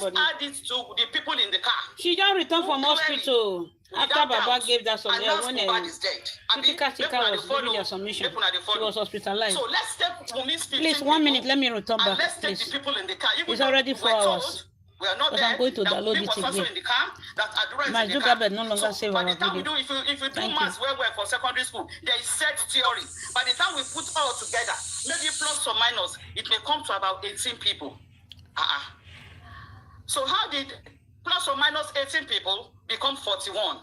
add it to the people in the car. She just returned from hospital after Baba gave that some when critical was giving their submission. She was hospitalized. So let's take Wumi's 15 Please, 1 minute, let me return back. Let's take the people in the car. It's already 4 hours. We are not But there. I'm going to download it again. My Zuckerberg no longer save our video. If you do maths well for secondary school, there is set theory. By the time we put all together, maybe plus or minus, it may come to about 18 people. So how did plus or minus 18 people become 41?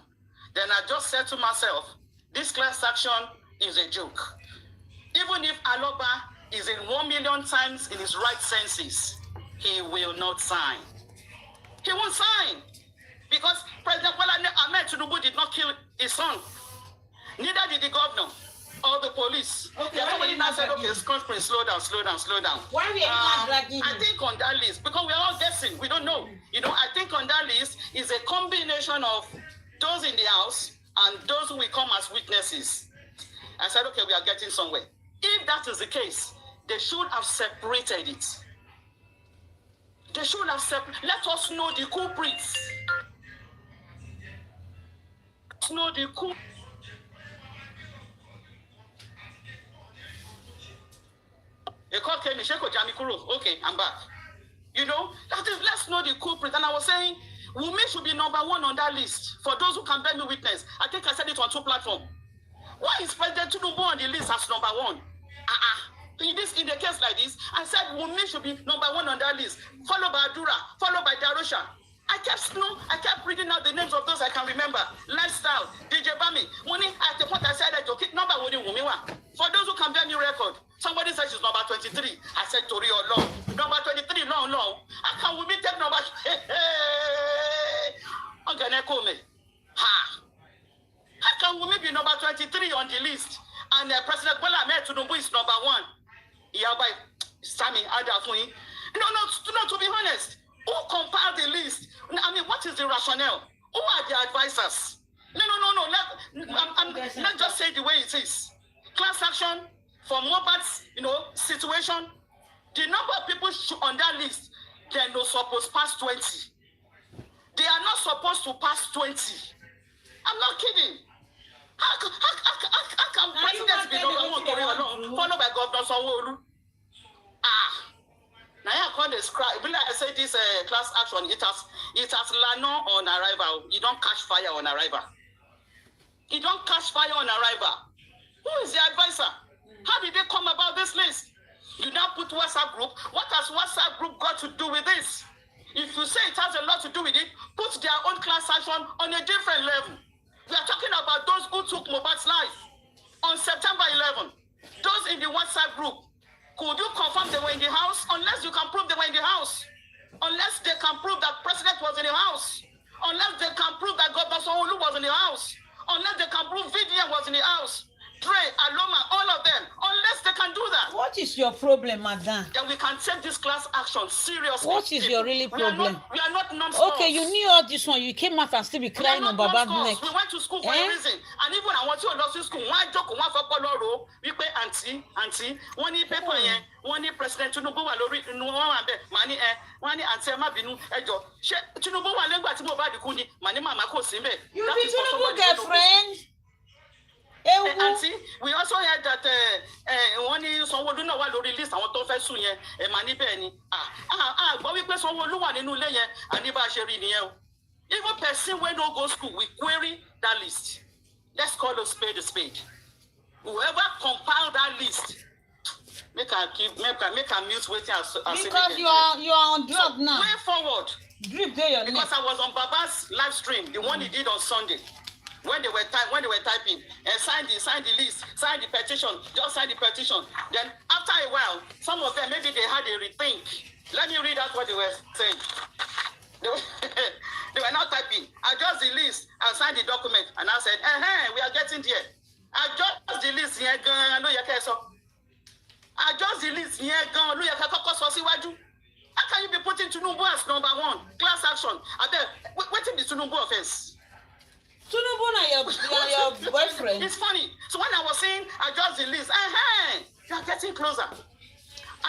Then I just said to myself, this class action is a joke. Even if Aloba is in 1 million times in his right senses, he will not sign. He won't sign. Because President Bola Ahmed Tinubu did not kill his son. Neither did the governor or the police. Okay, somebody now said, okay, please slow down. Why are we not dragging I think on that list, because we're all guessing, we don't know. I think on that list is a combination of those in the house and those who will come as witnesses. I said, okay, we are getting somewhere. If that is the case, they should have separated it. They should have separated. Let us know the culprits. Let's know the culprits. A call came, okay, I'm back. That is, let's know the culprit. And I was saying, Wunmi should be number 1 on that list. For those who can bear me witness, I think I said it on 2 platforms. Why is President Tinubu on the list as number 1? In the case like this, I said Wunmi should be number 1 on that list, followed by Adura, followed by Darusha. I kept reading out the names of those I can remember. Lifestyle, DJ Bami. At the point I said that okay, number 1 Wunmi. For those who can bear me record, somebody said she's number 23. I said Tori or long. Number 23, long. How can Wunmi take number? How can Wunmi be number 23 on the list? And President Bola Ahmed Tinubu is number 1. No, to be honest, who compiled the list? What is the rationale? Who are the advisors? No. Let's just say the way it is. Class action for Mobat's, situation. The number of people on that list, they're not supposed to pass 20. They are not supposed to pass 20. I'm not kidding. How can president be number 1 followed by Governor Sanwo-Olu? Now I can't describe. Like I say, this class action, it has Lano on arrival. You don't catch fire on arrival. You don't catch fire on arrival. Who is the advisor? How did they come about this list? You now put WhatsApp group. What has WhatsApp group got to do with this? If you say it has a lot to do with it, put their own class action on a different level. We are talking about those who took Mobat's life on September 11. Those in the WhatsApp group. Could you confirm they were in the house? Unless you can prove they were in the house. Unless they can prove that President was in the house. Unless they can prove that Governor Sanwo-Olu was in the house. Unless they can prove VDM was in the house. Dre, Aloma, all of them. Unless they can do that. What is your problem, madam? Then we can take this class action seriously. What is your really problem? We are not numbskulls. Okay, you knew all this one. You came out and still be crying on Baba's neck. We went to school for a reason. And even I want to go to school. Why joke? Why follow? We pay auntie. One paper here. One President Tinubu wa lórí inú wọn wà bẹ́ẹ̀. Mani wani auntie ẹ má bínú ẹjọ́. Ṣé Tinubu wà lẹ́gbàá tí mo bá dìkú ni? Mani màmá kò sí mbẹ̀. You be Tinubu girlfriend. Auntie, we also heard that wọ́n ní Sanwó-Olú náà wà lórí list àwọn tó fẹ́ sùn yẹn. Mà ní bẹ́ẹ̀ ni. Gbọ́ wípé Sanwó-Olú wà nínú ilé yẹn. Àní bá a ṣe rí nìyẹn o. Even person wey no go school, we query that list. Let's call a spade. Whoever compiled that list, make a mute waiting as because you are on drug now. Way forward. Drip there your because neck. I was on Baba's live stream, the one he did on Sunday. When they were typing and sign the list, sign the petition, just sign the petition. Then after a while, some of them maybe they had a rethink. Let me read out what they were saying. They were not typing. I just the list and signed the document, and I said, we are getting there. I just the list here, no I just the list here, no how can you be putting Tinubu as number 1? Class action. What is the Tinubu offense? Tinubu na your boyfriend. It's funny. So when I was saying adjust the list, you are getting closer.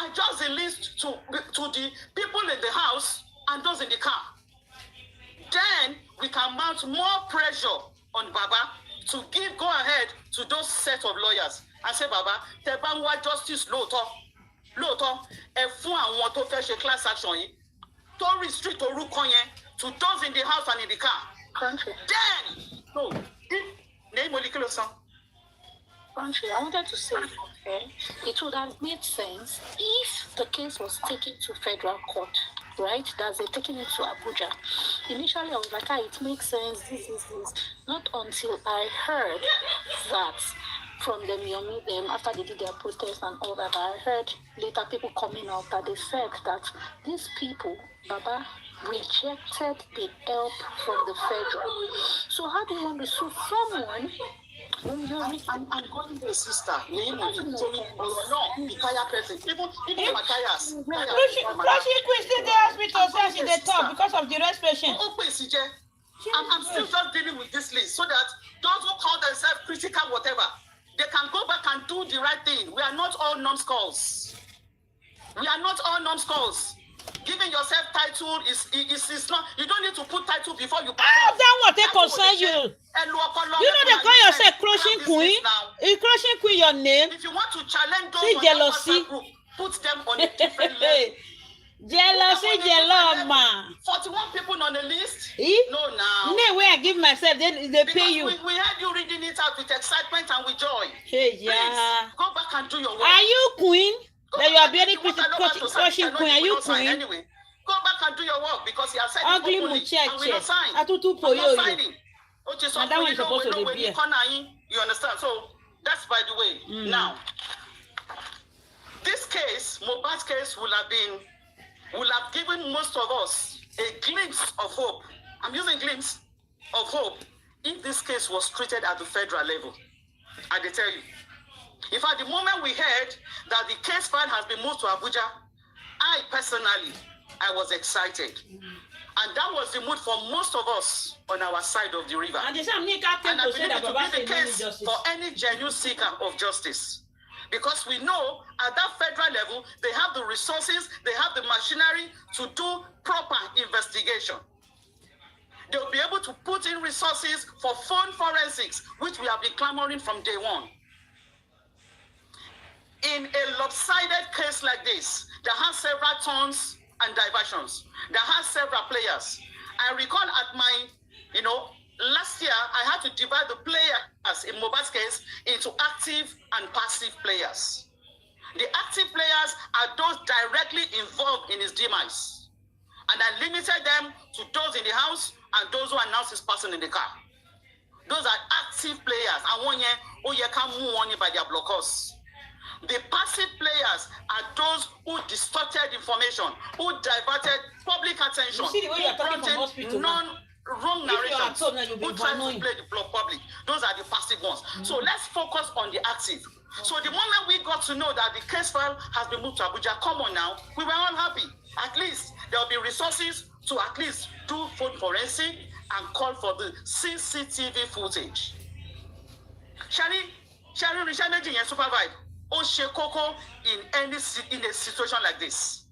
Adjust the list to the people in the house and those in the car. Then we can mount more pressure on Baba to give go ahead to those set of lawyers and say, Baba, tẹ́ bá ń wá justice lóòótọ́, ẹ fún àwọn tó fẹ́ ṣe class action yìí, tó restrict orúkọ yẹn to those in the house and in the car. Country. Then, no, Country, I wanted to say, okay, it would have made sense if the case was taken to federal court, right? That's it, taking it to Abuja. Initially, I was like, it makes sense, this. Not until I heard that from them, after they did their protest and all that, I heard later people coming out that they said that these people, Baba, rejected the help from the federal. So how do you want to sue someone? I'm going to sister. Even Matthias. She quit the hospital says she dey talk because of the rest patient. I'm still just dealing with this list so that those who call themselves critical whatever, they can go back and do the right thing. We are not all numbskulls. Giving yourself title is not. You don't need to put title before you. That what they concern you. You know they call yourself crushing queen. Is crushing queen your name? If you want to challenge those see jealousy, group, put them on a different level. Jealous man. 41 people on the list. No, now. No way I give myself. They pay you. We had you reading it out with excitement and with joy. Hey, yeah. Please, go back and do your work. Are you queen? That you are very crushing queen. Are you queen? Anyway, go back and do your work because he has said ugly it openly and we don't sign. I'm not signing. And that one is supposed to be here. You understand? So that's by the way. Now, this case, Mohbad's case, will have given most of us a glimpse of hope. I'm using glimpse of hope if this case was treated at the federal level. I can tell you. In fact, the moment we heard that the case file has been moved to Abuja, I personally, was excited. And that was the mood for most of us on our side of the river. And I believe it to be the case for any genuine seeker of justice. Because we know at that federal level, they have the resources, they have the machinery to do proper investigation. They'll be able to put in resources for phone forensics, which we have been clamoring from day one. In a lopsided case like this, that has several turns and diversions, that has several players. I recall at my, last year, I had to divide the players in Mohbad's case into active and passive players. The active players are those directly involved in his demise. And I limited them to those in the house and those who announced his person in the car. Those are active players. And one year, you can move on by their blockers. The passive players are those who distorted information, who diverted public attention, who brought in wrong narrations, who tried to play the public. Those are the passive ones. So let's focus on the active. So the moment we got to know that the case file has been moved to Abuja, come on now, we were all happy. At least there will be resources to at least do phone forensic and call for the CCTV footage. Shari Supervivbe. In a situation like this.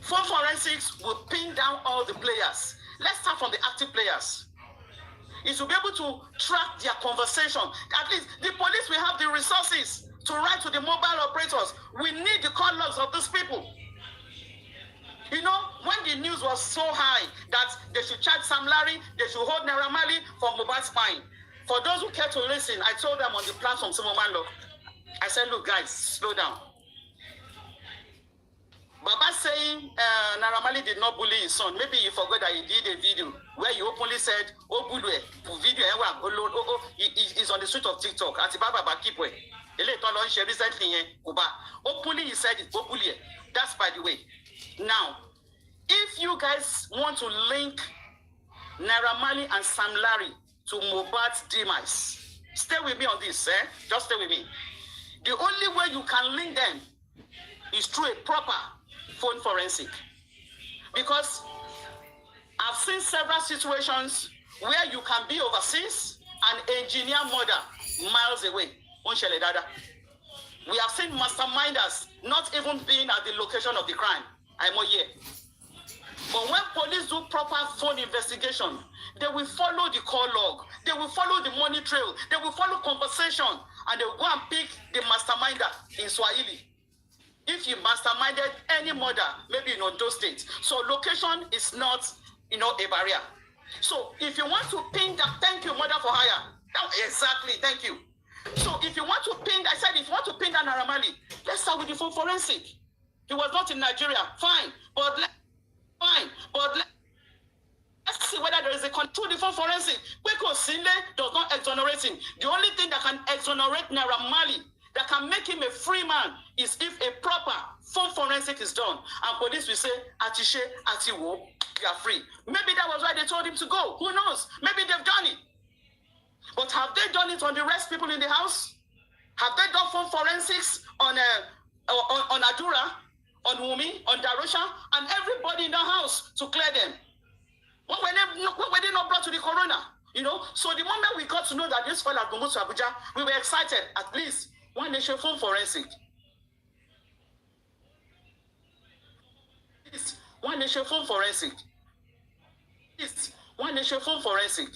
Phone forensics will pin down all the players. Let's start from the active players. It will be able to track their conversation. At least the police will have the resources to write to the mobile operators. We need the call logs of these people. When the news was so high that they should charge Sam Larry, they should hold Naira Marley for Mohbad's spine. For those who care to listen, I told them on the platform, I said, look, guys, slow down. Baba saying Naira Marley did not bully his son. Maybe you forgot that he did a video where he openly said, video is on the street of TikTok. Openly he said it, that's by the way. Now, if you guys want to link Naira Marley and Sam Larry to Mohbad's demise, stay with me on this, just stay with me. The only way you can link them is through a proper phone forensic. Because I've seen several situations where you can be overseas and engineer murder miles away. We have seen masterminders not even being at the location of the crime. I'm not here. But when police do proper phone investigation, they will follow the call log, they will follow the money trail, they will follow conversation, and they will go and pick the masterminder in Swahili. If you masterminded any murder, maybe in Ondo State. So location is not, a barrier. So if you want to pin that, thank you, murder for hire. Exactly, thank you. So if you want to pin, I said if you want to pin that Naira Marley, let's start with the phone forensic. He was not in Nigeria, fine, but let's see whether there is a control the phone forensic. Kweko Sinde does not exonerate him. The only thing that can exonerate Naira Marley, that can make him a free man, is if a proper phone forensic is done. And police will say, Atishe, Atiwo, you are free. Maybe that was why they told him to go. Who knows? Maybe they've done it. But have they done it on the rest people in the house? Have they done phone forensics on Adura, on Wumi, on Darusha, and everybody in the house to clear them? When were they not brought to the corona? So the moment we got to know that this file had moved to Abuja, we were excited. At least one nation phone forensic. One nation phone forensic. One nation phone forensic.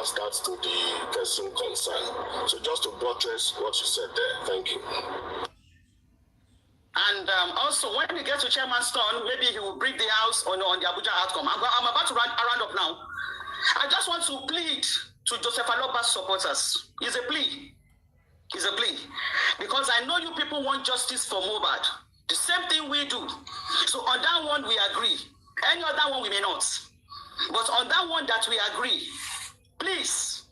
pass that to the person concerned. So just to buttress what you said there. Thank you. And also, when we get to Chairman's turn, maybe he will bring the house on the Abuja outcome. I'm about to round up now. I just want to plead to Joseph Aloba's supporters. It's a plea. It's a plea. Because I know you people want justice for Mohbad. The same thing we do. So on that one, we agree. Any other one, we may not. But on that one that we agree, please,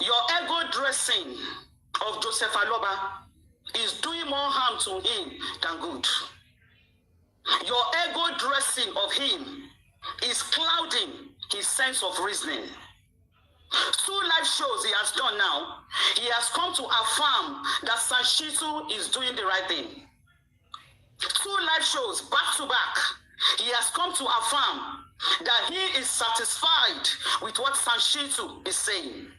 your ego dressing of Joseph Aloba is doing more harm to him than good. Your ego dressing of him is clouding his sense of reasoning. 2 live shows he has done now, he has come to affirm that Sanshitu is doing the right thing. 2 live shows back to back, he has come to affirm that he is satisfied with what Sanshitu is saying.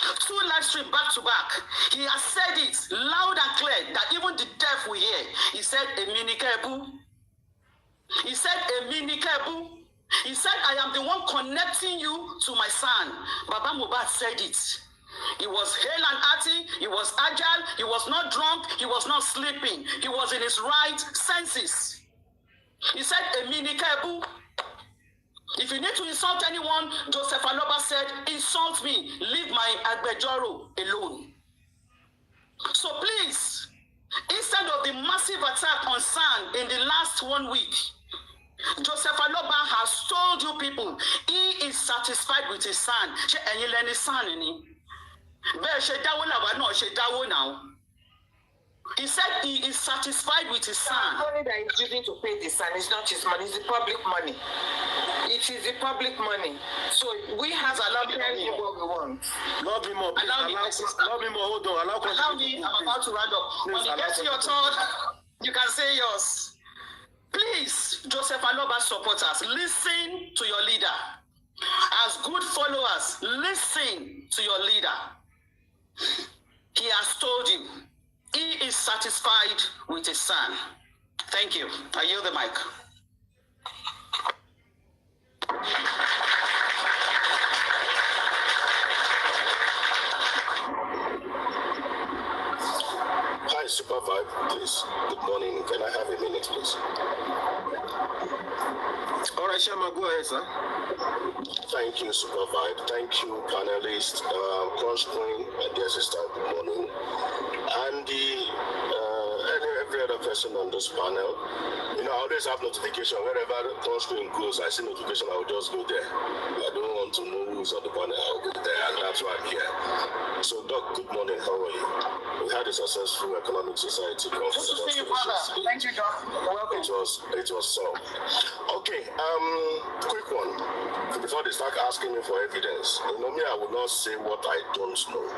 2 live streams back to back, he has said it loud and clear that even the deaf will hear. He said, "Emi ni Kebu." He said, "Emi ni Kebu." He said, "I am the one connecting you to my son." Baba Mohbad said it. He was hale and hearty, he was agile, he was not drunk, he was not sleeping. He was in his right senses. He said, "Emi ni Kebu." If you need to insult anyone, Joseph Aloba said, "Insult me, leave my agbẹjọ́rò alone." So please, instead of the massive attack on San in the last 1 week, Joseph Aloba has told you people he is satisfied with his son. Ṣé ẹ̀yin lẹni son ni? Bẹ́ẹ̀ ṣe dáwó làwa náà ṣe dáwó now. He said he is satisfied with his son. The money that he's using to pay the son is not his money, it's the public money. It is the public money. So we have to tell him what we want. Love me more, please. Love me more. Hold on. Allow me, I'm about to round up. When you get to your turn, you can say yours. Please, Joseph Aloba supporters, listen to your leader. As good followers, listen to your leader. He has told you he is satisfied with his son. Thank you. I yield the mic. Hi, Supervivbe, please. Good morning. Can I have a minute, please? All right, Shama, go ahead, sir. Thank you, Supervivbe. Thank you, panelists, Cross Queen, and dear sister, good morning. And every other person on this panel. You know, I always have notification. Wherever the Cross Queen goes, I see notification, I will just go there. I don't want to know who's on the panel, I'll go there, and that's why I'm here. So, Doc, good morning. How are you? We had a successful economic society conference. Good to see you, Father. Thank you, Doc. Welcome. It was so. Okay, quick one. Before they start asking me for evidence, you know me, I will not say what I don't know.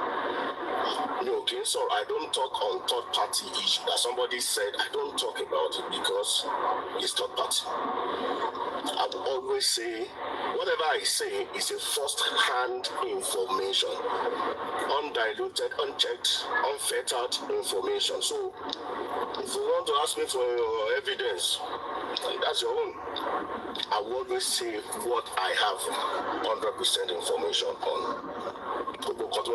No, okay, so I don't talk on third party issue. That somebody said, I don't talk about it because it's third party. I will always say, whatever I say is a first-hand information. Undiluted, unchecked, unfettered information. So, if you want to ask me for evidence, that's your own. I will always say what I have 100% information on. Because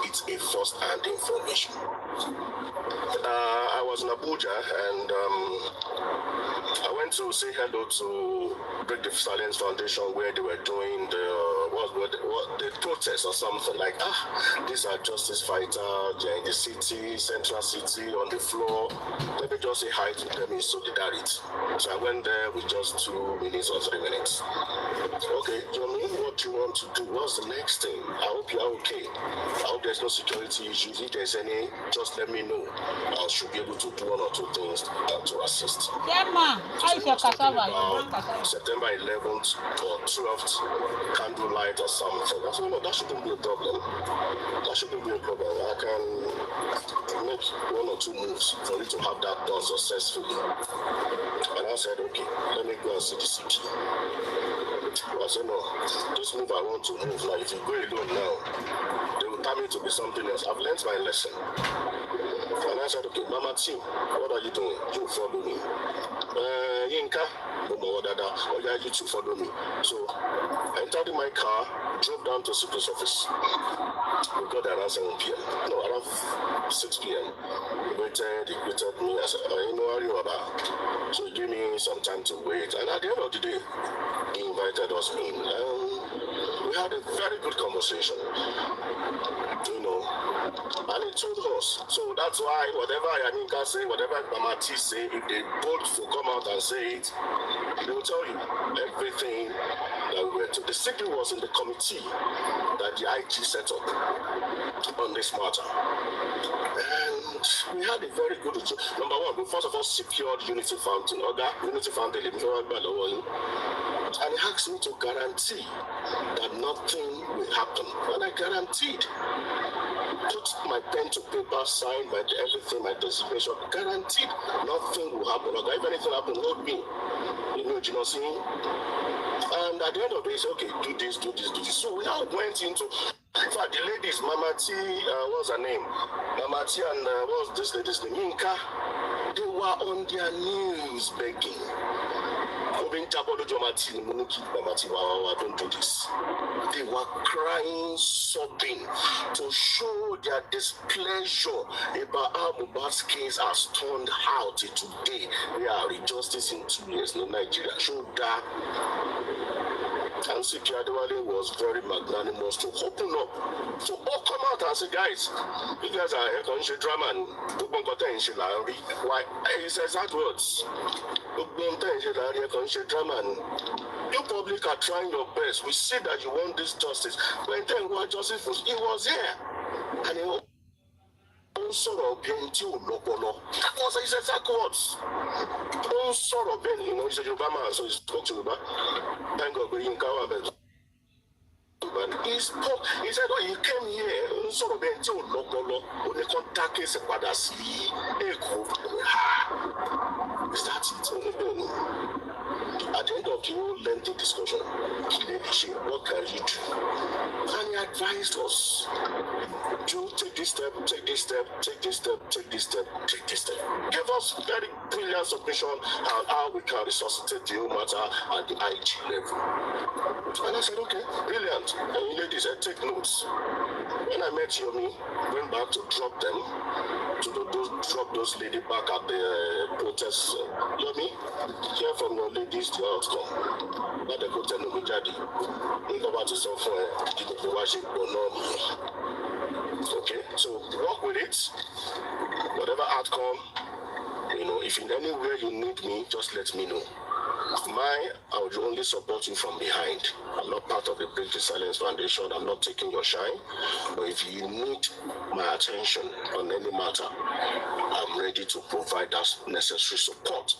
it's a first-hand information. I was in Abuja and I went to say hello to Break the Silence Foundation where they were doing the protest or something like, these are justice fighters, they're in the city, central city, on the floor. Let me just say hi to them in solidarity. So I went there with just 2 minutes or 3 minutes. Okay, Johnny, what you want to do? What's the next thing? I hope you're okay. I hope there's no security issues. If there's any, just let me know. I should be able to do 1 or 2 things to assist. Yeah, ma. How is your cassava? September 11th or 12th, candlelight or something. I said, no, that shouldn't be a problem. That shouldn't be a problem. I can make 1 or 2 moves for you to have that done successfully. And I said, okay, let me go and see the city. I said, no, this move I want to move. Now, if you go alone now, they will tell me to be something else. I've learned my lesson. And I said, okay, Mama T, what are you doing? You follow me. Yinka, oh yeah, you two follow me. So I entered in my car, drove down to CP's office. We got there around 7 p.m. No, around 6 p.m. He greeted me. I said, you know what you about? So he gave me some time to wait. And at the end of the day, he invited us in. We had a very good conversation, you know, and he told us. So that's why whatever Yanika say, whatever Mama T say, if they both will come out and say it, they will tell you everything that we were to. The secret was in the committee that the IG set up on this matter. And we had a very good, number one, we first of all secured Unity Fountain, Unity Fountain, and he asked me to guarantee that nothing will happen. And I guaranteed. Put my pen to paper, signed my everything, my designation, guaranteed nothing will happen. Or if anything happens, hold me. You know what I'm saying? And at the end of the day, he said, okay, do this, do this, do this. So we now went into, in fact, the ladies, Mama T, what's her name? Mama T and what's this lady's name? Yinka. They were on their knees begging. Don't do this. They were crying, sobbing to show their displeasure about how Bàçk case has turned out today. We are justice in 2 years in Nigeria. Show that. And CP Adewale was very magnanimous to open up, to all come out and say, guys, you guys are a country drama. Why? He says that words. You public are trying your best. We see that you want this justice. But then what justice was, he was here. And he was that was his exact words. You know, he's a Yoruba man, so he spoke to Yoruba. Thank God, but he spoke, he said, oh, he came here, is that it? At the end of the whole lengthy discussion, what can you do? And he advised us to take this step, take this step, take this step, take this step, take this step. Give us very brilliant submission on how we can resuscitate the whole matter at the IG level. And I said, okay, brilliant. And you ladies, take notes. When I met Yomi, went back to drop them, drop those ladies back at the protest. Yomi, hear from your ladies the outcome. Not the protest, no daddy. We go back to somewhere, the worship will know. Okay, so work with it. Whatever outcome, you know, if in any way you need me, just let me know. I would only support you from behind. I'm not part of the Break the Silence Foundation. I'm not taking your shine. But if you need my attention on any matter, I'm ready to provide that necessary support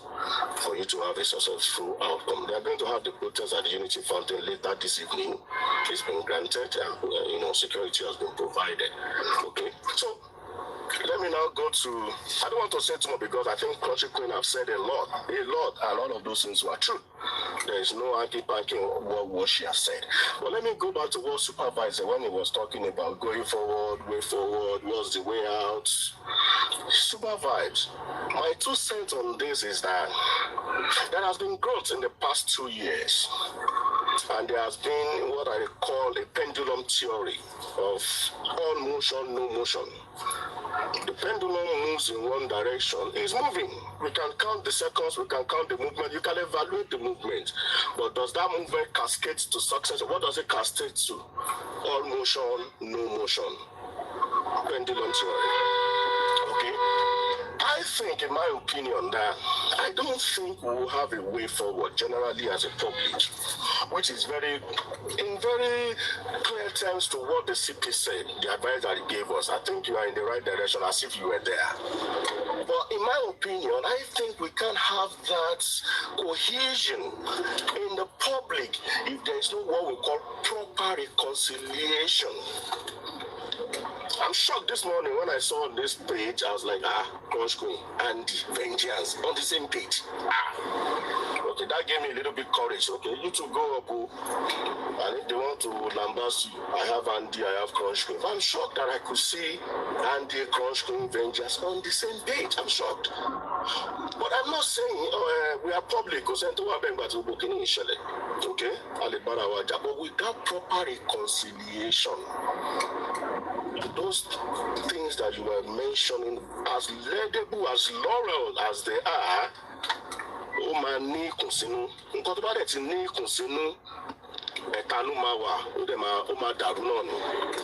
for you to have a successful outcome. They are going to have the protest at the Unity Fountain later this evening. It's been granted and, you know, security has been provided. Okay, so let me now go to, I don't want to say too much because I think Country Queen have said a lot, and all of those things were true. There is no anti-banking what she has said. But let me go back to what Supervisor, when he was talking about going forward, way forward, what's the way out. Supervibes, my 2 cents on this is that there has been growth in the past 2 years. And there has been what I call a pendulum theory of all motion, no motion. The pendulum moves in one direction. It's moving. We can count the seconds, we can count the movement, you can evaluate the movement. But does that movement cascade to success? What does it cascade to? All motion, no motion. Pendulum theory. Okay? I think, in my opinion, that I don't think we will have a way forward generally as a public, which is in very clear terms to what the CP said, the advice that he gave us. I think you are in the right direction as if you were there. But in my opinion, I think we can't have that cohesion in the public if there is no what we call proper reconciliation. I'm shocked this morning when I saw this page. I was like, Crush Queen and Vengeance on the same page. Okay, that gave me a little bit courage. Okay, you two go up, and if they want to lambast you, I have Andy, I have Crunch Cream. I'm shocked that I could see Andy, Crunch Cream, Vengers on the same page. I'm shocked. But I'm not saying we are public, okay? But without proper reconciliation, those things that you were mentioning, as laudable, as laurel as they are,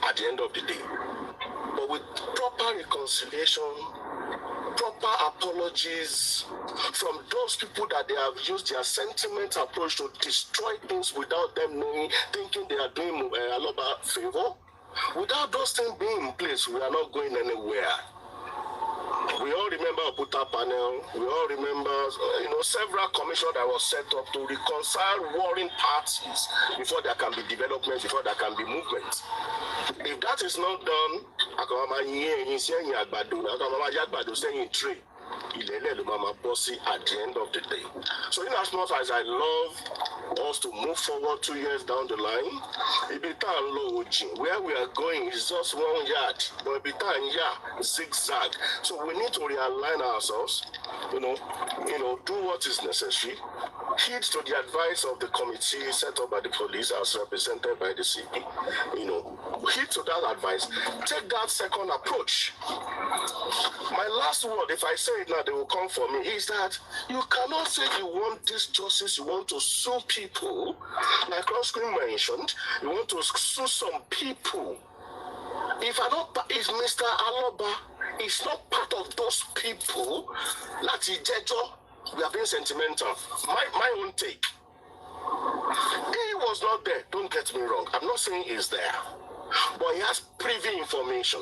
at the end of the day. But with proper reconciliation, proper apologies from those people that they have used their sentiment approach to destroy things without them knowing, thinking they are doing Aloba favor. Without those things being in place, we are not going anywhere. We all remember Oputa panel. We all remember, several commissions that was set up to reconcile warring parties before there can be development, before there can be movement. If that is not done, at the end of the day. So in as much as I love us to move forward 2 years down the line, where we are going is just 1 yard, but zigzag. So we need to realign ourselves, do what is necessary, heed to the advice of the committee set up by the police as represented by the CP, heed to that advice, take that second approach. My last word, if I say it now, they will come for me, is that you cannot say you want this justice, you want to sue people, like Oscar mentioned, you want to sue some people. If Mr. Aloba is not part of those people, like we are being sentimental. My own take. He was not there, don't get me wrong. I'm not saying he's there. But he has privy information.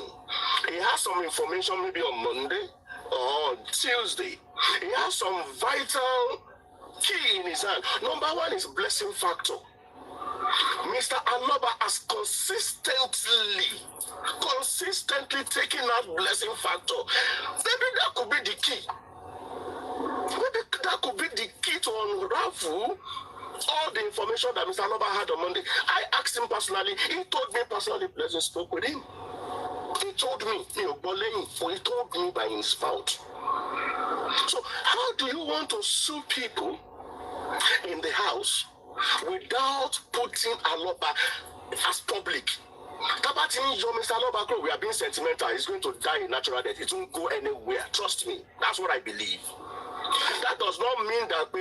He has some information maybe on Monday or on Tuesday. He has some vital key in his hand. Number one is blessing factor. Mr. Aloba has consistently taken out blessing factor. Maybe that could be the key. Maybe that could be the key to unravel all the information that Mr. Aloba had on Monday. I asked him personally. He told me personally, Blessing spoke with him. He told me, he told me by his mouth. So how do you want to sue people in the house without putting Aloba as public? Mr. Aloba, we are being sentimental. He's going to die a natural death. It won't go anywhere. Trust me. That's what I believe. That does not mean that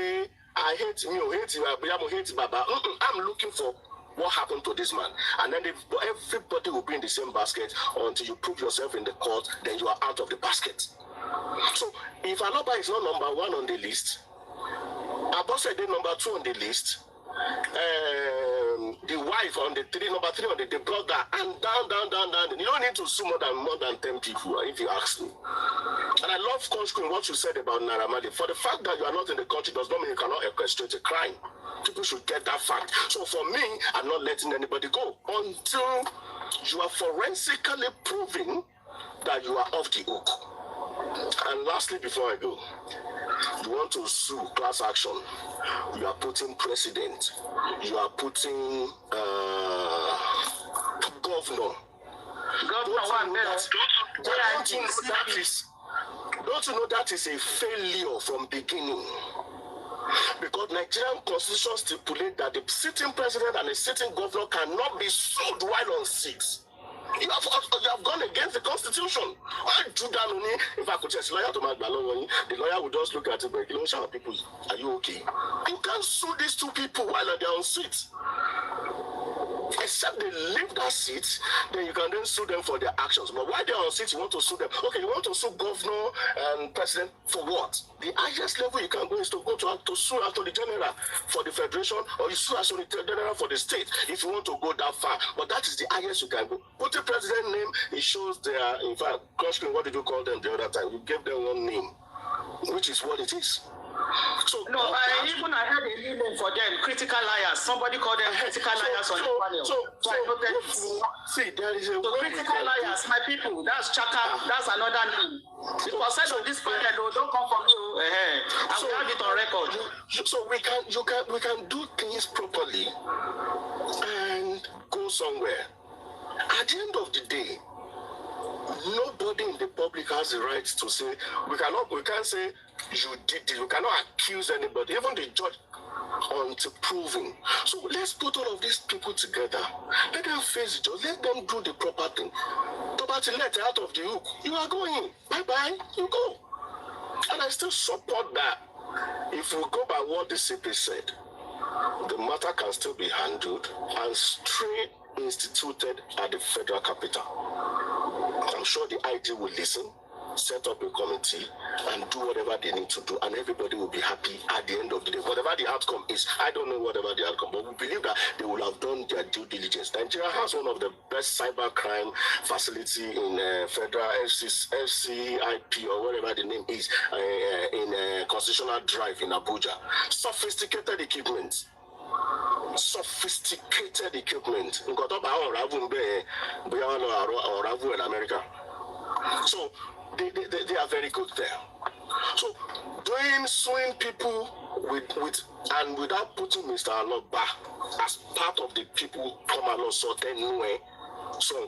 I hate me or hate you, I hate Baba. I'm looking for what happened to this man. And then everybody will be in the same basket until you prove yourself in the court, then you are out of the basket. So if Aloba is not number one on the list, Abosede number 2 on the list, the wife on the number 3 on the brother, and down. You don't need to sue more than 10 people, if you ask me. And I love Constantine, what you said about Naira Marley. For the fact that you are not in the country does not mean you cannot orchestrate a crime. People should get that fact. So for me, I'm not letting anybody go until you are forensically proving that you are off the hook. And lastly, before I go, you want to sue class action. You are putting president. You are putting governor. Don't you know that is a failure from beginning? Because Nigerian constitution stipulates that the sitting president and the sitting governor cannot be sued while on seats. You have gone against the constitution. If I could just lawyer to my the lawyer would just look at it, but people, are you okay? You can't sue these two people while they're on seats. Except they leave that seat, then you can then sue them for their actions. But while they're on seat, you want to sue them. Okay, you want to sue governor and president for what? The highest level you can go is to go to sue Attorney General for the federation, or you sue Attorney General for the state if you want to go that far. But that is the highest you can go. Put the president name, it shows their, in fact, what did you call them the other time? You gave them one name, which is what it is. So no, I had a new name for them, critical liars. Somebody called them critical liars on the panel. See, there is a way critical liars, my people. That's Chaka. That's another name. People said on this panel, don't come from you. I will have it on record. So we can do things properly and go somewhere. At the end of the day, nobody in the public has the right to say, we can't say you did it. You cannot accuse anybody, even the judge, until proven. So let's put all of these people together. Let them face the judge. Let them do the proper thing. Property let out of the hook. You are going. Bye-bye. You go. And I still support that. If we go by what the CP said, the matter can still be handled and straight instituted at the federal capital. I'm sure the IG will listen, set up a committee, and do whatever they need to do, and everybody will be happy at the end of the day. Whatever the outcome is, I don't know whatever the outcome, but we believe that they will have done their due diligence. Nigeria has one of the best cybercrime facility in federal FCIP or whatever the name is in Constitutional Drive in Abuja. Sophisticated equipment. Sophisticated equipment. In America. So they are very good there. So suing people and without putting Mr. Aloba as part of the people come along so then anyway. So I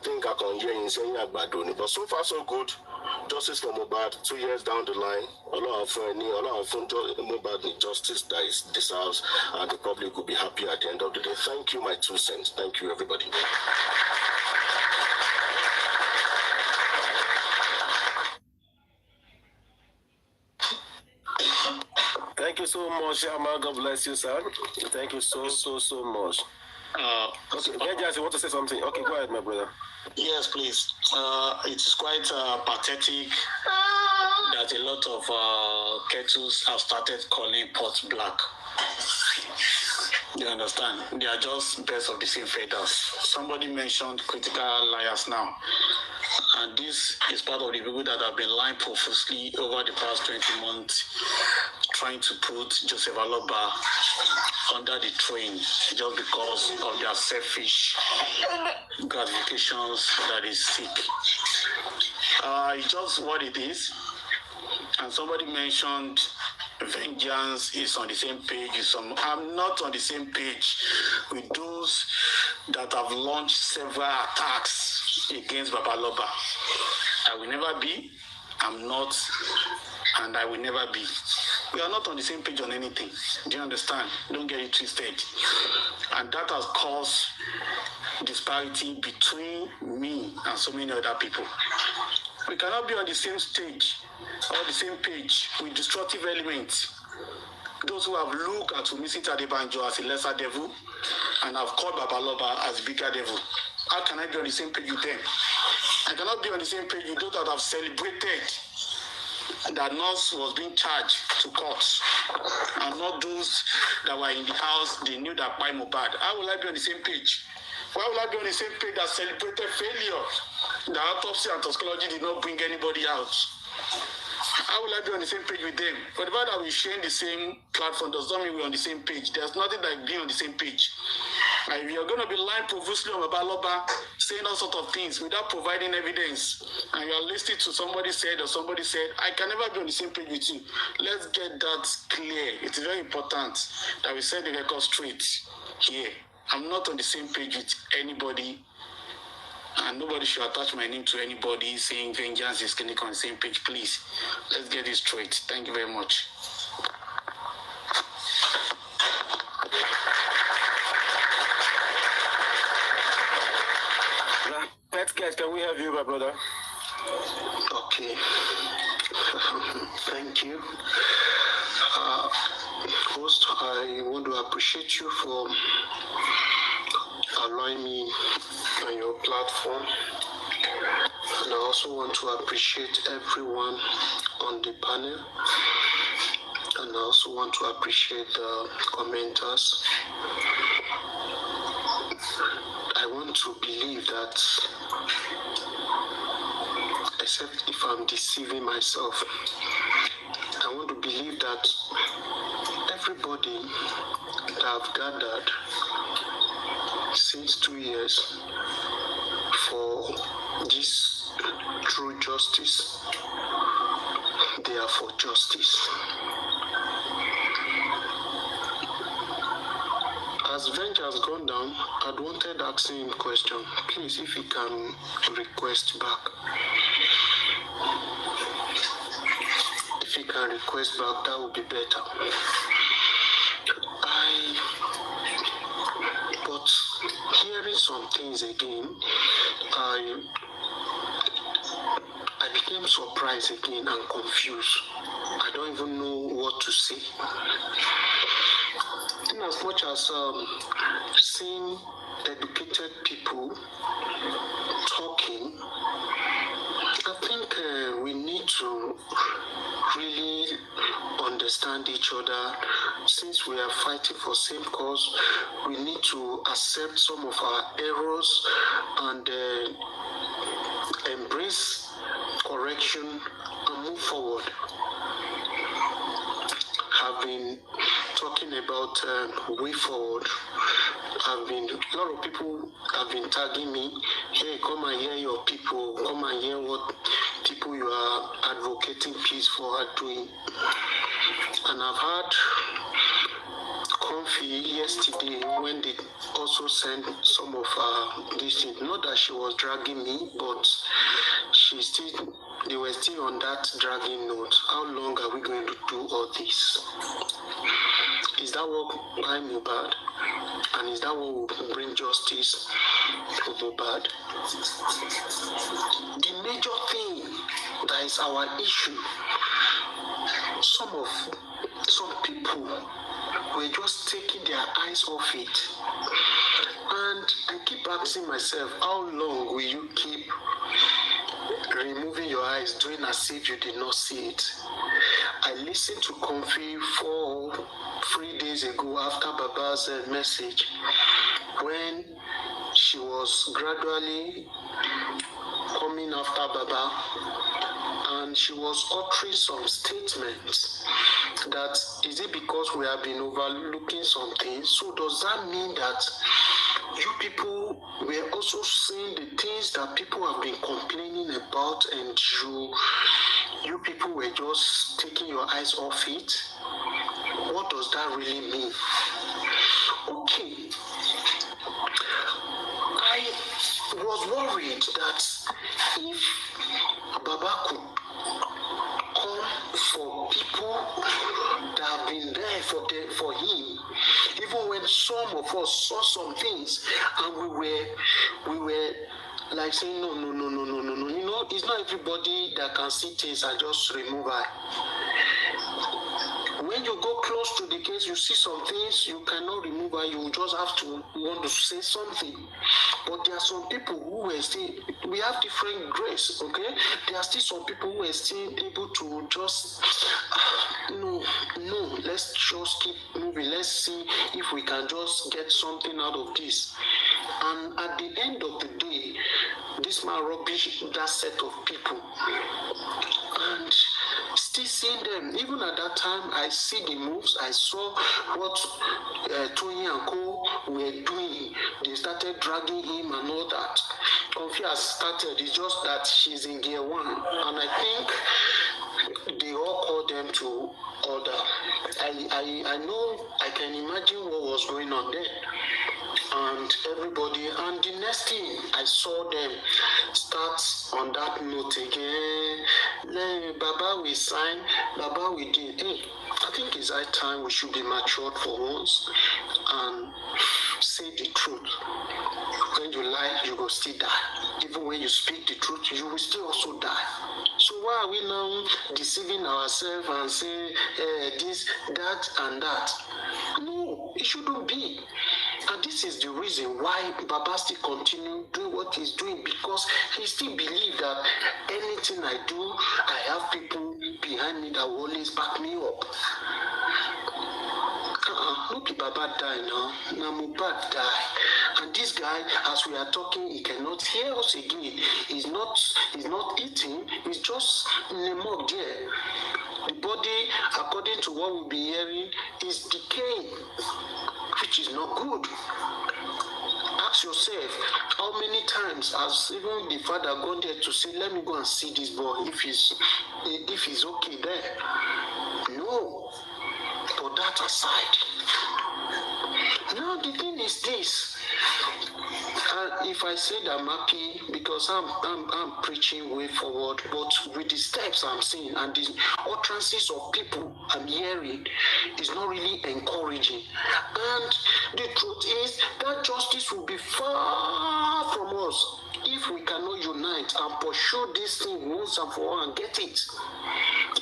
think I can hear in saying Agbadoni. But so far so good. Justice for Mohbad, 2 years down the line, a lot of Mohbad justice that is deserves, and the public will be happy at the end of the day. Thank you, my 2 cents. Thank you, everybody. Thank you so much, Yama. God bless you, sir. Thank you so much. Okay, Genjas, you want to say something? Okay, go ahead, my brother. Yes, please. It is quite pathetic that a lot of kettles have started calling pots black. You understand? They are just birds of the same feathers. Somebody mentioned critical liars now. And this is part of the people that have been lying profusely over the past 20 months, trying to put Joseph Aloba under the train just because of their selfish gratifications that is sick. It's just what it is. And somebody mentioned vengeance is on the same page with some. I'm not on the same page with those that have launched several attacks against Babaloba. I will never be, I'm not, and I will never be. We are not on the same page on anything. Do you understand? Don't get it twisted. And that has caused disparity between me and so many other people. We cannot be on the same stage or the same page with destructive elements. Those who have looked at Wunmi Adebanjo as a lesser devil and have called Babaloba as a bigger devil. How can I be on the same page with them? I cannot be on the same page with those that have celebrated that nurse was being charged to court, and not those that were in the house, they knew that by Mohbad. How will I be on the same page? Why will I be on the same page that celebrated failure? The autopsy and toxicology did not bring anybody out. How will I be on the same page with them? For the fact that we share the same platform does not mean we're on the same page. There's nothing like being on the same page. And if you're going to be lying profusely on Babaloba, saying all sorts of things without providing evidence, and you're listening to somebody said or somebody said, I can never be on the same page with you. Let's get that clear. It's very important that we set the record straight here. I'm not on the same page with anybody, and nobody should attach my name to anybody saying vengeance is clinic on the same page. Please, let's get this straight. Thank you very much. Petcat, can we have you, my brother? Okay. Thank you. First, I want to appreciate you for allowing me on your platform. And I also want to appreciate everyone on the panel. And I also want to appreciate the commenters. I want to believe that a except if I'm deceiving myself. I want to believe that everybody that I've gathered since 2 years for this true justice, they are for justice. As Venture has gone down, I'd wanted asking him a question. Please, if he can request back. If he can request back, that would be better. But hearing some things again, I became surprised again and confused. I don't even know what to say. In as much as seeing educated people talking, I think we need to really understand each other. Since we are fighting for same cause, we need to accept some of our errors and embrace correction and move forward. I've been talking about way forward. A lot of people have been tagging me, hey, come and hear your people, come and hear what people you are advocating peace for are doing. And I've had Comfy yesterday when they also sent some of these things. Not that she was dragging me, but they were still on that dragging note. How long are we going to do all this? Is that what by Mohbad? And is that what will bring justice to Mohbad? The major thing that is our issue, some people were just taking their eyes off it. And I keep asking myself, how long will you keep removing your eyes, doing as if you did not see it? I listened to Comfy 3 days ago after Baba's message, when she was gradually coming after Baba, and she was uttering some statements that, is it because we have been overlooking something? So does that mean that you people were also seeing the things that people have been complaining about, and you people were just taking your eyes off it? What does that really mean? Okay. I was worried that if Baba could come for people that have been there for him, even when some of us saw some things and we were like saying no. You know, it's not everybody that can see things and just remove eye. When you go close to the case, you see some things you cannot remove, and you just have to want to say something. But there are some people who were still, we have different grace, okay? There are still some people who are still able to just, no, let's just keep moving. Let's see if we can just get something out of this. And at the end of the day, this man rubbish that set of people. And still seeing them, even at that time, I see the moves. I saw what Tony and Co were doing. They started dragging him and all that. Comfy has started. It's just that she's in gear 1, and I think they all called them to order. I know, I can imagine what was going on there. And everybody, and the next thing I saw them start on that note again. Baba we sign, Baba we did. Hey, I think it's high time we should be matured for once and say the truth. When you lie, you will still die. Even when you speak the truth, you will still also die. So why are we now deceiving ourselves and say this, that, and that? No, it shouldn't be. And this is the reason why Baba still continue doing what he's doing, because he still believes that anything I do, I have people behind me that will always back me up. No be Baba die now. Now Mohbad die. And this guy, as we are talking, he cannot hear us again. He's not eating, he's just in a mug there. The body, according to what we'll be hearing, is decaying, which is not good. Ask yourself, how many times has even the father gone there to say, let me go and see this boy if he's okay there? No. Put that aside. Now the thing is this. If I said I'm happy because I'm preaching way forward, but with the steps I'm seeing and the utterances of people I'm hearing is not really encouraging. And the truth is that justice will be far from us if we cannot unite and pursue this thing once and for all and get it.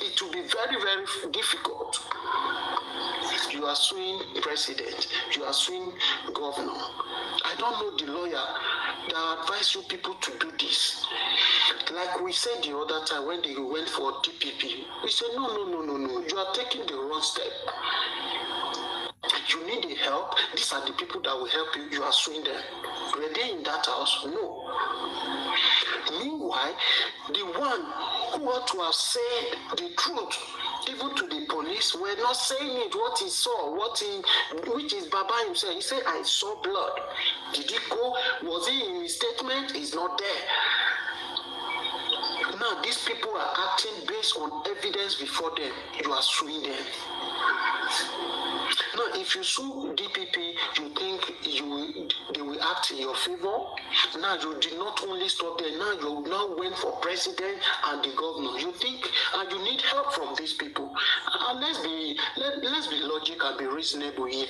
It will be very, very difficult. You are suing president, you are suing governor. I don't know the lawyer that advised you people to do this. Like we said the other time when they went for DPP, we said, no, you are taking the wrong step. You need the help. These are the people that will help you. You are suing them. Were they in that house? No. Meanwhile, the one who ought to have said the truth, even to the police, were not saying it, what he saw, which is Baba himself. He said, I saw blood. Did he go? Was he in his statement? He's not there. Now, these people are acting based on evidence before them. You are suing them. Now, if you sue DPP, you think they will act in your favor. Now, you did not only stop there. Now, you now went for president and the governor. You think, and you need help from these people. And let's be logical and be reasonable here.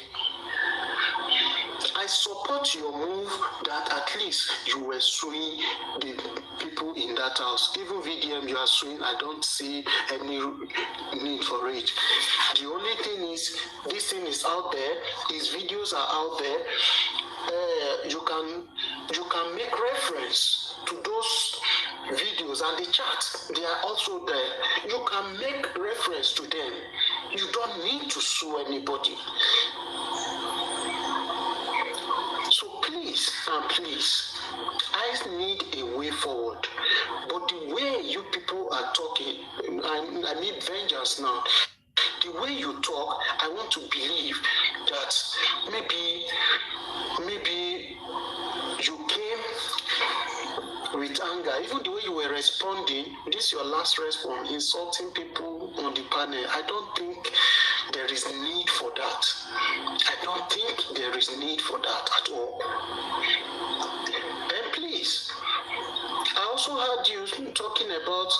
I support your move that at least you were suing the people in that house. Even VDM you are suing, I don't see any need for it. The only thing is, this thing is out there, these videos are out there. You can make reference to those videos and the chat. They are also there. You can make reference to them. You don't need to sue anybody. So please, I need a way forward. But the way you people are talking, I need vengeance now. The way you talk, I want to believe that maybe you came with anger. Even the way you were responding, this is your last response, insulting people on the panel. I don't think there is need for that. I don't think there is need for that at all. And please, I also heard you talking about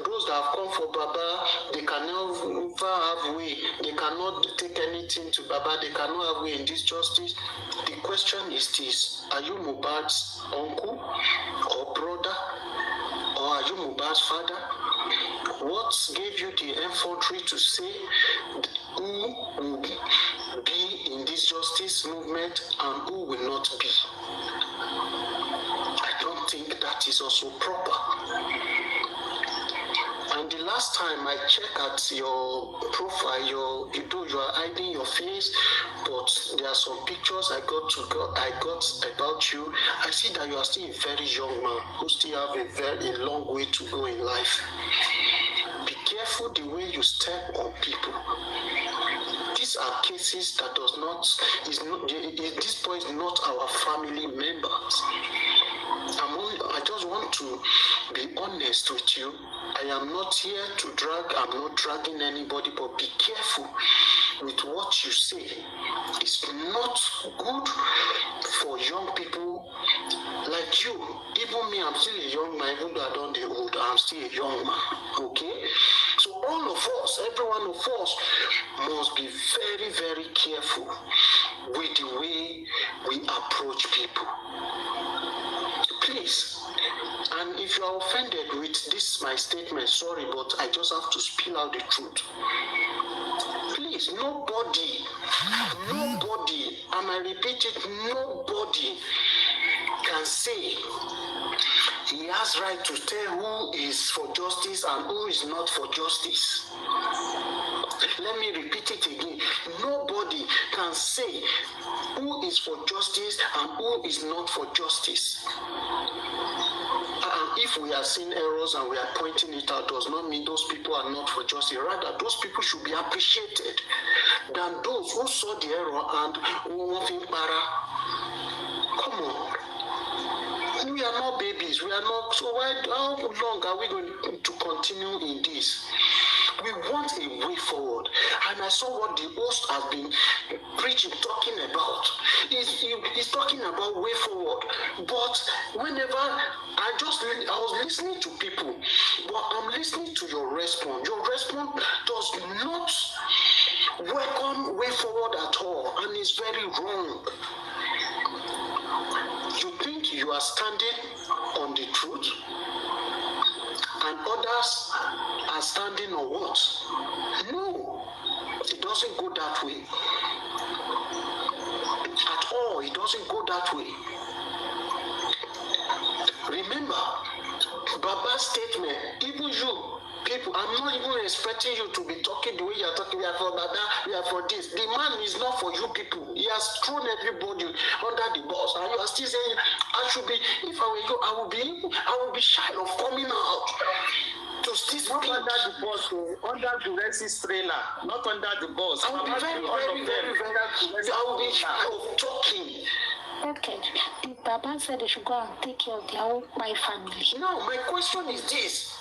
those that have come for Baba, they cannot have way, they cannot take anything to Baba, they cannot have way in this justice. The question is this: are you Mohbad's uncle or brother? Or are you Mohbad's father? What gave you the infantry to say who will be in this justice movement and who will not be? I don't think that is also proper. And the last time I checked at your profile, you are hiding your face, but there are some pictures I got about you. I see that you are still a very young man who still have a very long way to go in life. Be careful the way you step on people. These are cases that this boy is not our family members. I just want to be honest with you. I am not here to drag, I'm not dragging anybody, but be careful with what you say. It's not good for young people like you. Even me, I'm still a young man, even though I don't get old, I'm still a young man, okay? So all of us, every one of us, must be very, very careful with the way we approach people. Please. And if you are offended with this, my statement, sorry, but I just have to spill out the truth. Please, nobody, and I repeat it, nobody can say he has right to tell who is for justice and who is not for justice. Let me repeat it again. Nobody nobody can say who is for justice and who is not for justice. If we are seeing errors and we are pointing it out, does not mean those people are not for justice. Rather, those people should be appreciated than those who saw the error and nothing para. Come on. We are not babies. We are not. So how long are we going to continue in this? We want a way forward. And I saw what the host has been preaching, talking about. He's talking about way forward. But whenever I was listening to people, but I'm listening to your response. Your response does not welcome way forward at all. And it's very wrong. You think you are standing on the truth, and others are standing on what? No, it doesn't go that way. At all, it doesn't go that way. Remember, Baba's statement, even you, people, I'm not even expecting you to be talking the way you're talking. We are for Baba, we are for this. The man is not for you people. He has thrown everybody under the bus, and you are still saying, I should be, if I were you, I will be shy of coming out to this not under the bus, under the Rex's trailer, not under the bus. I will be very I will be shy of talking. Okay. The Baba said they should go and take care of their own family. Now, my question is this.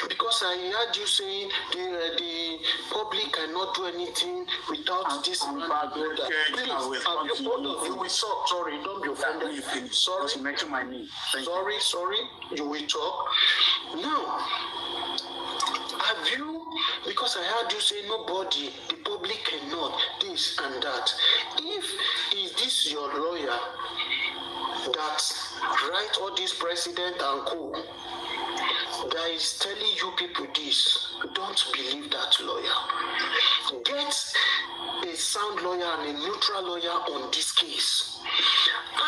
Because I heard you saying the public cannot do anything without this man. Please, you will talk. Sorry, don't be offended. Sorry, you mentioned my name. Sorry, you will talk. Now, have you, because I heard you say nobody, the public cannot, this and that. Is this your lawyer that write all this president and co that is telling you people this? Don't believe that lawyer. Get a sound lawyer and a neutral lawyer on this case.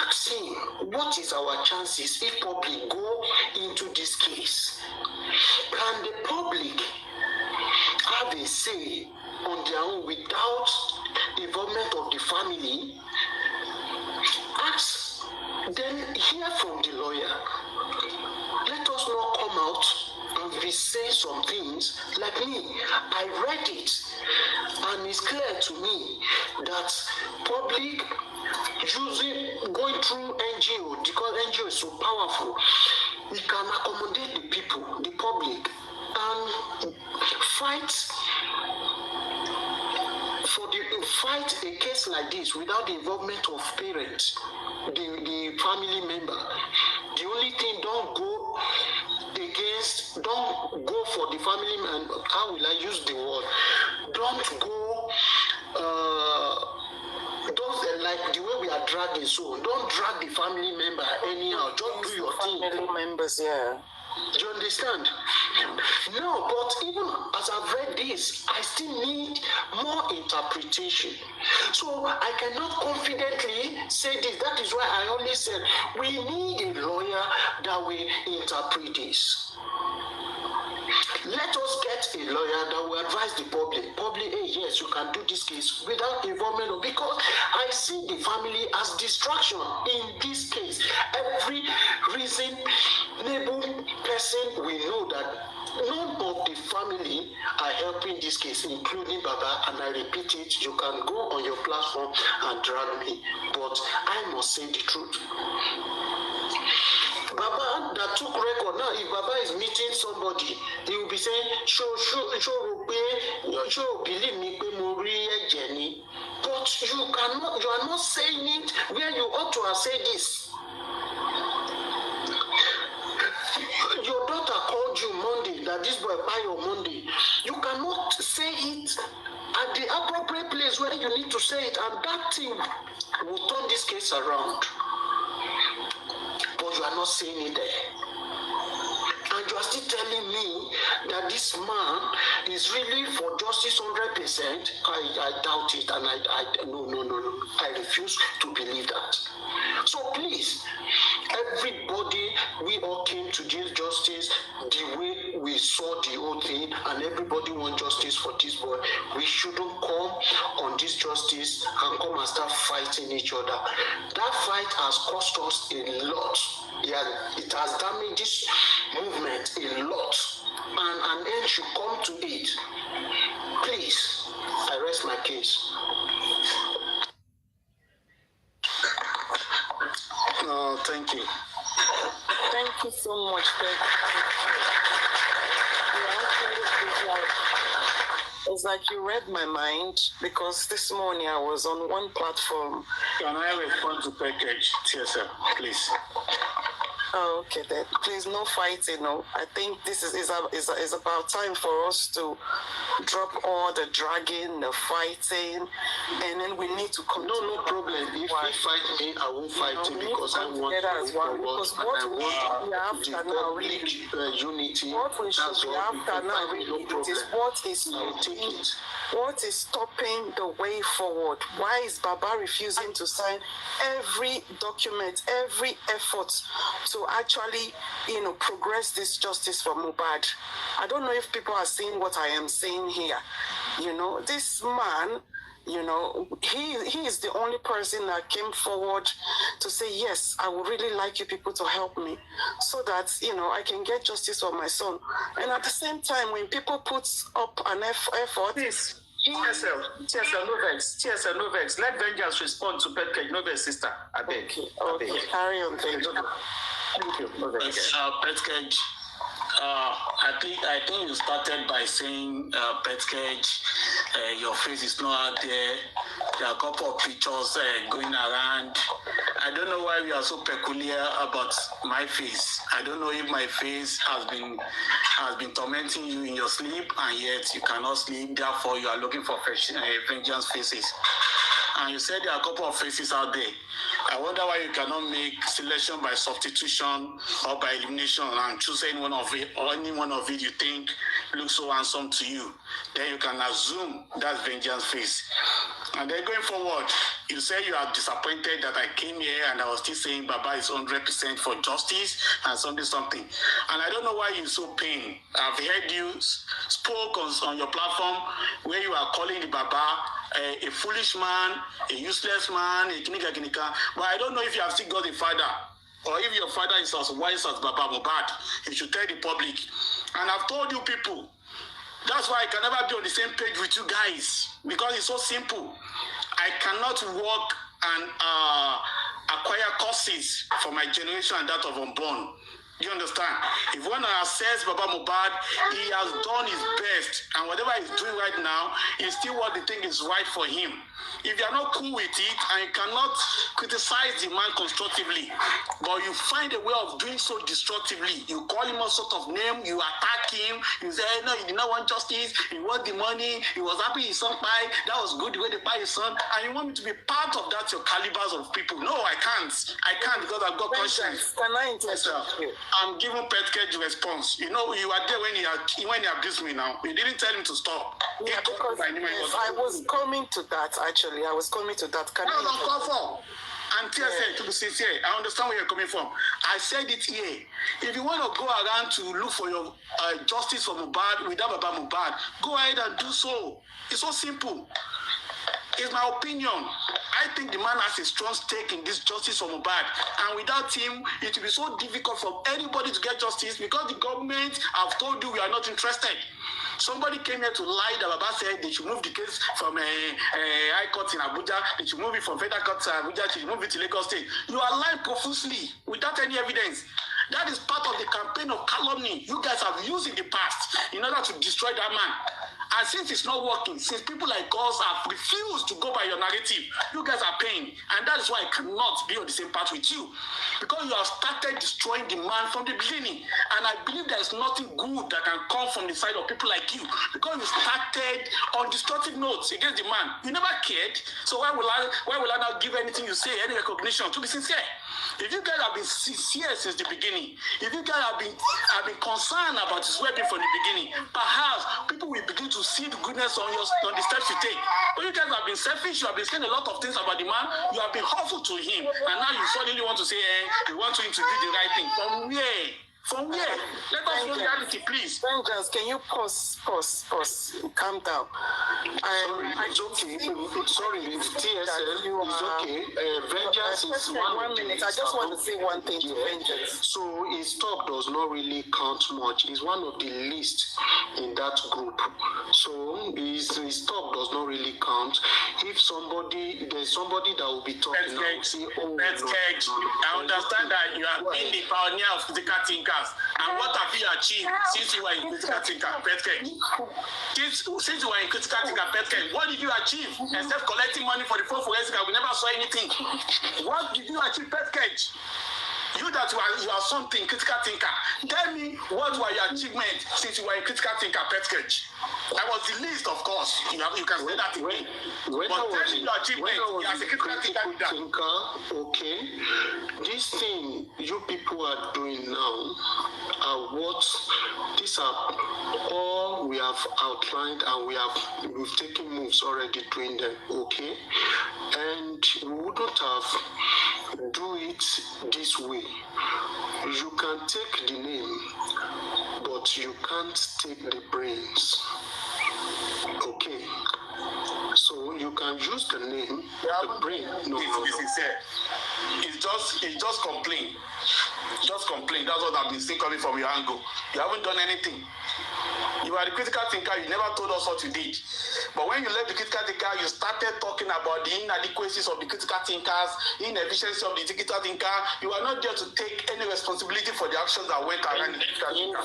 Ask him, what is our chances if public go into this case? Can the public have a say on their own without involvement of the family? Ask, then hear from the lawyer. Let us not come out and be saying some things like me. I read it, and it's clear to me that public going through NGO, because NGO is so powerful, we can accommodate the people, the public, and fight a case like this without the involvement of parents, the family member. The only thing, don't go for the family man. How will I use the word? Don't go, don't like the way we are dragging. So don't drag the family member anyhow. Just do your thing. Family members, yeah. Do you understand? No, but even as I've read this, I still need more interpretation. So I cannot confidently say this. That is why I only said we need a lawyer that will interpret this. Let us get a lawyer that will advise the public. Public, hey, yes, you can do this case without involvement of, because I see the family as distraction in this case. Every reasonable person will know that none of the family are helping this case, including Baba, and I repeat it, you can go on your platform and drag me, but I must say the truth. Baba that took record, now if Baba is meeting somebody, he will be saying, show believe me, Jenny. But you are not saying it where you ought to have said this. Your daughter called you Monday, that this boy buy your Monday. You cannot say it at the appropriate place where you need to say it, and that thing will turn this case around. But you are not saying it there. And you are still telling me that this man is really for justice 100%. I doubt it, and no. I refuse to believe that. So please, everybody, we all came to this justice the way we saw the whole thing, and everybody wants justice for this boy. We shouldn't come on this justice and come and start fighting each other. That fight has cost us a lot. It has damaged this movement a lot, and an end should come to it. Please, I rest my case. Thank you. Thank you so much. It's like you read my mind, because this morning I was on one platform. Can I respond to package, TSL, please? Oh, okay then. Please, no fighting. No, I think this is about time for us to drop all the dragging, the fighting, and then we need to continue. No problem. If he fight me, I won't fight him, because I want to well, because what we after now really unity. What we should be after now really is what is stopping the way forward. Why is Baba refusing to sign every document, every effort to actually, progress this justice for Mohbad? I don't know if people are seeing what I am saying here. This man, he is the only person that came forward to say, yes, I would really like you people to help me so that, I can get justice for my son. And at the same time, when people put up an effort... Please, TSL, no vex. Let Vengeance respond to Petcage, no vex, sister. I beg. Okay, carry on, thank you. Thank you. No vex. Petcage, I think you started by saying, Petcage, your face is not out there. There are a couple of pictures going around. I don't know why we are so peculiar about my face. I don't know if my face has been tormenting you in your sleep, and yet you cannot sleep. Therefore, you are looking for vengeance faces. And you said there are a couple of faces out there. I wonder why you cannot make selection by substitution or by elimination and choose any one of it, or any one of it you think looks so handsome to you. Then you can assume that's vengeance face. And then going forward, you say you are disappointed that I came here and I was still saying Baba is 100% for justice and something. And I don't know why you're so pained. I've heard you spoke on your platform where you are calling the Baba a foolish man, a useless man, a kinika. But I don't know if you have still got a father, or if your father is as wise as Baba Mohbad. You should tell the public. And I've told you people, that's why I can never be on the same page with you guys, because it's so simple. I cannot work and acquire courses for my generation and that of unborn. Do you understand? If you want to assess Baba Mohbad, he has done his best, and whatever he's doing right now is still what they think is right for him. If you are not cool with it and you cannot criticize the man constructively, but you find a way of doing so destructively, you call him all sort of name, you attack him, you say, no, you did not want justice, you want the money, he was happy his son died, that was good the way they buy his son, and you want me to be part of that, your calibers of people. No, I can't because I've got conscience. Can I interrupt you? I'm giving Petcage response. You are there when he abused me now. You didn't tell him to stop. Yeah, because I was coming to that, actually. I was coming to that. And TSA, to be sincere, I understand where you're coming from. I said it here. If you want to go around to look for your justice for Mohbad without Baba Mohbad, go ahead and do so. It's so simple. It's my opinion. I think the man has a strong stake in this justice for Mohbad. And without him, it will be so difficult for anybody to get justice, because the government have told you we are not interested. Somebody came here to lie that Baba said they should move the case from High Court in Abuja. They should move it from Federal Court to Abuja. They should move it to Lagos State. You are lying profusely without any evidence. That is part of the campaign of calumny you guys have used in the past in order to destroy that man. And since it's not working, since people like us have refused to go by your narrative, you guys are paying. And that is why I cannot be on the same path with you. Because you have started destroying the man from the beginning. And I believe there is nothing good that can come from the side of people like you. Because you started on destructive notes against the man. You never cared. So why will I not give anything you say, any recognition, to be sincere? If you guys have been sincere since the beginning, if you guys have been concerned about his well-being from the beginning, perhaps people will begin to see the goodness on the steps you take. But you guys have been selfish, you have been saying a lot of things about the man, you have been hurtful to him, and now you suddenly want to say, you want him to do the right thing. From where? From where? Let us know reality, please. Vengeance, can you pause? Calm down. Sorry, it's okay. Sorry, TSL, it's okay. Vengeance is one minute. I just want to say one thing to Vengeance. So his talk does not really count much. He's one of the least in that group. So his talk does not really count. If there's somebody that will be talking, I will say, I understand that you have been the pioneer of critical thinkers. And what have you achieved since you were in critical thinker, Petke? Since you were in critical thinker, Petke, what did you achieve? Except collecting money for the phone forensic, we never saw anything. What did you achieve, Petke? You that you are something, critical thinker. Tell me what were your achievements since you were a critical thinker, Petke? That was the least, of course. You can say that again. But tell me your achievements as a critical thinker. Okay. This thing you people are doing now these are all we have outlined, and we've taken moves already doing them, okay? And we wouldn't have do it this way. You can take the name, but you can't take the brains. Okay. So you can use the name, the brain. No. It's just complain. Just complain. That's what I've been seeing coming from your angle. You haven't done anything. You are the critical thinker. You never told us what you did. But when you left the critical thinker, you started talking about the inadequacies of the critical thinkers, inefficiency of the critical thinker. You are not there to take any responsibility for the actions that went around the critical thinker. I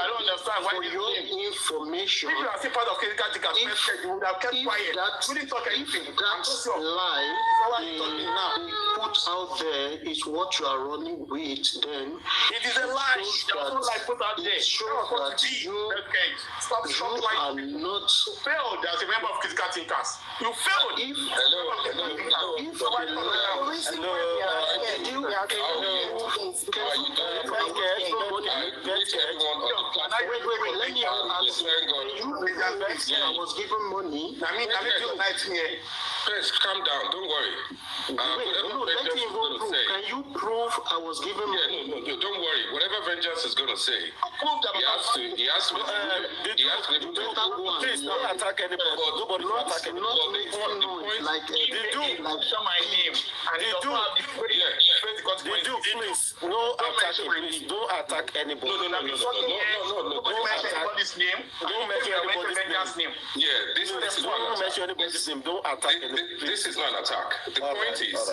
don't understand why your information. If you are still part of critical thinkers, you would have kept quiet. You didn't talk anything. That lie put out there is what you are running with, then it is a lie. There's no lie put out there. You are not failed as a member of critical thinkers. You failed. Let me ask you. I was given money. Please calm down. Don't worry. Let me prove. Can you prove I was given money? No, don't worry. Whatever Vengeance is going to say, he has to be able to. Please don't attack anybody. Nobody will attack anybody. Show my name. Please, no attacking. Please, don't attack anybody. No. Don't mention anybody's name. Don't mention anybody's name. Yeah, this is not Don't mention anybody's name. Don't attack anybody. This is not an attack. The point is,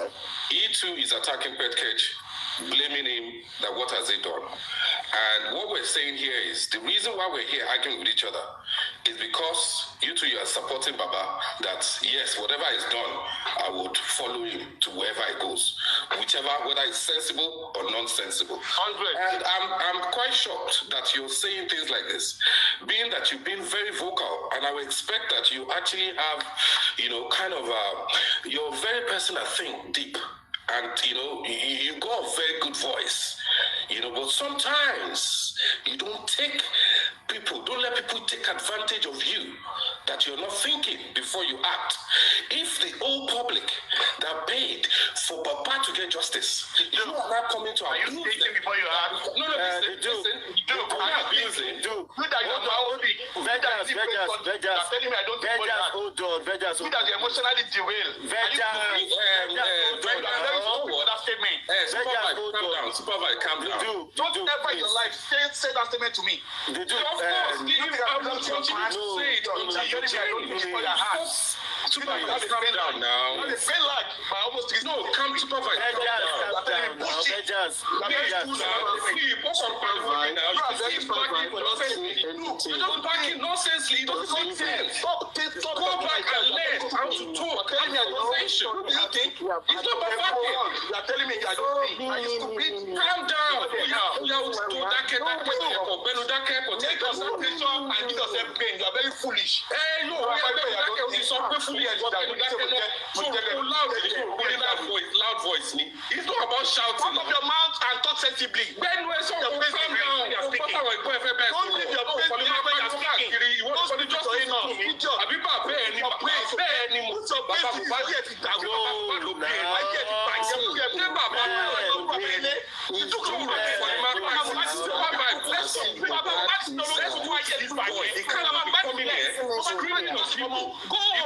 he too is attacking Petke, blaming him that what has he done. And what we're saying here is the reason why we're here arguing with each other is because you two are supporting Baba that yes, whatever is done, I would follow him to wherever he goes, whichever, whether it's sensible or non-sensible. 100. And I'm quite shocked that you're saying things like this, being that you've been very vocal, and I would expect that you actually have, you're a very person that think deep. And, you got a very good voice, but sometimes you don't let people take advantage of you, that you're not thinking before you act. If the whole public that paid for Baba to get justice, you are not coming to abuse them. Are you thinking before you act? No, listen. Vegas, you that you emotionally derailed. Supervivbe, calm down. Don't ever in your life say that statement to me. Supervise, calm down now. They feel like by almost 3 No, come supervise. Calm down now. You don't back it nonsensely. It doesn't make sense. Go back and learn how to talk. Tell me a conversation. It's not my fault. You are telling me you are stupid. Are you stupid? Calm down. You And you yourself pain. You are very foolish. Hey, no, loud voice. It's not about shouting. Open up your mouth and talk sensibly. When we're so calm down, don't leave your face when you are speaking. Don't just say no. He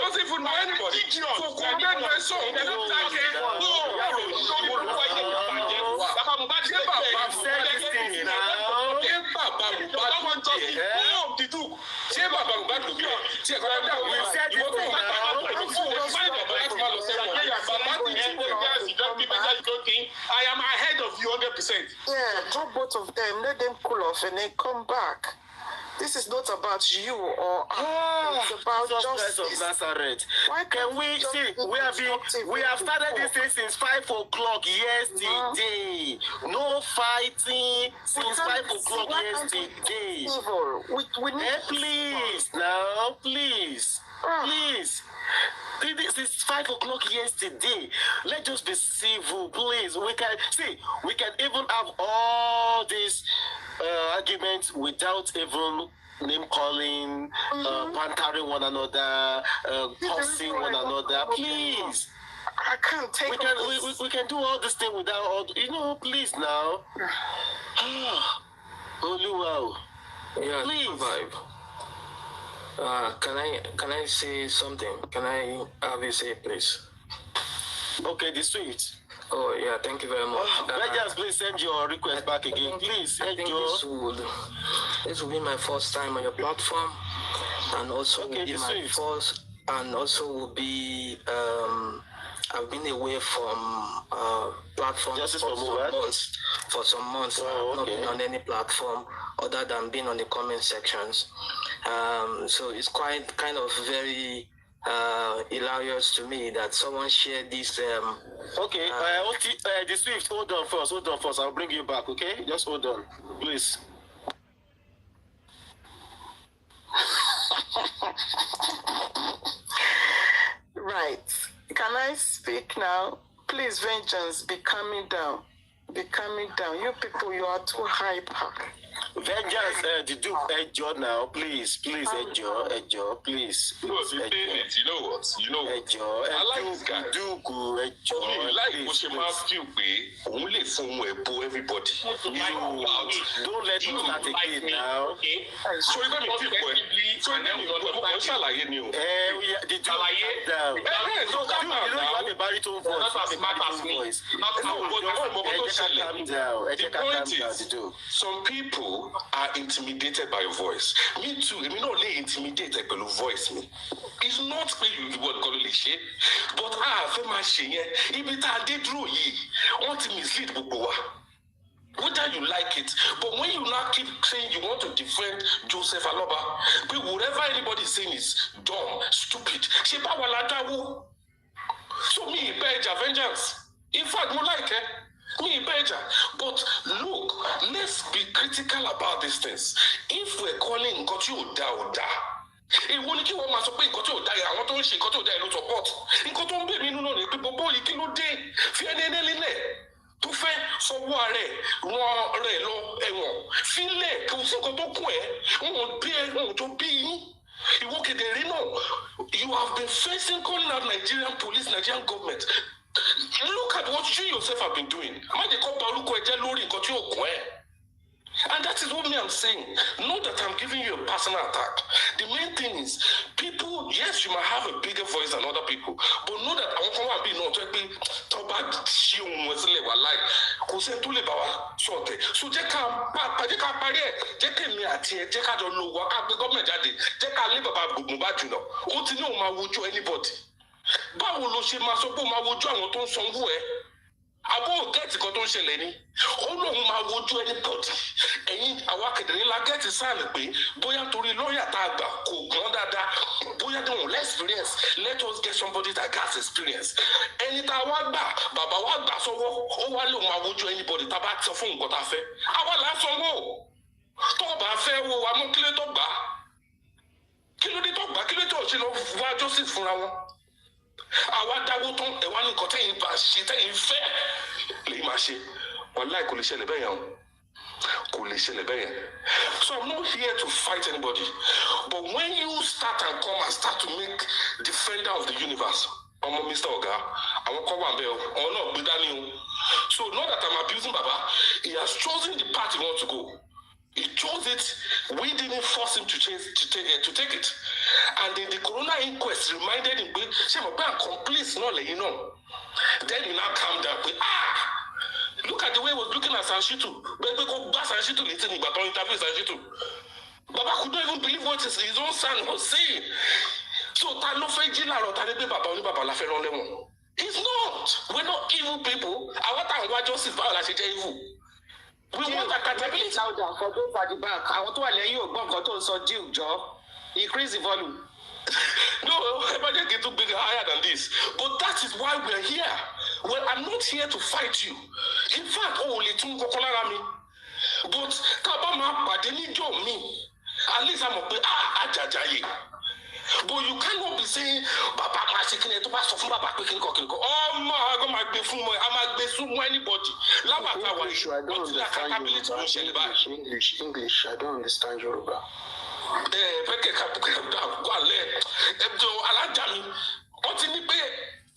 doesn't even know anybody. So condemn my song. I am ahead of you 100%. Yeah, drop both of them, let them cool off and then come back. This is not about you or it's about justice. Of Nazareth. Why Can we see? We have started this thing since 5 o'clock yesterday. No fighting since 5 o'clock yesterday. We need Please now, please. This is 5 o'clock yesterday. Let's just be civil, please. We can even have all these arguments without even name calling, bantering one another, cursing one another. Please. I can't take We can do all this thing without all, please now. Holy wow. Yeah, please. Vibe. Can I say something? Can I have you say please? Okay, the Swift. Oh yeah, thank you very much. Just please send your request back again, please. I think this will be my first time on your platform, and also will be my first, and also will be I've been away from platform for some months. I've not been on any platform other than being on the comment sections. So it's kind of very hilarious to me that someone shared this. The Swift, hold on first. I'll bring you back, okay? Just hold on, please. Right. Can I speak now? Please, Vengeance, be calming down. Be calming down. You people, you are too hyper. Vengeance, the Duke, Ejo now, please, Ejo, please. You know what? Ejo, I like this guy. Duke, Ejo. Like feel only everybody. Don't let him start again now. So you're going to be the Duke down. You have a baritone voice. The point is, some people are intimidated by your voice. Me too. I'm not only intimidated by your voice. It's not what shit, but I feel my shit. If I did through ye, want to mislead people. Whether you like it, but when you now keep saying you want to defend Joseph Aloba, but whatever anybody is saying is dumb, stupid. So me, vengeance. In fact, more like it. Me better. But look, let's be critical about these things. If we're calling Oda, it won't keep on my support. Oda, I want to see Oda no support. In Koton baby, no, people boy, you can't do. Fianene. To fair so ware, lo, file, to be. You have been facing calling out Nigerian police, Nigerian government. Look at what you yourself have been doing. And that is what I'm saying. Not that I'm giving you a personal attack. The main thing is, people, yes, you might have a bigger voice than other people, but know that I want to be not so anybody. báwo ló ṣe máa sọ pé ó máa wojú àwọn tó ń sanwó ẹ àbó gẹ́ẹ̀tì kan tó ń ṣẹlẹ̀ ni ó lóun máa wojú anybody ẹ̀yin àwa kẹ̀dẹ̀rẹ́ la gẹ́ẹ̀tì sáàlì pé bóyá torí lọ́ọ̀yà tá a gbà kò gbọ́n dáadáa bóyá they won't experience let us get somebody that has experience ẹni tá a wá gbà bàbá wa gbà sọ́wọ́ ó wá lóun máa wojú anybody tá a bá sọ fún nǹkan tá a fẹ́ àwa là ń sanwó tó o bá fẹ́ wo wa mú kílé tó gbà kílódé tó gbà kílódé tó ṣe lọ wá justice fúnra wọn àwa dáwó tán ẹ̀wá ní nǹkan tẹ́yìn bá ṣe tẹ́yìn fẹ́ lè máa ṣe wàláì kò lè ṣẹlẹ̀ bẹ́ẹ̀ yẹn kò lè ṣẹlẹ̀ bẹ́ẹ̀ yẹn. So I'm not here to fight anybody but when you start and come and start to make defender of the universe ọmọ Mr. Oga àwọn kan wà bẹ́ẹ̀ ọmọ náà gbé dání o so not that I'm abusing Baba he has chosen the path he wants to go. He chose it. We didn't force him to take it. And then the corona inquest reminded him, she must be accomplice, not let you know. Then he now calmed down. Look at the way he was looking at Sanshitu. But we go back Sanshitu listening, but on interview Sanshitu. Baba could not even believe what his own son was saying. So Tano Fejila or Tanibe Baba Oni Baba Laferon Lemon. It's not. We're not evil people. I want to justice violence evil. We want accountability louder for those at the back. I want to let you go to so deal job. Increase the volume. No, everybody get too big higher than this. But that is why we're here. Well, I'm not here to fight you. In fact, only two me. But Kabama Badeni Joe me. At least I'm a ajajaye. But you cannot be saying Baba Masikine to pass from Baba Quick. Oh my God, my be from I might be from anybody. English, I don't understand English, I don't understand Yoruba.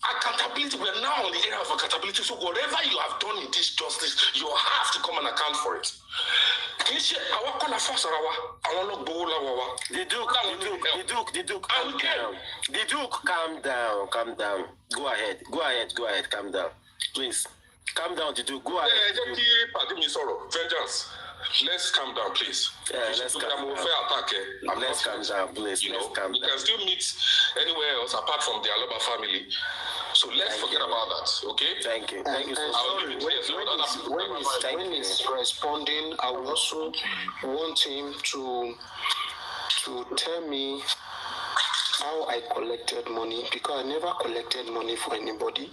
Accountability, we're now on the area of accountability. So whatever you have done in this justice, you have to come and account for it. The Duke, calm down. Go ahead, calm down. Please, calm down, the Duke. Go ahead. Vengeance. Let's calm down, please. Let's calm down. Let's calm down, please. You know, we can still meet anywhere else apart from the Aloba family. So let's forget about that, okay? Thank you. Thank you so much. When he's responding, I would also want him to tell me how I collected money, because I never collected money for anybody,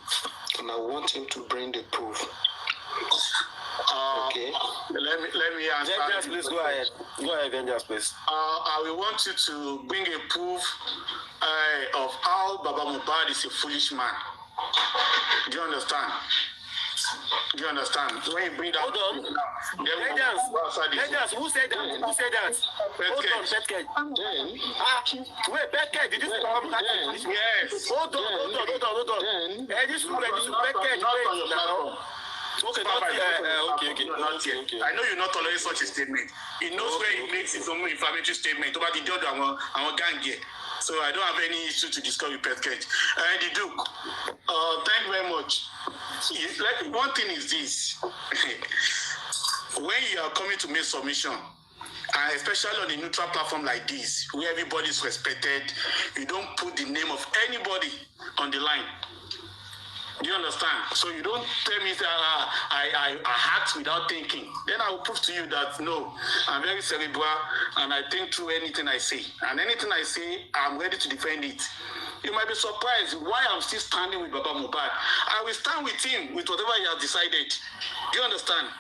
and I want him to bring the proof. Okay. Let me answer. Vengeance, please go ahead. Go ahead, Vengeance, please. I will want you to bring a proof of how Baba Mohbad is a foolish man. Do you understand? Do you understand? When you bring that, hold on. Vengeance, who said that? Who said that? Hold on, Petke. Wait, Petke, did you say that? Yes. Hold on. This is Petke. Wait now. Okay, okay. I know you're not tolerating such a statement. He knows where he makes his own inflammatory statement about the judge and our gang here. So I don't have any issue to discuss with Petke. And the Duke, thank you very much. One thing is this. When you are coming to make submission, and especially on a neutral platform like this, where everybody is respected, you don't put the name of anybody on the line. Do you understand? So you don't tell me that I act without thinking. Then I will prove to you that no, I'm very cerebral and I think through anything I say. And anything I say, I'm ready to defend it. You might be surprised why I'm still standing with Baba Mohbad. I will stand with him with whatever he has decided. Do you understand?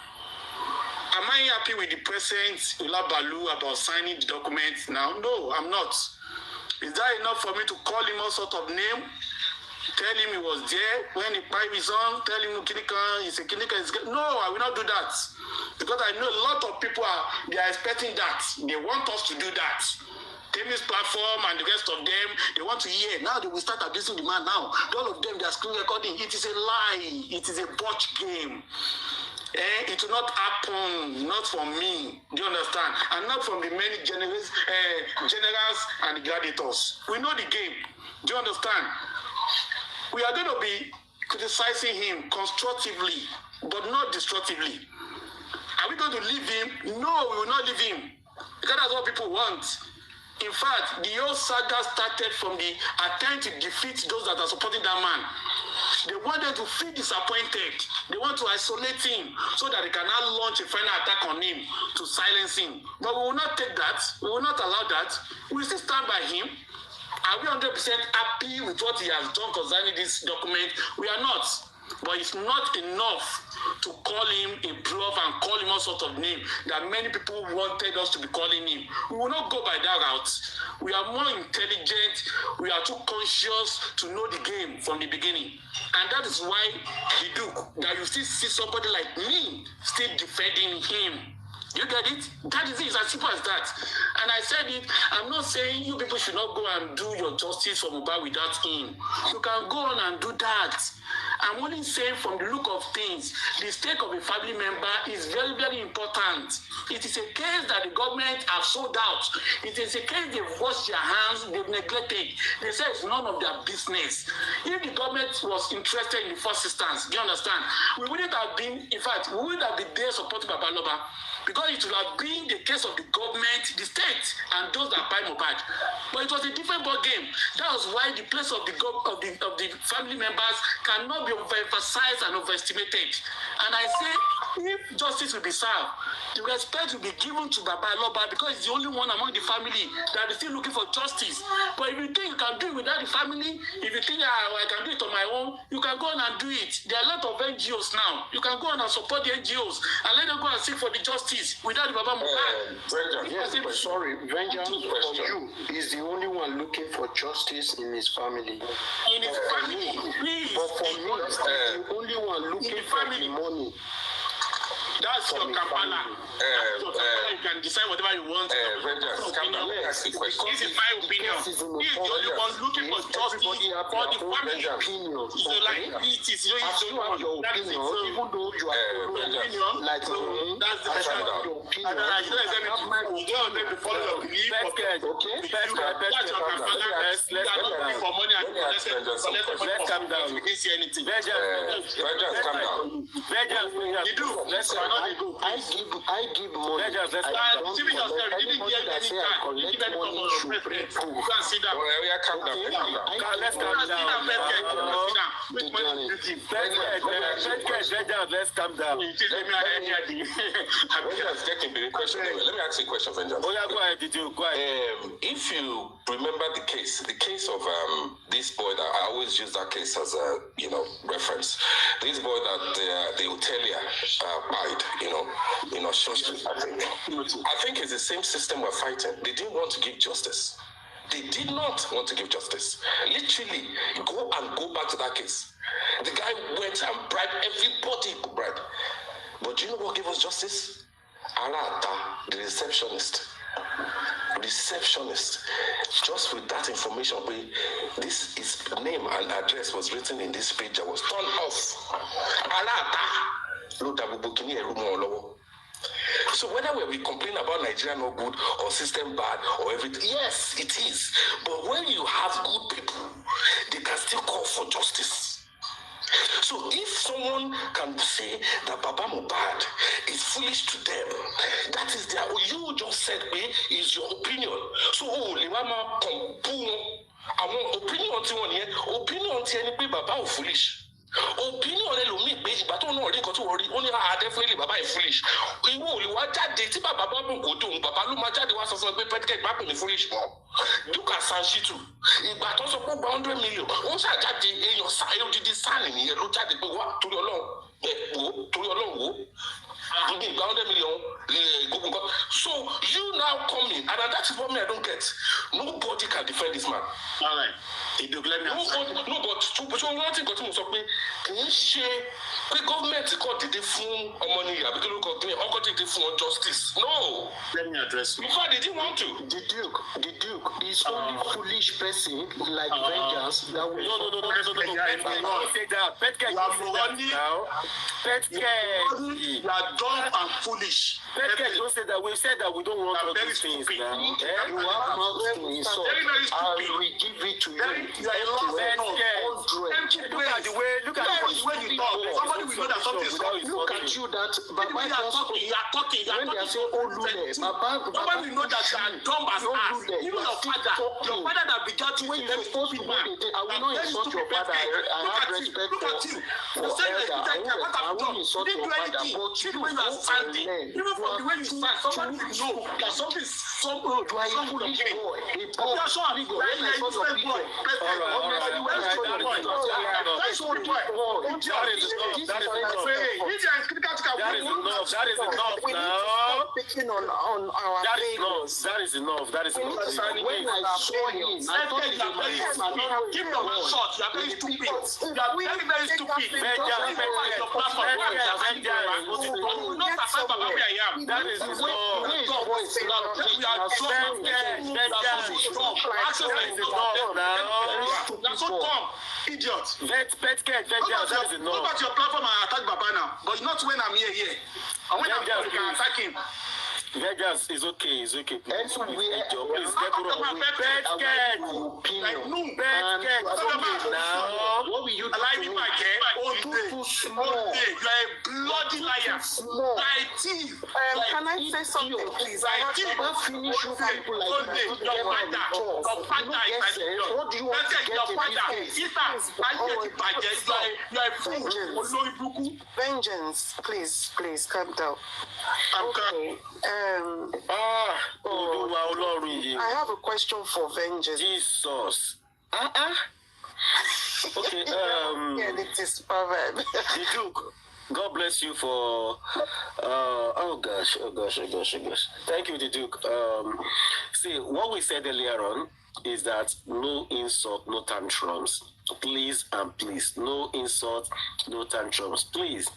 Am I happy with the president, Ula Balu, about signing the documents now? No, I'm not. Is that enough for me to call him all sort of name? Tell him he was there when he pipe his on, tell him Kinika is a Kinika is no, I will not do that. Because I know a lot of people are expecting that. They want us to do that. Temi's platform and the rest of them, they want to hear. Now they will start abusing the man now. All of them, they are screen recording. It is a lie. It is a botch game. It will not happen, not from me. Do you understand? And not from the many generals and gladiators. We know the game. Do you understand? We are going to be criticizing him constructively, but not destructively. Are we going to leave him? No, we will not leave him. Because that's what people want. In fact, the whole saga started from the attempt to defeat those that are supporting that man. They wanted to feel disappointed. They want to isolate him so that they can now launch a final attack on him to silence him. But we will not take that. We will not allow that. We will still stand by him. Are we 100% happy with what he has done concerning this document? We are not. But it's not enough to call him a bluff and call him all sorts of names that many people wanted us to be calling him. We will not go by that route. We are more intelligent. We are too conscious to know the game from the beginning. And that is why the Duke, that you still see somebody like me still defending him. You get it? That is it. It's as simple as that. And I said it, I'm not saying you people should not go and do your justice for Mohbad without him. You can go on and do that. I'm only saying from the look of things, the stake of a family member is very, very important. It is a case that the government have sold out. It is a case they've washed their hands, they've neglected. They say it's none of their business. If the government was interested in the first instance, do you understand? We wouldn't have been, in fact, we wouldn't have been there supporting Babaloba. Because it would have been the case of the government, the state, and those that buy Mohbad. But it was a different ball game. That was why the place of the family members cannot be overemphasized and overestimated. And I say, if justice will be served, the respect will be given to Babaloba because he's the only one among the family that is still looking for justice. But if you think you can do it without the family, if you think I can do it on my own, you can go on and do it. There are a lot of NGOs now. You can go on and support the NGOs and let them go and seek for the justice. Without the Baba Mohbad. Yes, but sorry, Vengeance for you is the only one looking for justice in his family. In his family, please. But for me, he's the only one looking for the money. That's your Kampala. You can decide whatever you want. Vengeance, calm down. Let me ask you a question. This is my opinion. He's the only one looking for justice for the family. So like, it is your opinion. Even though you are opinion, like that's the best opinion. You don't have to follow your belief. Okay? That's your Kampala. Let's for money and let's calm down. We didn't see anything. Vengeance, calm down. You do. Let's I give money. I don't Let's calm down. Let me ask you a question, Vengeance. Go ahead. If you remember the case of this boy that I always use that case as a reference. This boy that the hotelier died, in Høspît, I think it's the same system we're fighting. They didn't want to give justice. They did not want to give justice. Literally, go back to that case. The guy went and bribed everybody he could bribe. But do you know what gave us justice? Arata, the receptionist. Just with that information, his name and address was written in this page that was turned off. Arata. So whether we complain about Nigeria no good or system bad or everything, yes, it is. But when you have good people, they can still call for justice. So if someone can say that Baba Mohbad is foolish to them, that is their, you just said is your opinion. So Liwama opinion Baba is foolish. Opinion definitely Baba is foolish. Foolish. Look at Sanshitu. Ìgbà tó sọ pé 100 million. Ó ṣàjáde èèyàn sáyé odidi sáàlì nìyẹn ló jáde pé wá torí Ọlọ́run wò. 100 million. So you now come in, and that is what I don't get. Nobody can defend this man. All right. No, but so one thing got to say, kì í ṣe pé government kò dédé fún ọmọ ní àbí kí ló kọ gbé ọkọ dédé fún justice. No. Let me address you. In fact, they didn't want to. The Duke is only foolish person like Vengeance that will. No. Don't say that. Petke, you are dumb and foolish. Petke, don't say that. We said that we don't want all these things now. You have mouth to insult. I will give it to you. You are lost. Look at the way you talk. Somebody will know that something is wrong. told you that Baba when you are talking. When they say Olule, Baba nobody know that you are dumb as ass. Even your father that begat you, when you supposed to know I will not insult your father. I have respect for elder. I will insult your father, but you when you are standing, even from the way you stand, somebody will know that something is so old. You are a foolish boy. When I saw your picture, That is enough. When I saw him, I thought he was give your mouth short. You are very stupid. You are very, very stupid. That is idiot. That is enough. Go back to your platform and attack Baba now. But not when I'm here. And when I'm here, you can attack him. Vegas is okay. Please get What will you do too small? You are a bloody liar. Thief. Can I say something, please? I have to finish you people like What do you want to get? Vengeance, please, calm down. Okay. I have a question for Vengeance. Jesus. Okay. Yeah, it is Supervivbe. The Duke, God bless you for. Oh gosh. Thank you, the Duke. See, what we said earlier on is that no insult, no tantrums. Please and please, no insult, no tantrums. Please.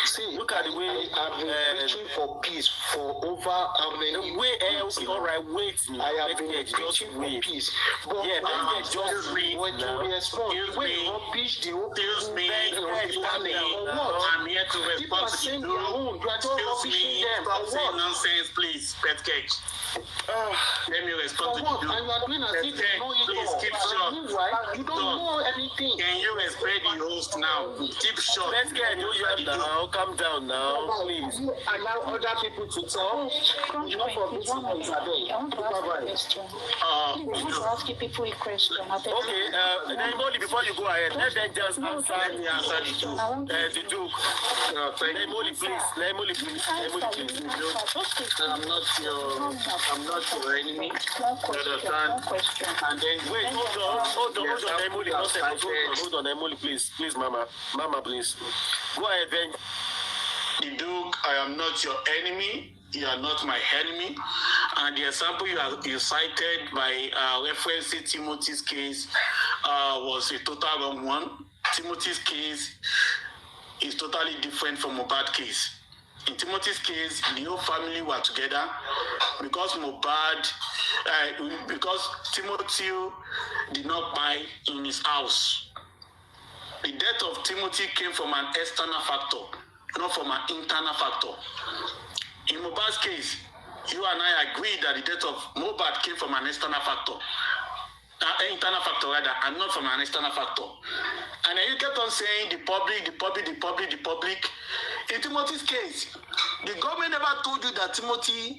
See, look at the way I've been preaching for peace for over how many the way else. All right, wait. I have been preaching for peace. But yeah, just read when you respond, when you rubbish the whole I'm here to respond to you. You are just rubbishing them. Stop saying nonsense, please, pet cake. Let me respond to you. And you are doing as if you know it please all. keep short. You don't know anything. Can you respect the host now? Keep short. Let's get you now. Calm down now, please. You allow other people to talk. You know, for this one, I want to ask you people a question. Okay, Naimoli, before you go ahead, let them just answer the Duke. Naimoli, please. I'm not your enemy. You understand? And then wait, hold on, Naimoli, hold on, Naimoli, please, Mama, please. Go ahead, then. The Duke, I am not your enemy. You are not my enemy. And the example you cited by referencing Timothy's case was a total wrong one. Timothy's case is totally different from Mohbad's case. In Timothy's case, the whole family were together because because Timothy did not buy in his house. The death of Timothy came from an external factor, not from an internal factor. In Mohbad's case, you and I agree that the death of Mohbad came from an external factor. Internal factor rather, and not from an external factor. And then you kept on saying the public. In Timothy's case, the government never told you that Timothy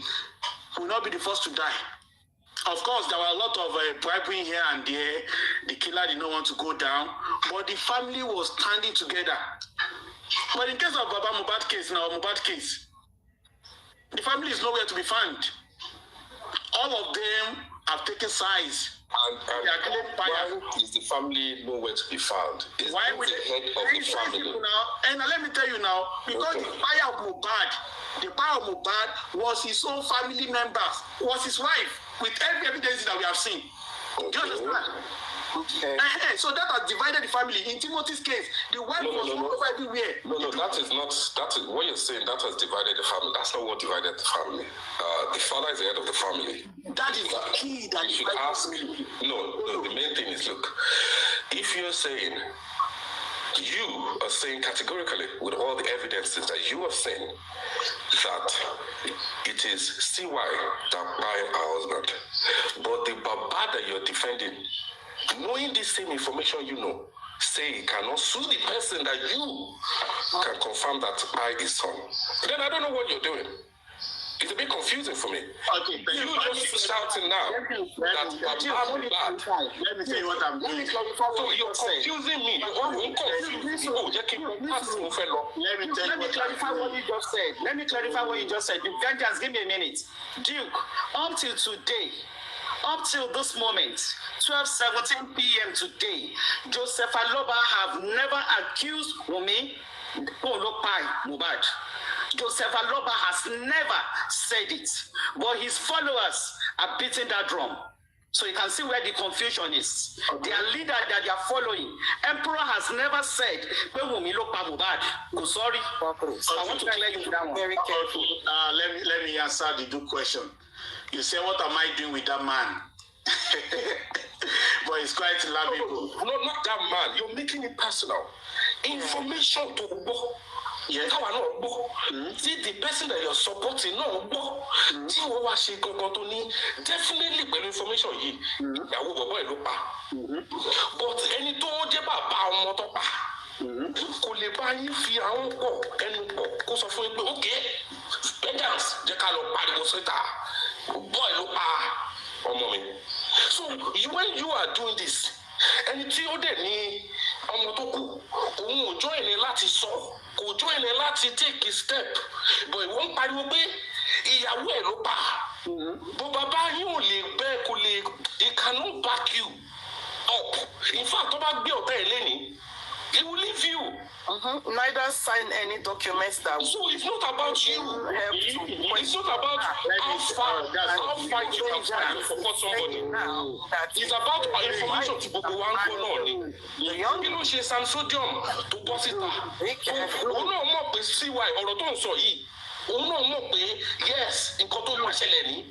will not be the first to die. Of course, there were a lot of bribery here and there. The killer did not want to go down, but the family was standing together. But in case of Mohbad case, the family is nowhere to be found. All of them have taken sides. And why is the family nowhere to be found? Why would the head of the family? And let me tell you now, because the fire of Mohbad was his own family members, was his wife, with every evidence that we have seen. Do you understand? Okay. So that has divided the family. In Timothy's case, the wife was over everywhere. No, that is what you're saying. That has divided the family. That's not what divided the family. The father is the head of the family. That is the key that you should ask. No, the main thing is, look, if you're saying, you are saying categorically with all the evidences that you are saying that it is CY that buying our husband, but the Baba that you're defending, knowing this same information, you know say he cannot sue the person that you can confirm that I is son, then I don't know what you're doing. It's a bit confusing for me. Okay, you just shouting now that I'm bad. Let me tell you what I'm doing. So you're confusing me. Let me clarify what you just said. Let me clarify what you just said. The vengeance, give me a minute. Duke, up till today, up till this moment, 12:17 p.m. today, Joseph Aloba have never accused Wunmi Mohbad. Joseph Aloba has never said it, but his followers are beating that drum. So you can see where the confusion is. Their leader that they are following, Emperor, has never said, oh, sorry. I want to clear you that one. Very careful. Let me answer the good question. You say, what am I doing with that man? But it's quite laughable. No, not that man. You're making it personal. Information to go. Yes. See the person that you're supporting, no, definitely by information but any told you about okay, so when you are doing this, and it's your day, join a lati so, join a lati take a step, but it won't buy away. But Baba, you he cannot back you up. In fact, he will leave you. Neither sign any documents that. So it's not about you. It's not about how far you can support somebody. It's about information to go on. The young people say some sodium to boss it. Yes, in Koto Macheleni,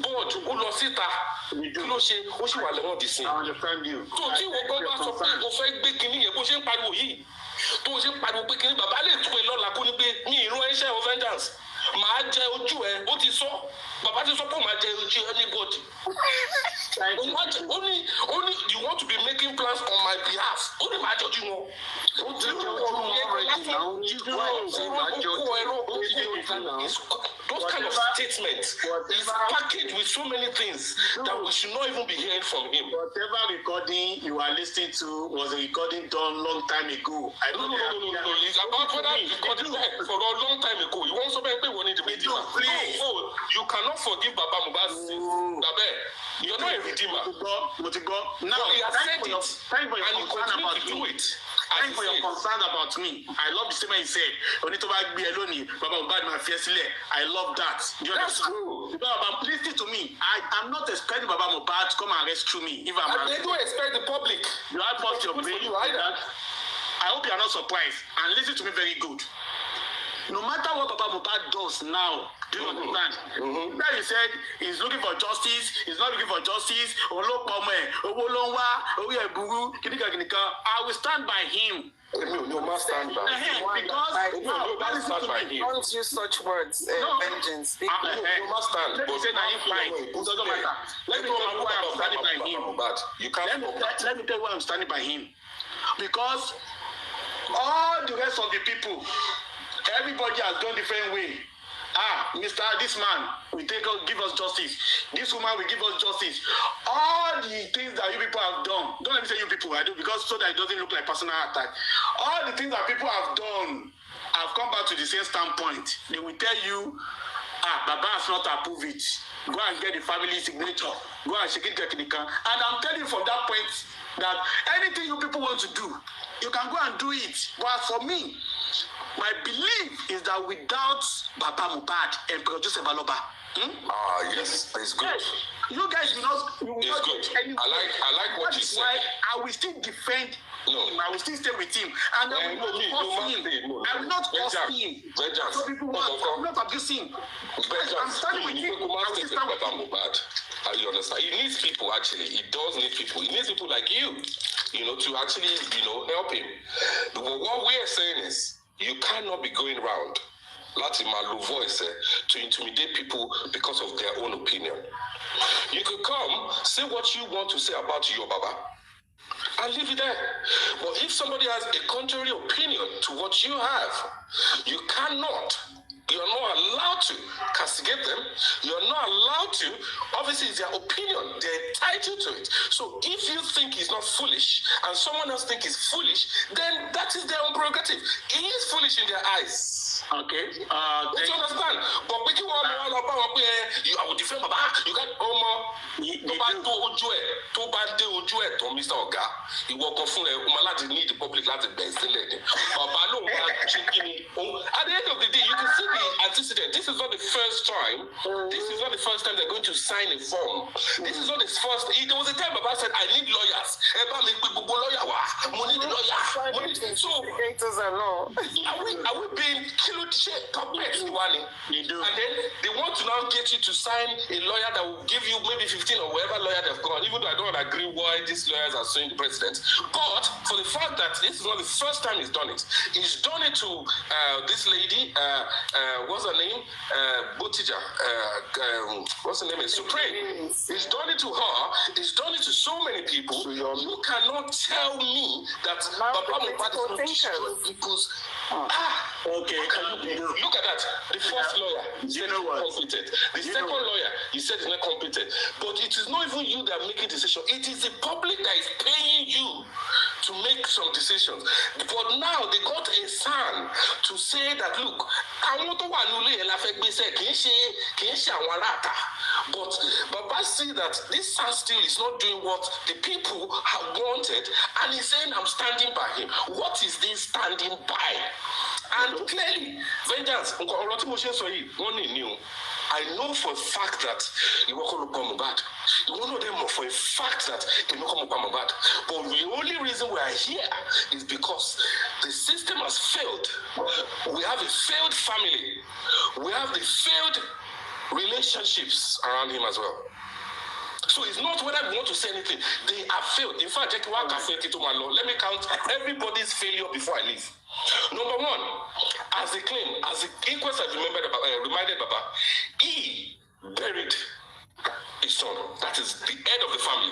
board who lost it. I understand you. So you will go back to fake baking a pushing Padui. Pushing Padu picking Babale to a lot like me, Russian vengeance. My jail, what is so? Baba is upon my jail, anybody. Only you want to be making plans on my behalf. Only my judge, you know. Those kind of statements is packaged with so many things that we should not even be hearing from him. Whatever recording you are listening to was a recording done long time ago. No. It's about whether recording for a long time ago. You want somebody to be redeemer. Please. Oh, you cannot forgive Baba Mohbad's sins. You're not a redeemer. Now, he has said it, and he continues to do it. Thank for your concern about me. I love the statement he said. I love that. That's true. Listen to me. I'm not expecting Baba Mohbad to come and rescue me. If I'm they don't expect the public. You have lost your brain. I hope you are not surprised. And listen to me very good. No matter what Baba Mohbad does now, do you understand? That he said he's looking for justice, he's not looking for justice. I will stand by him. You must stand by him. Don't use such words, vengeance. You must stand. Let me say that it doesn't matter. Let me tell you why I'm standing by him. Let me tell you why I'm standing by him. Because all the rest of the people, everybody has gone different way. This man will give us justice. This woman will give us justice. All the things that you people have done, don't let me say you people, I do, because so that it doesn't look like personal attack. All the things that people have done have come back to the same standpoint. They will tell you, Baba has not approved it. Go and get the family signature. Go and shake it, and I'm telling you from that point that anything you people want to do, you can go and do it. But for me, my belief is that without Baba Mohbad and Joseph Aloba, yes, it's good. You guys will not. It's good. I like what you said. Why I will still defend him. I will still stay with him, and I will not force him. I will not force him. So people want. I will not abuse him. I'm standing with him. I will stand with him. You understand? He needs people. Actually, he does need people. He needs people like you, to actually, help him. But what we are saying is, you cannot be going around Latimalu voice to intimidate people because of their own opinion. You could come, say what you want to say about your Baba, and leave it there. But if somebody has a contrary opinion to what you have, you cannot. You're not allowed to castigate them. You're not allowed to. Obviously, it's their opinion. They're entitled to it. So if you think he's not foolish and someone else thinks he's foolish, then that is their own prerogative. He is foolish in their eyes. Okay. Don't you understand? But we can I will defend Baba. You got Mr. Oga. You walk on full need the public like the best lady. At the end of the day, you can see the antecedent. This is not the first time. This is not the first time they're going to sign a form. This is not the first. There was a time Baba said, I need lawyers. So, are we being killed? And then they want to now get you to sign a lawyer that will give you maybe 15 or whatever lawyer they've got, even though I don't agree why these lawyers are suing the president. But for the fact that this is not the first time he's done it, he's done it to this lady, what's her name? Botija, what's her name? Supreme. He's done it to her, he's done it to so many people. You cannot tell me that Baba Mohbad is not destroying people's. Okay. Look at that. The first lawyer, you know what? Competent. The second lawyer, you said is not competent. But it is not even you that are making decisions. It is the public that is paying you to make some decisions. But now they got a son to say that, look, but Baba see that this son still is not doing what the people have wanted, and he's saying, I'm standing by him. What is this standing by? And clearly, vengeance, I know for a fact that you won't come Mohbad. You won't know them for a fact that you won't come Mohbad. But the only reason we are here is because the system has failed. We have a failed family. We have the failed relationships around him as well. So it's not whether we want to say anything. They have failed. In fact, let me count everybody's failure before I leave. Number one, as they claim, as the inquest has reminded Baba, he buried his son. That is the head of the family.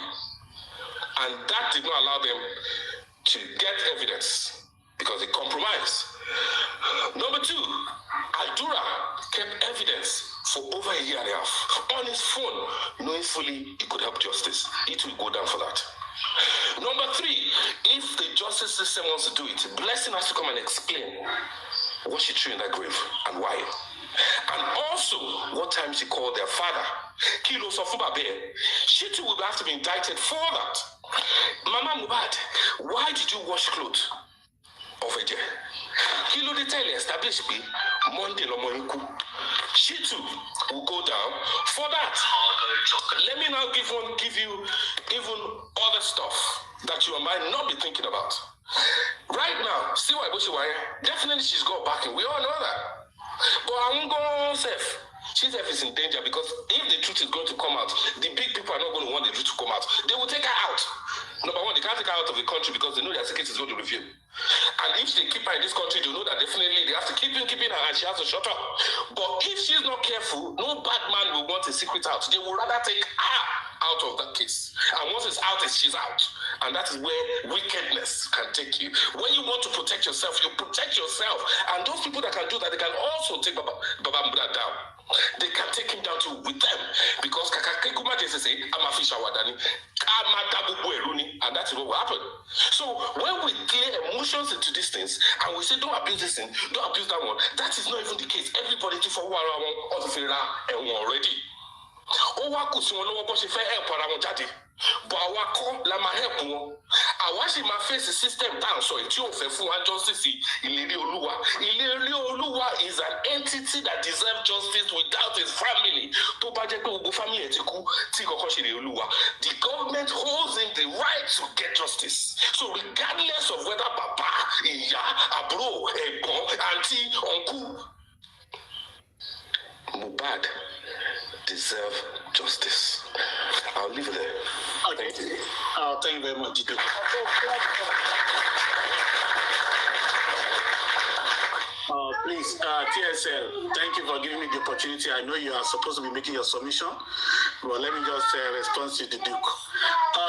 And that did not allow them to get evidence because they compromised. Number two, Adura kept evidence for over a year and a half on his phone, knowing fully he could help justice. It will go down for that. Number three, if the justice system wants to do it, Blessing has to come and explain what she threw in that grave and why. And also, what time she called their father. Kilo Sofubabe. She too will have to be indicted for that. Mama Mohbad, why did you wash clothes of a day? Kilo detail established me Monday Lomoinku. She too will go down for that. Let me now give you even other stuff that you might not be thinking about. Right now, see why definitely she's got backing. We all know that. But I won't go safe. She's is in danger because if the truth is going to come out, the big people are not going to want the truth to come out. They will take her out. Number one, they can't take her out of the country because they know their secret is going to review. And if they keep her in this country, they know that definitely they have to keep her and she has to shut up. But if she's not careful, no bad man will want a secret out. They will rather take her out of that case. And once it's out, she's out. And that is where wickedness can take you. When you want to protect yourself, you protect yourself. And those people that can do that, they can also take Baba Mohbad down. They can take him down too with them. Because Kakakekuma just say, I'm a fish awadani. And that is what will happen. So when we clear emotions into these things and we say don't abuse this thing, don't abuse that one, that is not even the case. Everybody to for already. But our call Lama help one. I watch my face the system down so it's your faithful and justice. Iliri Oluwa is an entity that deserves justice without his family. The government holds him the right to get justice. So regardless of whether Papa, Iya, Abro, Egbon, Auntie, Uncle, Mohbad deserve justice. I'll leave it there. Okay. Thank you. Thank you very much, Jidu. Please, TSL, thank you for giving me the opportunity. I know you are supposed to be making your submission, but let me just respond to the Duke.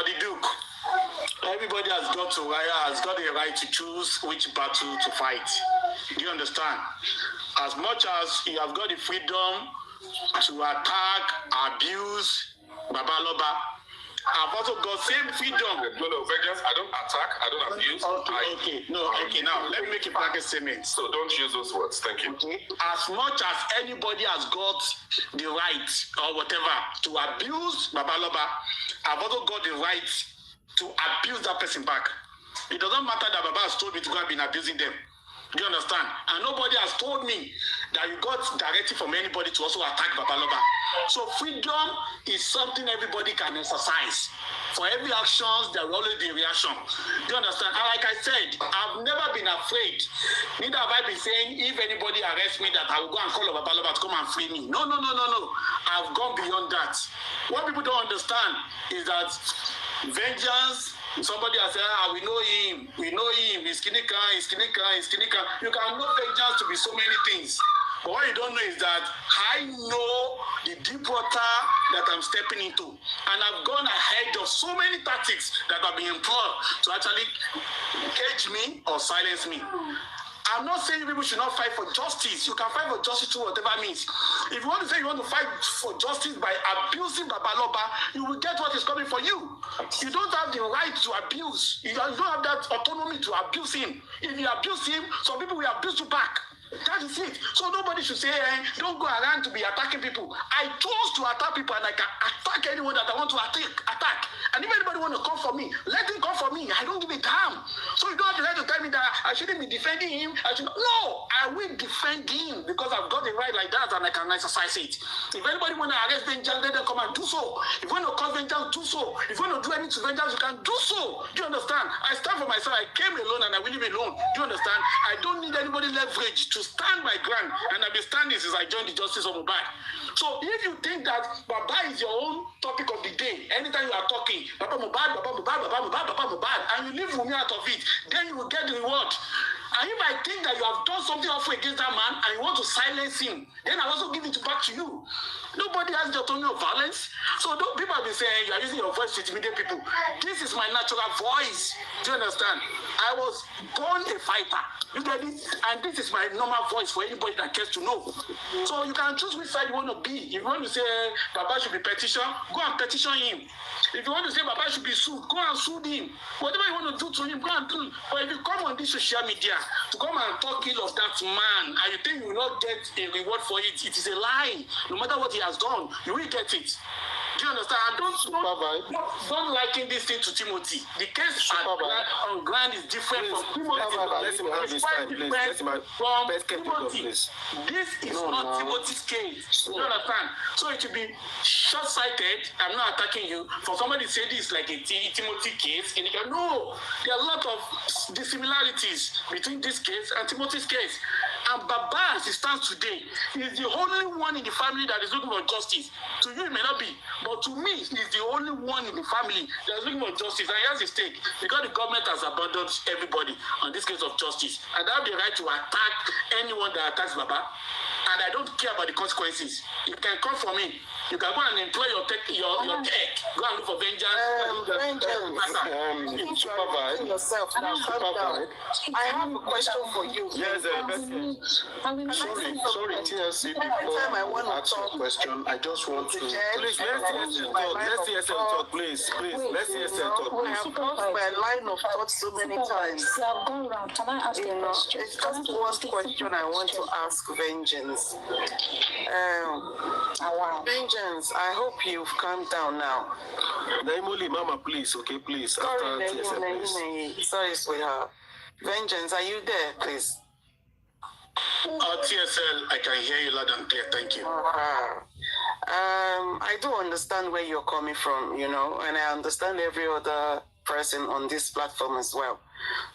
The Duke, everybody has got the right to choose which battle to fight. Do you understand? As much as you have got the freedom to attack, abuse Babaloba, I've also got same freedom. No, vengeance. I don't attack. I don't abuse. Okay. Now let me make a blanket statement. So don't use those words. Thank you. Okay. As much as anybody has got the right or whatever to abuse Babaloba, I've also got the right to abuse that person back. It doesn't matter that Baba has told me to go and be abusing them. Do you understand? And nobody has told me that you got directive from anybody to also attack Babaloba. So freedom is something everybody can exercise. For every action, there will always be a reaction. Do you understand? And like I said, I've never been afraid. Neither have I been saying if anybody arrests me that I will go and call Babaloba to come and free me. No. I've gone beyond that. What people don't understand is that vengeance. Somebody has said, we know him, he's Kinika. You can know vengeance to be so many things. But what you don't know is that I know the deep water that I'm stepping into. And I've gone ahead of so many tactics that have been employed to actually cage me or silence me. I'm not saying people should not fight for justice. You can fight for justice through whatever means. If you want to say you want to fight for justice by abusing Babaloba, you will get what is coming for you. You don't have the right to abuse. You don't have that autonomy to abuse him. If you abuse him, some people will abuse you back. That is it. So nobody should say, don't go around to be attacking people. I chose to attack people and I can attack anyone that I want to attack. And if anybody want to come for me, let him come for me. I don't give a damn. So you don't have the right to tell me that I shouldn't be defending him. No, I will defend him because I've got the right like that and I can exercise it. If anybody want to arrest vengeance, let them come and do so. If you want to cause vengeance, do so. If you want to do anything to vengeance, you can do so. Do you understand? I stand for myself. I came alone and I will live alone. Do you understand? I don't need anybody leverage to stand my ground, and I've been standing since I joined the justice of Mohbad. So if you think that Baba is your own topic of the day, anytime you are talking, Baba Mohbad, and you leave Wunmi out of it, then you will get the reward. And if I think that you have done something awful against that man and you want to silence him, then I'll also give it back to you. Nobody has the autonomy of violence. So people have been saying you are using your voice to intimidate people. This is my natural voice. Do you understand? I was born a fighter. You get it? And this is my normal voice for anybody that cares to know. So you can choose which side you want to be. If you want to say Baba should be petitioned, go and petition him. If you want to say Baba should be sued, go and sue him. Whatever you want to do to him, go and do it. But if you come on this social media to come and talk ill of that man, and you think you will not get a reward for it, it is a lie. No matter what he has done, you will get it. Do you understand? Don't liken this thing to Timothy. The case on ground is different from Timothy. It's quite different from Timothy. This is not Timothy's case. Do you understand? So it should be short-sighted. I'm not attacking you. For somebody to say this is like a Timothy case, and you can know there are a lot of dissimilarities between this case and Timothy's case. And Baba, as he stands today, is the only one in the family that is looking for justice. To you, it may not be, but to me, he's the only one in the family that is looking for justice. And he has a stake because the government has abandoned everybody on this case of justice. And I have the right to attack anyone that attacks Baba. And I don't care about the consequences. You can come for me. You can go and employ your tech. Go and look for vengeance. Supervivbe yourself now. Supervibbe. I have a question for you. Yes, sorry, TLC. Before I want to ask you a question, I just want to. Please, let's hear some talk. Please. Let's hear some talk. I have lost my line of thought so many times. Can I ask you a question? It's just one question I want to ask Vengeance. Vengeance, I hope you've calmed down now. Naimoli, Mama, please, okay, please. Sorry, sweetheart. Vengeance, are you there, please? TSL, I can hear you loud and clear. Thank you. I do understand where you're coming from, and I understand every other person on this platform as well.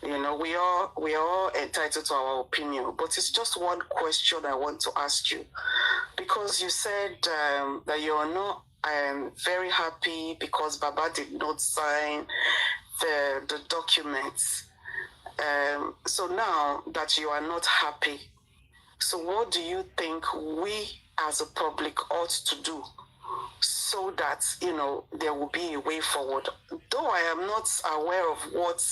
We are all entitled to our opinion, but it's just one question I want to ask you, because you said that you're not very happy because Baba did not sign the documents. So now that you are not happy, so what do you think we as a public ought to do so that, there will be a way forward? though I am not aware of what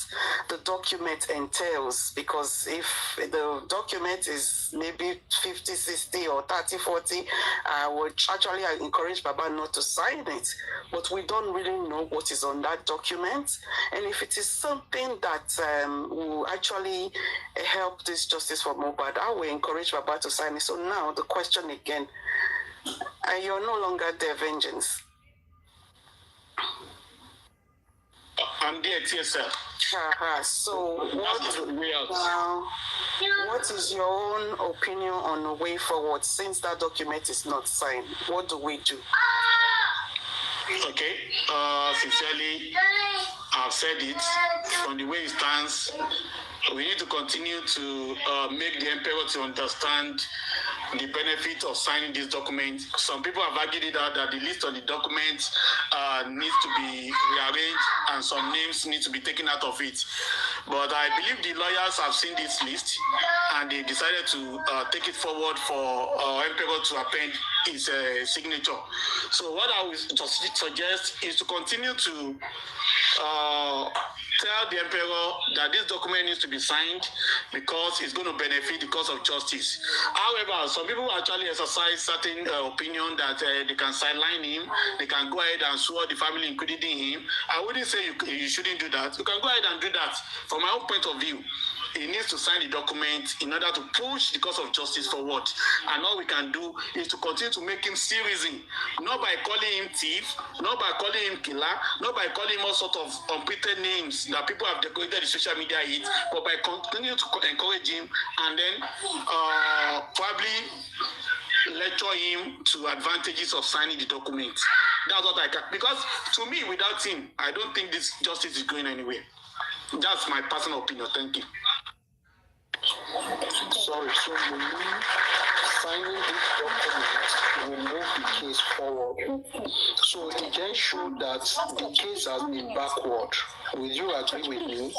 the document entails, because if the document is maybe 50, 60 or 30, 40, I would actually encourage Baba not to sign it. But we don't really know what is on that document. And if it is something that will actually help this justice for Mohbad, I will encourage Baba to sign it. So now the question again, you're no longer there, Vengeance. I'm there, TSL. So what is your own opinion on the way forward since that document is not signed? What do we do? Okay, sincerely, I've said it. From the way it stands, we need to continue to make the emperor to understand the benefit of signing this document. Some people have argued it out that the list of the documents needs to be rearranged and some names need to be taken out of it. But I believe the lawyers have seen this list and they decided to take it forward for emperor to append his signature. So what I would suggest is to continue to tell the emperor that this document needs to be signed because it's going to benefit the cause of justice. However, some people actually exercise certain opinion that they can sideline him, they can go ahead and sue the family, including him. I wouldn't say you shouldn't do that. You can go ahead and do that. From my own point of view, he needs to sign the document in order to push the cause of justice forward. And all we can do is to continue to make him see reason, not by calling him thief, not by calling him killer, not by calling him all sort of unprinted names that people have decorated the social media with, but by continuing to encourage him and then probably lecture him to advantages of signing the document. That's what I can, because to me, without him, I don't think this justice is going anywhere. That's my personal opinion. Thank you. Sorry, so you mean signing this document will move the case forward? So it can show that the case has been backward. Will you agree with me?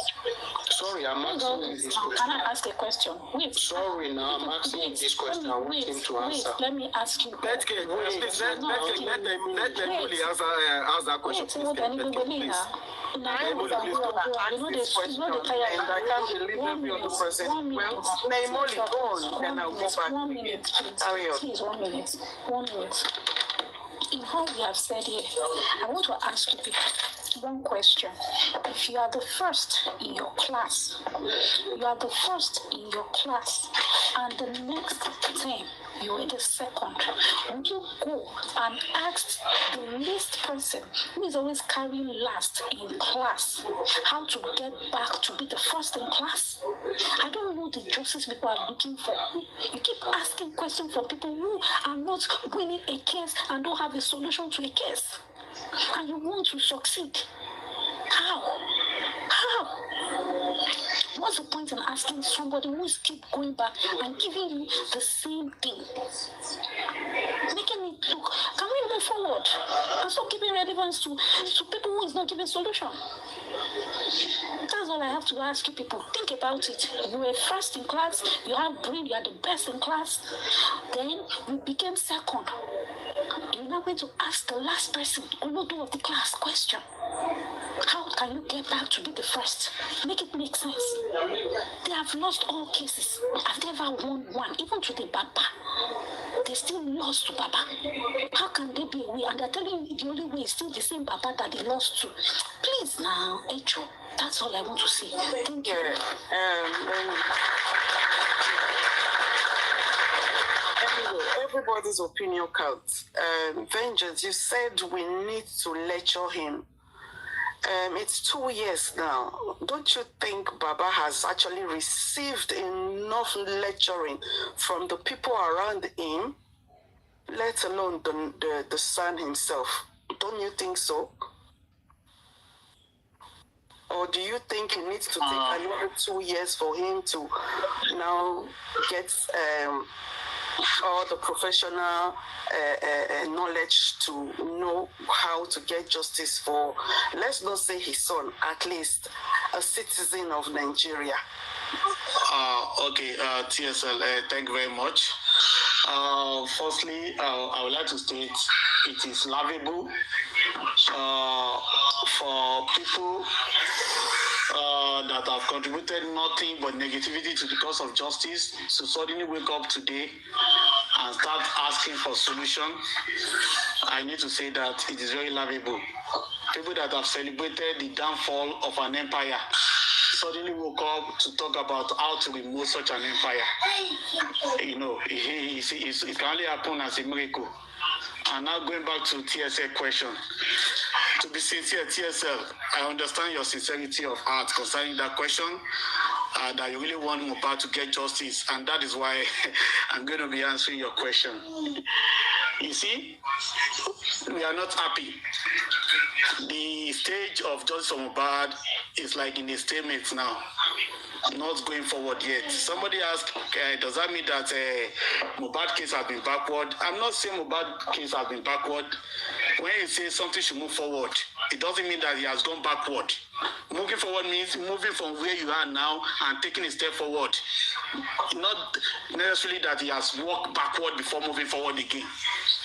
Sorry, I'm asking you this question. Can I ask a question? Wait. Sorry, now I'm asking you this question. I want him to answer. Let me ask you. Let them really answer that question. Please, 1 minute. 1 minute. In all we have said here, I want to ask you one question. If you are the first in your class, and the next time you are the second, would you go and ask the least person who is always carrying last in class how to get back to be the first in class? I don't know the justice people are looking for. You keep asking questions from people who are not winning a case and don't have a solution to a case. And you want to succeed. How? What's the point in asking somebody who is keep going back and giving you the same thing? Making it look, can we move forward? And stop giving relevance to people who is not giving solution. That's all I have to ask you people. Think about it. You were first in class, you have brain, you are the best in class. Then you became second. You're now going to ask the last person, Olodo of the class, question. How can you get back to be the first? Make it make sense. They have lost all cases. Have they ever won one? Even to the Baba. They still lost to Baba. How can they be away? And they're telling you the only way is still the same Baba that they lost to. Please now, Echo. That's all I want to say. Thank you. Everybody's opinion counts. Vengeance, you said we need to lecture him. It's 2 years now. Don't you think Baba has actually received enough lecturing from the people around him, let alone the son himself? Don't you think so? Or do you think it needs to take another 2 years for him to now get all the professional knowledge to know how to get justice for, let's not say his son, at least a citizen of Nigeria? Okay, TSL, thank you very much. Firstly, I would like to state it is laughable for people that have contributed nothing but negativity to the cause of justice to suddenly wake up today and start asking for solution. I need to say that it is very laughable. People that have celebrated the downfall of an empire suddenly woke up to talk about how to remove such an empire. You know, it can only happen as a miracle. And now going back to TSL question. To be sincere, TSL, I understand your sincerity of heart concerning that question, that you really want Mohbad to get justice, and that is why I'm going to be answering your question. You see, we are not happy. The stage of justice for Mohbad is like in a stalemate now, not going forward yet. Somebody asked, does that mean that Mohbad case has been backward? I'm not saying Mohbad case has been backward. When you say something should move forward, it doesn't mean that he has gone backward. Moving forward means moving from where you are now and taking a step forward. Not necessarily that he has walked backward before moving forward again.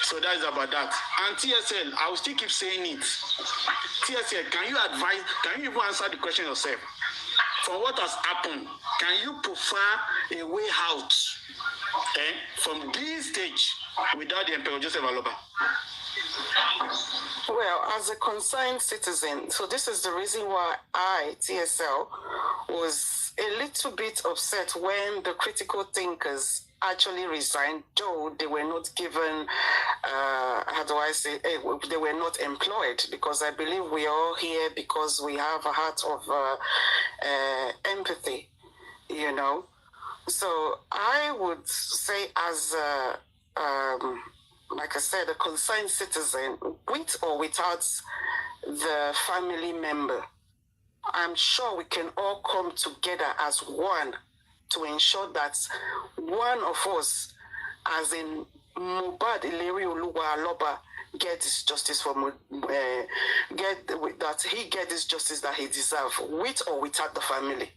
So that is about that. And TSL, I will still keep saying it. TSL, can you advise, can you even answer the question yourself? From what has happened, can you prefer a way out from this stage without the Emperor Joseph Aloba? Well, as a concerned citizen, so this is the reason why I, TSL, was a little bit upset when the critical thinkers actually resigned, though they were not given, how do I say, they were not employed, because I believe we are all here because we have a heart of empathy, you know. So I would say as like I said, a concerned citizen, with or without the family member, I'm sure we can all come together as one to ensure that one of us, as in Mohbad Ileri Oluwa Aloba, get this justice for that he get this justice that he deserves, with or without the family.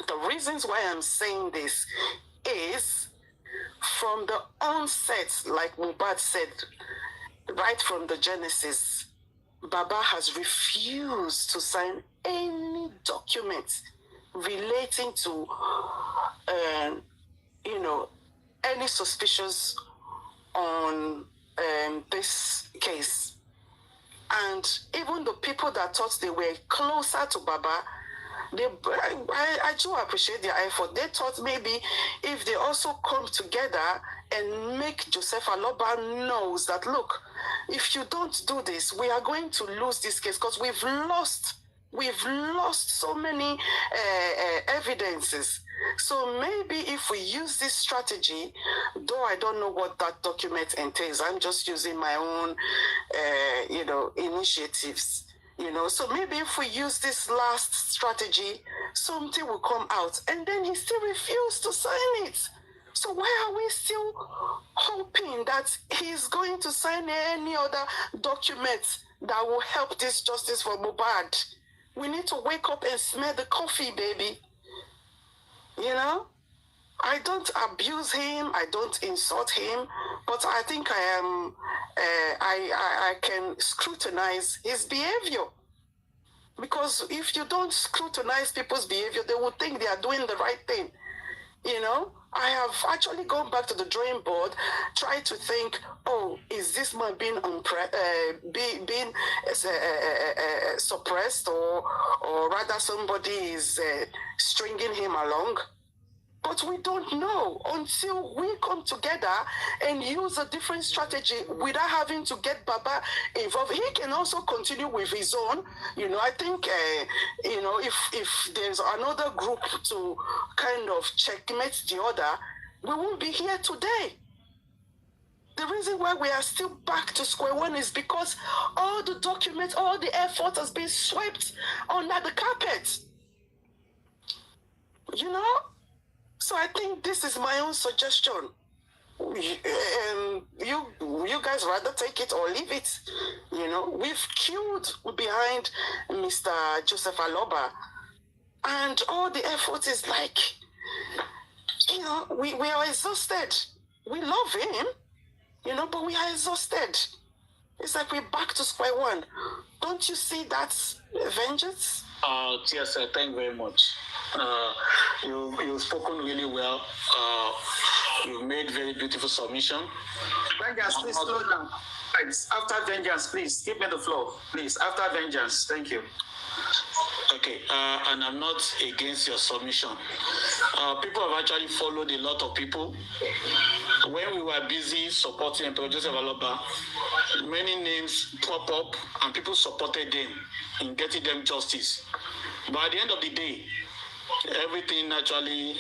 The reasons why I'm saying this is, from the onset, like Mohbad said, right from the genesis, Baba has refused to sign any document relating to, you know, any suspicions on this case. And even the people that thought they were closer to Baba, I do appreciate their effort. They thought maybe if they also come together and make Joseph Aloba knows that, look, if you don't do this, we are going to lose this case, because we've lost so many evidences. So maybe if we use this strategy, though I don't know what that document entails, I'm just using my own, you know, initiatives. You know, so maybe if we use this last strategy, something will come out. And then he still refused to sign it. So why are we still hoping that he's going to sign any other document that will help this justice for Mohbad? We need to wake up and smell the coffee, baby. You know? I don't abuse him, I don't insult him, but I think I am, I can scrutinize his behavior. Because if you don't scrutinize people's behavior, they will think they are doing the right thing. You know, I have actually gone back to the drawing board, tried to think, oh, is this man being suppressed, or rather somebody is stringing him along? But we don't know until we come together and use a different strategy without having to get Baba involved. He can also continue with his own. You know, I think, you know, if there's another group to kind of checkmate the other, we won't be here today. The reason why we are still back to square one is because all the documents, all the effort has been swept under the carpet. You know? So I think this is my own suggestion. You guys rather take it or leave it. You know, we've queued behind Mr. Joseph Aloba, and all the effort is like, you know, we are exhausted. We love him, you know, but we are exhausted. It's like we're back to square one. Don't you see that's vengeance? Yes, thank you very much. You've spoken really well. You made very beautiful submission. Vengeance, please slow down. After vengeance, please give me the floor. Please, after vengeance. Thank you. Okay, and I'm not against your submission. People have actually followed a lot of people. When we were busy supporting Emperor Joseph Aloba, many names pop up and people supported them in getting them justice. But at the end of the day, everything actually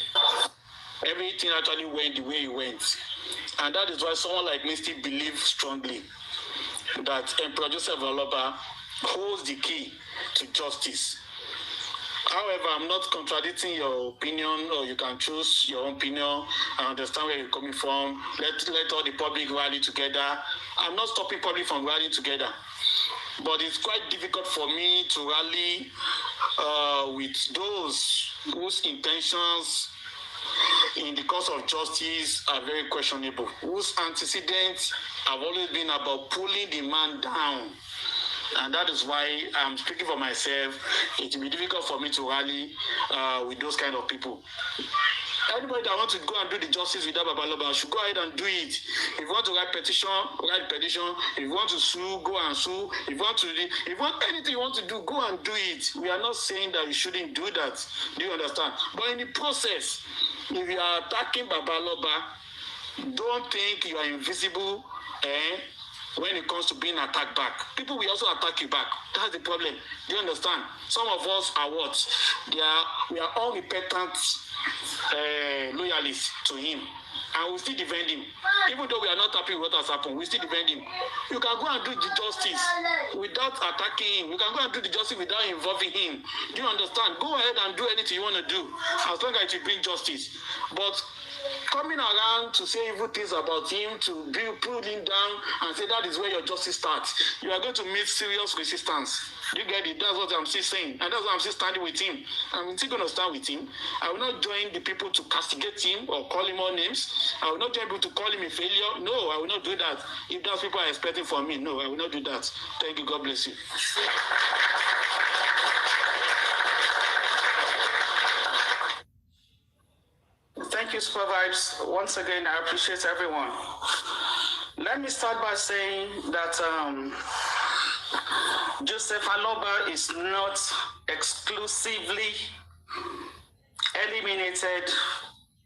went the way it went. And that is why someone like me still believes strongly that Emperor Joseph Aloba holds the key to justice. However, I'm not contradicting your opinion, or you can choose your own opinion. I understand where you're coming from. Let all the public rally together. I'm not stopping public from rallying together. But it's quite difficult for me to rally with those whose intentions in the cause of justice are very questionable, whose antecedents have always been about pulling the man down. And that is why I'm speaking for myself. It will be difficult for me to rally with those kind of people. Anybody that wants to go and do the justice without Babaloba should go ahead and do it. If you want to write petition, write petition. If you want to sue, go and sue. If you want anything you want to do, go and do it. We are not saying that you shouldn't do that. Do you understand? But in the process, if you are attacking Babaloba, don't think you are invisible. When it comes to being attacked back, people will also attack you back. That's the problem. Do you understand? Some of us are what? We are all repentant loyalists to him, and we still defend him. Even though we are not happy with what has happened, we still defend him. You can go and do the justice without attacking him. You can go and do the justice without involving him. Do you understand? Go ahead and do anything you want to do, as long as you bring justice. But coming around to say evil things about him, to pull him down and say that is where your justice starts, you are going to meet serious resistance. You get it? That's what I'm still saying. And that's why I'm still standing with him. I'm still going to stand with him. I will not join the people to castigate him or call him all names. I will not join people to call him a failure. No, I will not do that. If that's what people are expecting from me, no, I will not do that. Thank you. God bless you. Thank you, Supervibes. Once again, I appreciate everyone. Let me start by saying that Joseph Aloba is not exclusively eliminated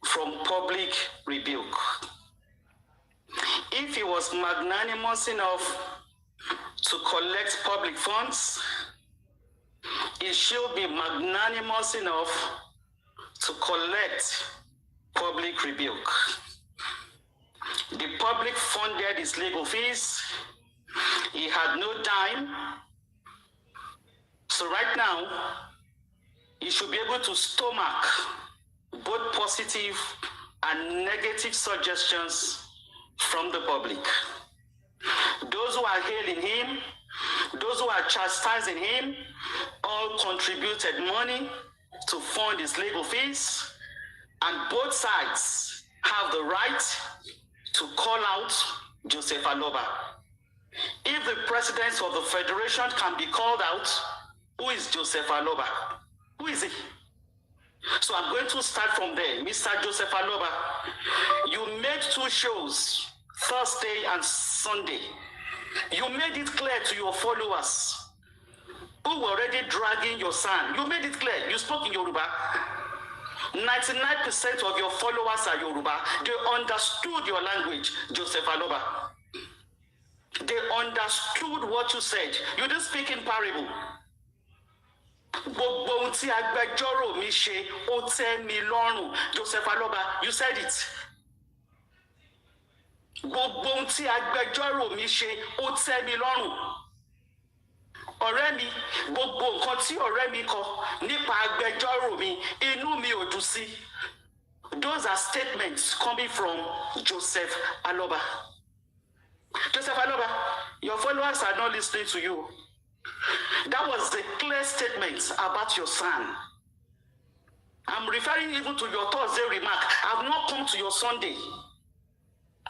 from public rebuke. If he was magnanimous enough to collect public funds, he should be magnanimous enough to collect public rebuke. The public funded his legal fees. He had no dime. So right now, he should be able to stomach both positive and negative suggestions from the public. Those who are hailing him, those who are chastising him, all contributed money to fund his legal fees. And both sides have the right to call out Joseph Aloba. If the president of the federation can be called out, who is Joseph Aloba? Who is he? So I'm going to start from there. Mr. Joseph Aloba, you made 2 shows, Thursday and Sunday. You made it clear to your followers who were already dragging your son. You made it clear. You spoke in Yoruba. 99% of your followers are Yoruba. They understood your language, Joseph Aloba. They understood what you said. You didn't speak in parable. Joseph Aloba, you said it. Ọ̀rẹ́ mi, gbogbo nǹkan tí ọ̀rẹ́ mi kọ nípa agbẹjọ́rò mi, inú mi ò dùn sí. Those are statements coming from Joseph Aloba. Joseph Aloba, your followers are not listening to you. That was a clear statement about your son. I'm referring even to your Thursday remark. I've not come to your Sunday.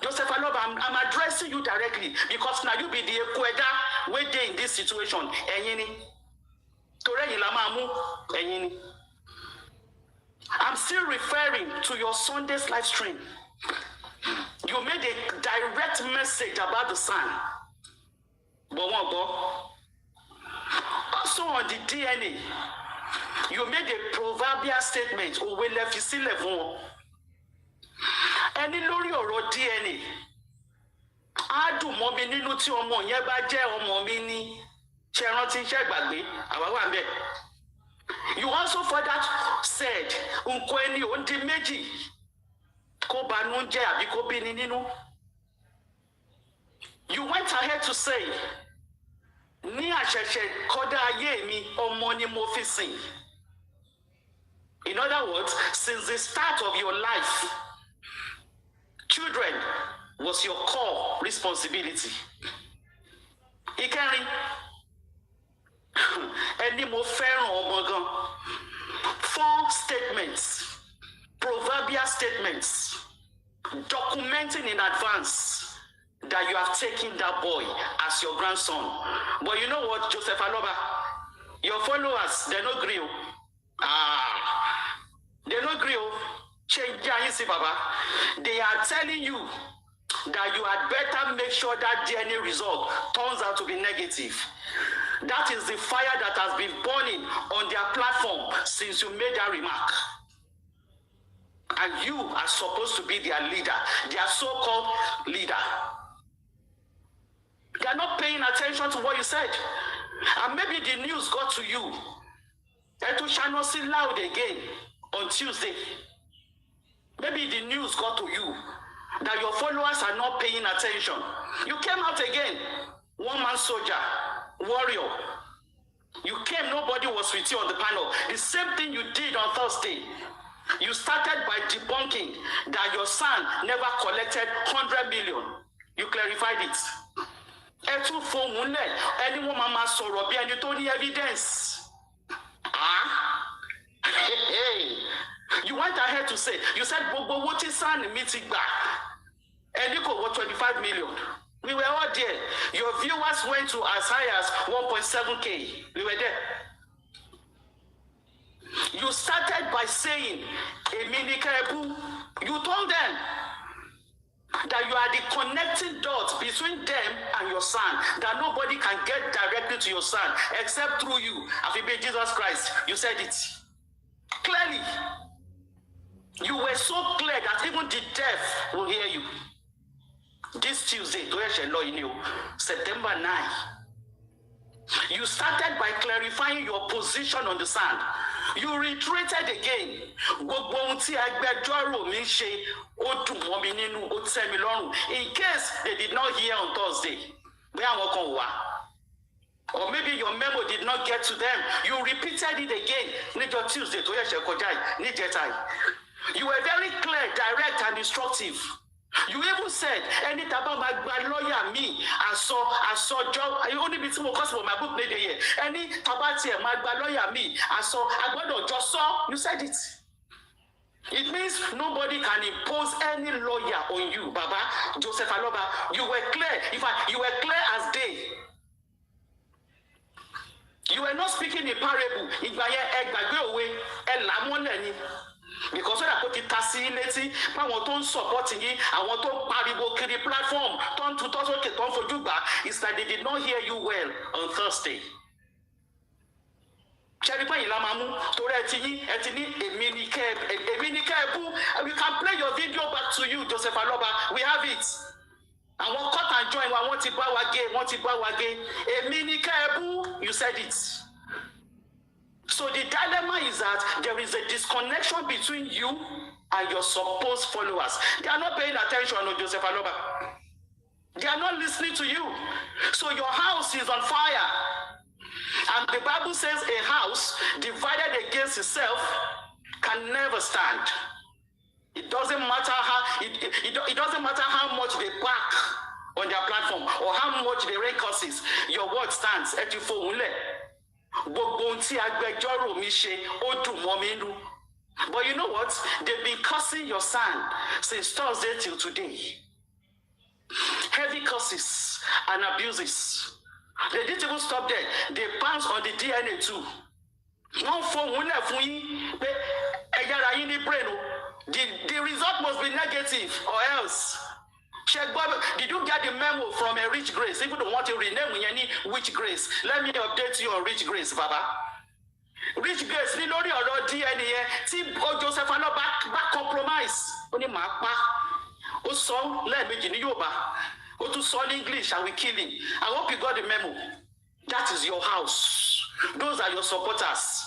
Joseph Aloba, I'm addressing you directly because now you be the equeda where they in this situation. I'm still referring to your Sunday's live stream. You made a direct message about the son. Also on the DNA, you made a proverbial statement. Any lórí ọ̀rọ̀ DNA. Adùn mọ́ mi nínú tí ọmọ yẹn bá jẹ́ ọmọ mi ní ṣe rántí iṣẹ́ ìgbàgbé àwa wà ńbẹ̀. You also further said nǹkan ẹni ò ń di méjì kó banú jẹ́ àbí kó bí ni nínú. You went ahead to say ní àṣẹ̀ṣẹ̀ kọ́dá ayé mi ọmọ ni mo fi sìn. In other words, since the start of your life, children was your core responsibility. Ìkẹrin, ẹni mo fẹ́ràn ọmọ gan. 4 statements, proverbial statements, documenting in advance that you have taken that boy as your grandson. But you know what, Joseph Aloba? Your followers, they no agree. They no agree. They are telling you that you had better make sure that DNA result turns out to be negative. That is the fire that has been burning on their platform since you made that remark. And you are supposed to be their leader, their so-called leader. They are not paying attention to what you said. And maybe the news got to you. And shall not see loud again on Tuesday. Maybe the news got to you that your followers are not paying attention. You came out again, one-man soldier, warrior. You came, nobody was with you on the panel. The same thing you did on Thursday. You started by debunking that your son never collected 100 million. You clarified it. Anyone mama sọ̀rọ̀ bí ẹni tó ní evidence. You went ahead to say, you said, Bobo, what is son meeting back? And you got 25 million. We were all there. Your viewers went to as high as 1.7K. We were there. You started by saying, you told them that you are the connecting dot between them and your son, that nobody can get directly to your son except through you. Afibe Jesus Christ, you said it clearly. You were so clear that even the deaf will hear you. This Tuesday, September 9, you started by clarifying your position on the sand. You reiterated again. In case they did not hear on Thursday, or maybe your memo did not get to them, you repeated it again. Tuesday, you were very clear, direct, and instructive. You even said, any type of my lawyer, me, I saw job, I only be too because of my book made here. Any tabati, my lawyer, me, I got just saw, you said it. It means nobody can impose any lawyer on you, Baba, Joseph Aloba. You were clear. In fact, you were clear as day. You were not speaking in parable. Because when I put it tassi, power don't supporting it, I want to paribo kiri platform, turn to turn for Juba. It's that they did not hear you well on Thursday. We can play your video back to you, Joseph Aloba. We have it. And what cut and join, I want to bow again. You said it. So the dilemma is that there is a disconnection between you and your supposed followers. They are not paying attention to Joseph Aloba. They are not listening to you. So your house is on fire. And the Bible says a house divided against itself can never stand. It doesn't matter how it doesn't matter how much they back on their platform or how much they rate curses. Your word stands. But you know what? They've been cursing your son since Thursday till today. Heavy curses and abuses. They didn't even stop there. They pounced on the DNA too. One for one left wing, the result must be negative or else. Check Bible. Did you get the memo from a Rich Grace? If you don't want to rename any Rich Grace, let me update you on Rich Grace, Baba. Rich Grace, ni lórí ọ̀rọ̀ DNA tí Joseph Alo back compromise. Ó ní máa pa. Ó sọ lẹ́ẹ̀mejì ní Yorùbá. Ó tún sọ ní English and we kill him. I hope you got the memo. That is your house. Those are your supporters.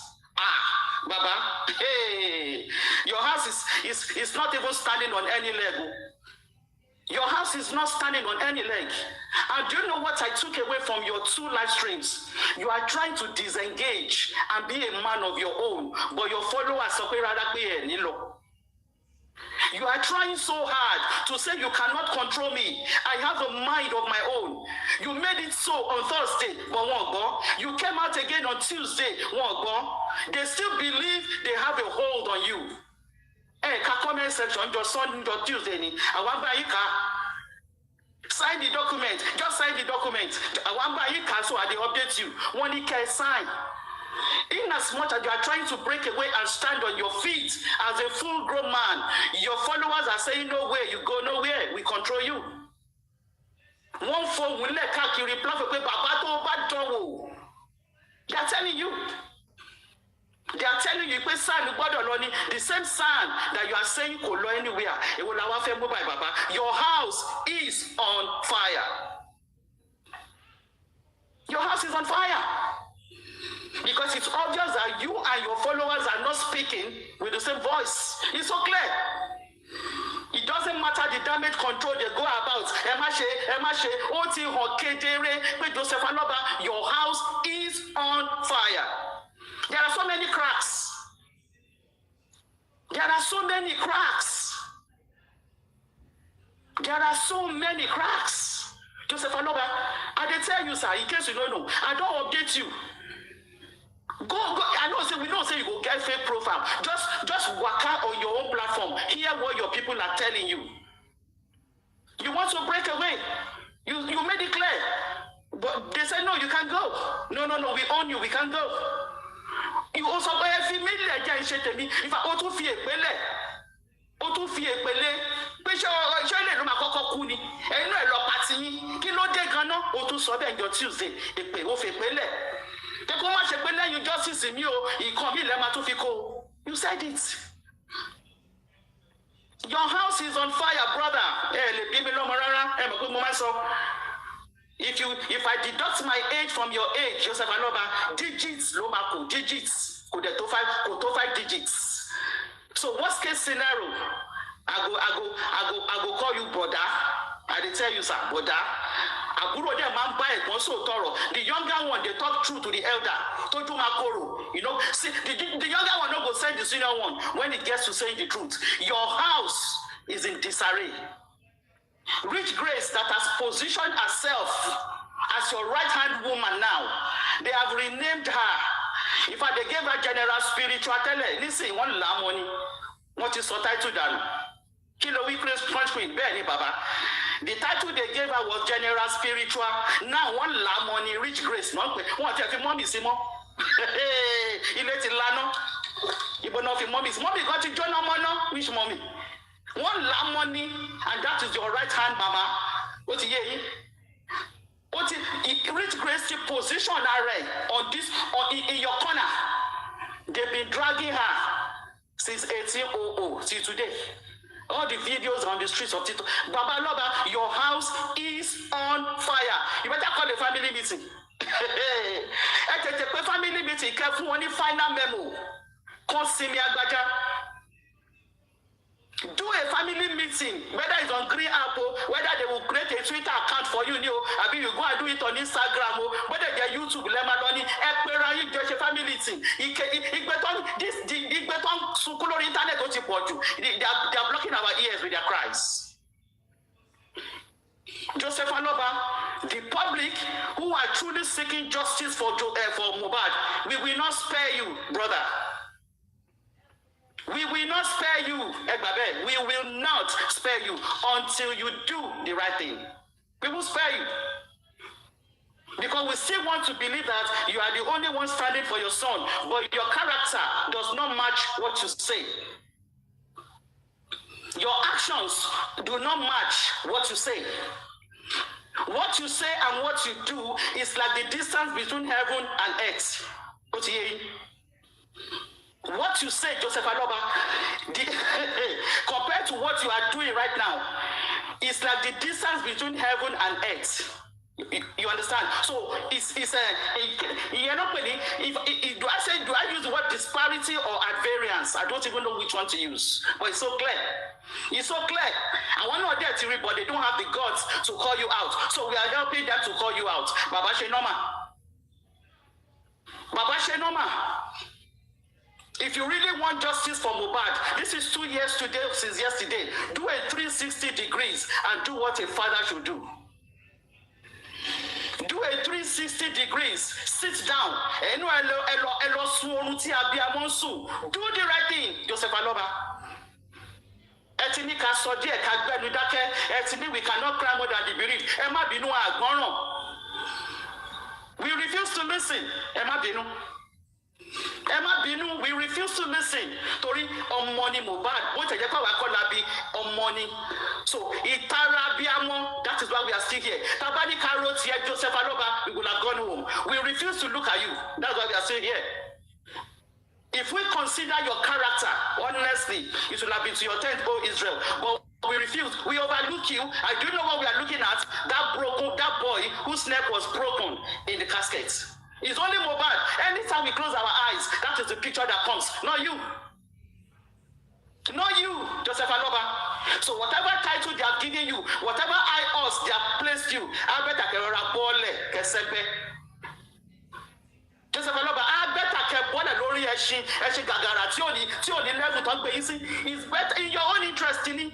Baba, hey, your house is not even standing on any leg. Your house is not standing on any leg. And do you know what I took away from your 2 live streams? You are trying to disengage and be a man of your own, but your followers are Nilo. You are trying so hard to say you cannot control me. I have a mind of my own. You made it so on Thursday, but won't go. You came out again on Tuesday, won't go. They still believe they have a hold on you. Hey, comment section, just Sunday, just Tuesday. I want buy you car. Sign the document. Just sign the document. I want buy you car, so I update you. When you can sign. In as much as you are trying to break away and stand on your feet as a full-grown man, your followers are saying no way, you go nowhere, we control you. One phone will let you reply for they are telling you. They are telling you, the same son that you are saying could go anywhere. Your house is on fire. Your house is on fire. Because it's obvious that you and your followers are not speaking with the same voice. It's so clear. It doesn't matter the damage control they go about. Your house is on fire. There are so many cracks. There are so many cracks. There are so many cracks. Joseph Aloba, I did tell you, sir, in case you don't know, I don't update you. Go. I know. Say we don't say you go get fake profile. Just work out on your own platform. Hear what your people are telling you. You want to break away. You made it clear. But they said no, you can't go. No, we own you. We can't go. You also buy a female again. If I auto fear pele, Pèsè ma kọ́kọ́ kú ni. Ẹnu ẹ̀ lọ pàtì yín. Kí ló dé gan-an? O tún sọ bẹ́ẹ̀ jọ Tuesday. Èpè ó fẹ́ pélẹ̀. Tẹ́kọ̀ má ṣe pé lẹ́yìn justice mi o, ìkan mi lẹ́ máa tún fi kó. You said it. Your house is on fire, brother. Lè bí mi lọ́mọ rárá. Mọ̀ pé mo máa sọ. If I deduct my age from your age, Joseph Aloba, digits ló máa kù, digits. Kò dẹ̀ tó 5 digits. So worst case scenario, I go call you brother. I dey tell you, sir, brother. Àbúrò dẹ̀ máa ń bá ẹ̀gbọ́n sòtọ̀rọ̀. The younger one, they talk true to the elder. Tójú máa korò. You know, see, the younger one no go send the senior one when it gets to saying the truth. Your house is in disarray. Rich Grace that has positioned herself as your right-hand woman now, they have renamed her. In fact, they gave her general spiritual tele. Listen, one la money. What is her title down? Kilo we Grace Punch Queen, Benny Baba. The title they gave her was general spiritual. Now one la money, Rich Grace. Not what if mommy Simo? Hey, you let it lano. You don't know if mommy got to join no. Which mommy? One la money, and that is your right hand, mama. What you hear? What Rich Grace position her on this in your corner. They've been dragging her since 1800 till today. All the videos on the streets of Tito. Baba Loba, your house is on fire. You better call a family meeting. Family meeting, careful only final memo. Consimi Agbaja. Do a family meeting, whether it's on Green Apple, whether they will create a Twitter account for you, I mean, you go and do it on Instagram, whether they're YouTube, Lemononi, just a family meeting. They are blocking our ears with their cries. Joseph Aloba, the public who are truly seeking justice for Mohbad, we will not spare you, brother. We will not spare you, Egbabe. We will not spare you until you do the right thing. We will spare you. Because we still want to believe that you are the only one standing for your son, but your character does not match what you say. Your actions do not match what you say. What you say and what you do is like the distance between heaven and earth. What you say, Joseph Aloba, compared to what you are doing right now, is like the distance between heaven and earth. You understand? So you're not really. Do I use the word disparity or advariance? I don't even know which one to use. But it's so clear. It's so clear. I want to get to it, but they don't have the guts to call you out. So we are helping them to call you out. Baba Shenoma. Baba Shenoma. If you really want justice for Mohbad, this is 2 years today since yesterday. Do a 360 degrees and do what a father should do. Do a 360 degrees. Sit down. Do the right thing, Joseph Aloba. We cannot cry more than the bereaved. We refuse to listen. We refuse to listen. Tori on money Mohbad. What on money. So that is why we are still here. Tabani carrots here, Joseph Aloba, we will have gone home. We refuse to look at you. That's why we are still here. If we consider your character, honestly, it will have been to your tent, O Israel. But we refuse. We overlook you. I do know what we are looking at. That boy whose neck was broken in the casket. It's only Mohbad. Anytime we close our eyes, that is the picture that comes. Not you. Not you, Joseph Aloba. So whatever title they are giving you, whatever idols they have placed you, I bet I can Joseph Aloba, I bet I can ball a lorry is better in your own interest in it.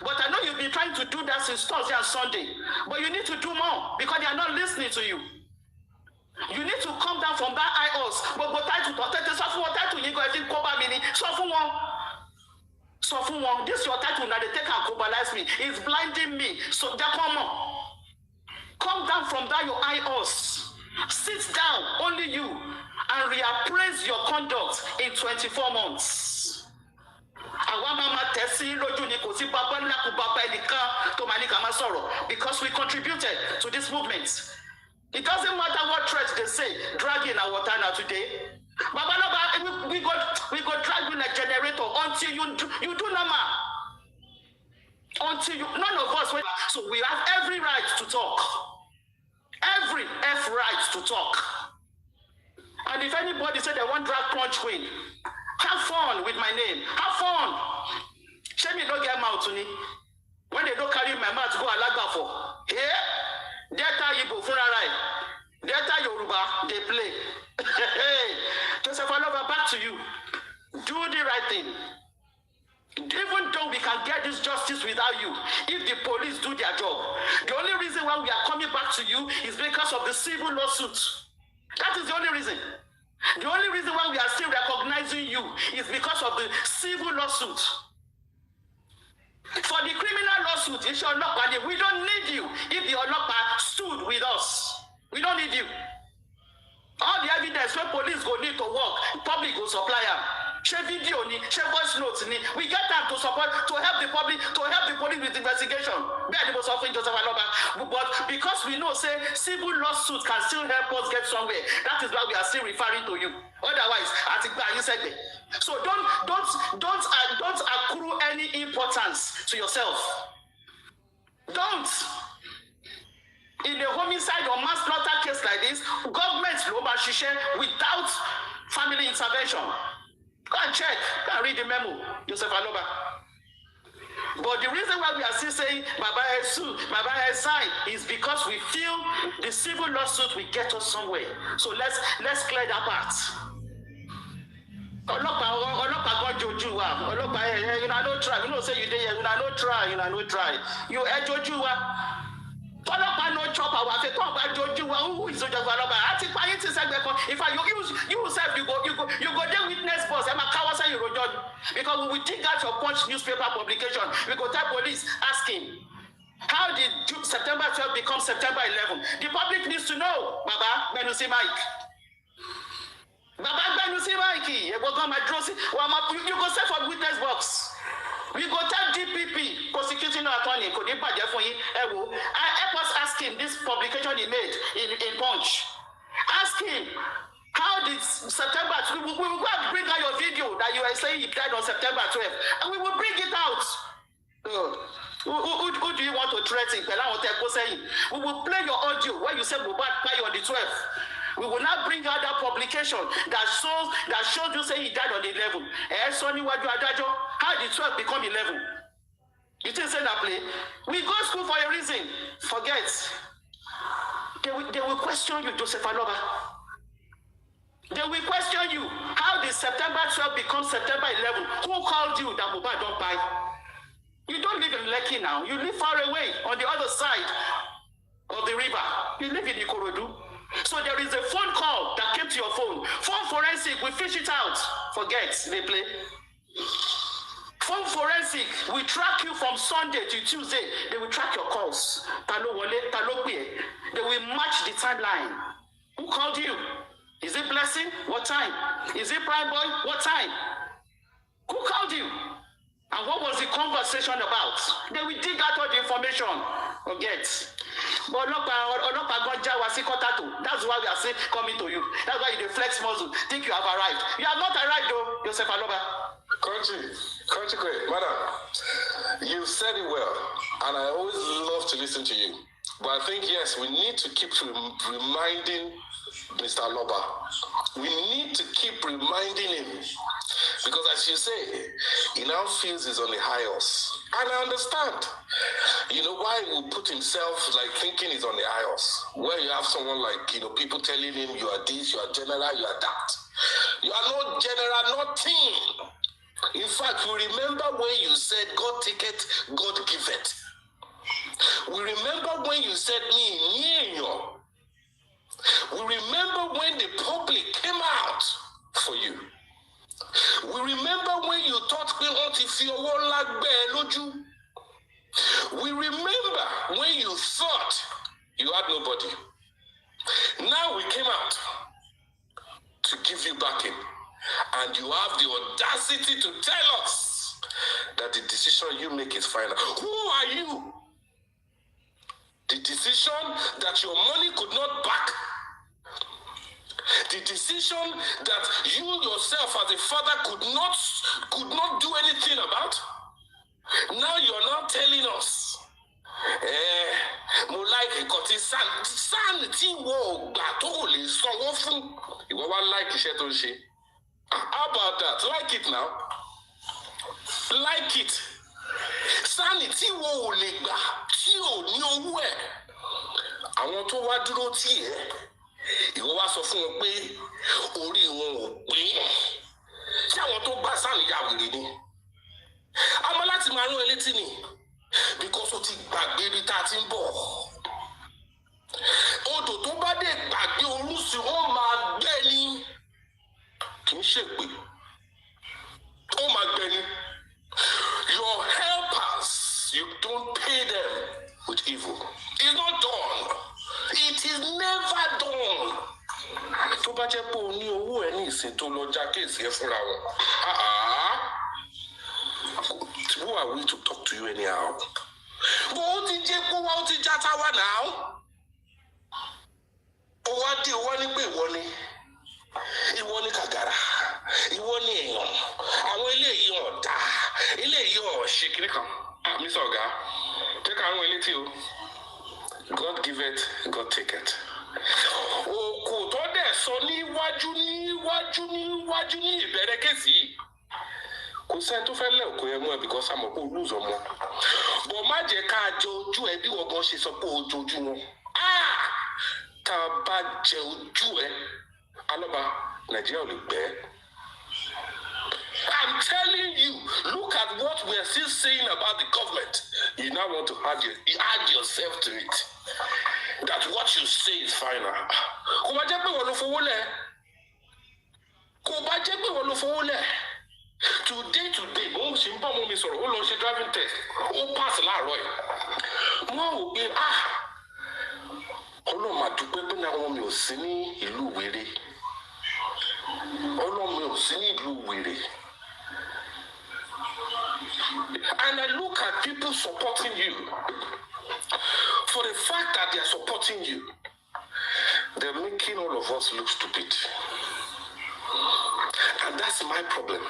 But I know you've been trying to do that since Thursday and Sunday. But you need to do more because they are not listening to you. You need to come down from that idols. But this is your title now. They take and globalize me. It's blinding me. So come down from that your idols. Sit down, only you, and reappraise your conduct in 24 months. Because we contributed to this movement. It doesn't matter what threats they say, drag in our water now today. We got drag in a generator until you do normal. Until you, none of us. So we have every right to talk. Every right to talk. And if anybody said they want drag punch queen, have fun with my name. Have fun. Show me don't get mouth to me. When they don't carry my mouth to go alaga for. Yeah? Delta Igbo Funarai. Delta Yoruba, they play. Joseph Aloba, back to you. Do the right thing. Even though we can get this justice without you, if the police do their job, the only reason why we are coming back to you is because of the civil lawsuit. That is the only reason. The only reason why we are still recognizing you is because of the civil lawsuit. For the criminal lawsuit, it's your Olokpa. We don't need you if the Olokpa stood with us. We don't need you. All the evidence when police go need to work, public will supply them. Share video, share voice notes. We get them to support, to help the public, to help the police with investigation. But because we know, say, civil lawsuits can still help us get somewhere. That is why we are still referring to you. Otherwise, I think you said it. So don't accrue any importance to yourself. Don't. In a homicide or manslaughter case like this, government without family intervention. Go and check. Go and read the memo, Joseph Aloba. But the reason why we are still saying Baba has signed is because we feel the civil lawsuit will get us somewhere. So let's clear that part. Ọlọ́pàá jojú wa. Ọlọ́pàá no try. You know say you dey here. No try. You jojú wa. Ọlọ́pàá no chop our faith. Talk about Joju. Who is Joju Ọlọ́pàá? Ati pa yin ti segbe kan. In fact, you self you go dey witness boss. Am kawasa you rojo. Because we will dig out your Punch newspaper publication. We go tell police asking, how did September 12 become September 11? The public needs to know. Baba, Benusi Mike. Baba, Benusi Mike. You go set for witness box. We go tell DPP, prosecuting attorney, could you help us ask him this publication he made in Punch. Ask him, how did September 12, we will go and bring out your video that you are saying he died on September 12, and we will bring it out. Who do you want to threaten? We will play your audio where you say Mohbad died on the 12th. We will now bring out that publication that shows you say he died on the 11th. How did 12 become 11? You think say that play? We go to school for a reason. Forget. They will question you, Joseph Aloba. They will question you. How did September 12 become September 11? Who called you that Mohbad don't buy? You don't live in Lekki now. You live far away on the other side of the river. You live in Ikorodu. So there is a phone call that came to your phone. Phone forensic, we fish it out. Forget, they play. Phone forensic, we track you from Sunday to Tuesday. They will track your calls. They will match the timeline. Who called you? Is it Blessing? What time? Is it Prime Boy? What time? Who called you? And what was the conversation about? They will dig out all the information. Forget. But that's why we are saying coming to you. That's why you flex muscle. Think you have arrived. You have not arrived though, Joseph Aloba. Country great, madam. You said it well, and I always love to listen to you. But I think yes, we need to keep reminding Mr. Aloba. We need to keep reminding him. Because as you say, he now feels he's on the high horse. And I understand. You know why he will put himself like thinking he's on the high horse. Where you have someone like, people telling him you are this, you are general, you are that. You are not general, nothing. In fact, we remember when you said God take it, God give it. We remember when you said me. We remember when the public came out for you. We remember when you thought we remember when you thought you had nobody. Now we came out to give you backing, and you have the audacity to tell us that the decision you make is final. Who are you? The decision that your money could not back. The decision that you yourself as a father could not do anything about. Now you're not telling us. Mo like ikoti san ti wo gba to le sanwó fún. Ìwọ wá like iṣẹ́ tó ń ṣe. How about that? Like it now. Like it. San ti wo le gba tí ò ní owó ẹ̀. Àwọn tó wá dúró tì ẹ́. Ìwọ wá sọ fún wọn pé orí wọn ò pé. Ṣé àwọn tó gbà San ya wèrè ni? Àmọ́ láti máa rán elétí ni because ó ti gbàgbé bí tá ti ń bọ̀. Odò tó bá dé gbàgbé orúsì ó máa gbẹ ni. Kì í ṣègbè. Ó máa gbẹ ni. Your helpers, you don't pay them with evil. It's not done. It is never done. Tó bá jẹ́ pé o ní owó ẹ ní ìsìn tó lọ já kéèsì ẹ fúnra wọn. Who are we to talk to you anyhow? But ó ti jẹ́ kó wá ó ti já táwa now. Ó wá dé ó wá ní pé ìwọ ni kàgàrà, ìwọ ni èèyàn, àwọn eléyìí ọ̀dà, eléyìí ọ̀ṣẹ́ kiri kan. Mr. Oga, take àwọn elétí o. God give it, God take it. Òkò tó dẹ̀ sọ níwájú ní ìbẹ̀rẹ̀ kéèsì yìí. Kò sẹ́ni tó fẹ́ lẹ̀ òkò yẹn mú ẹ because àmọ̀ pé o lose ọmọ. Bọ̀ má jẹ́ ká jẹ ojú ẹ bí wọ́n gan ṣe sọ pé o jojú wọn. Tá a bá jẹ ojú ẹ, Alọ́ba, Nàìjíríà ò lè gbẹ́. I'm telling you, look at what we are still saying about the government. You now want to add yourself to it. that what you say is final. Kò bá jẹ́ pé wọ́n ló fowó lẹ̀. Kò bá jẹ́ pé wọ́n ló fowó lẹ̀. Today, ó sì ń bá ọmọ mi sọ̀rọ̀, ó lọ ṣe driving test, ó pass láàárọ̀ yìí. Wọ́n wò pé Ọlọ́run máa dúpẹ́ pé náà ọmọ mi ò sí ní ìlú wèrè. Ọlọ́run mi ò sí ní ìlú wèrè. And I look at people supporting you. For the fact that they are supporting you, they're making all of us look stupid. And that's my problem.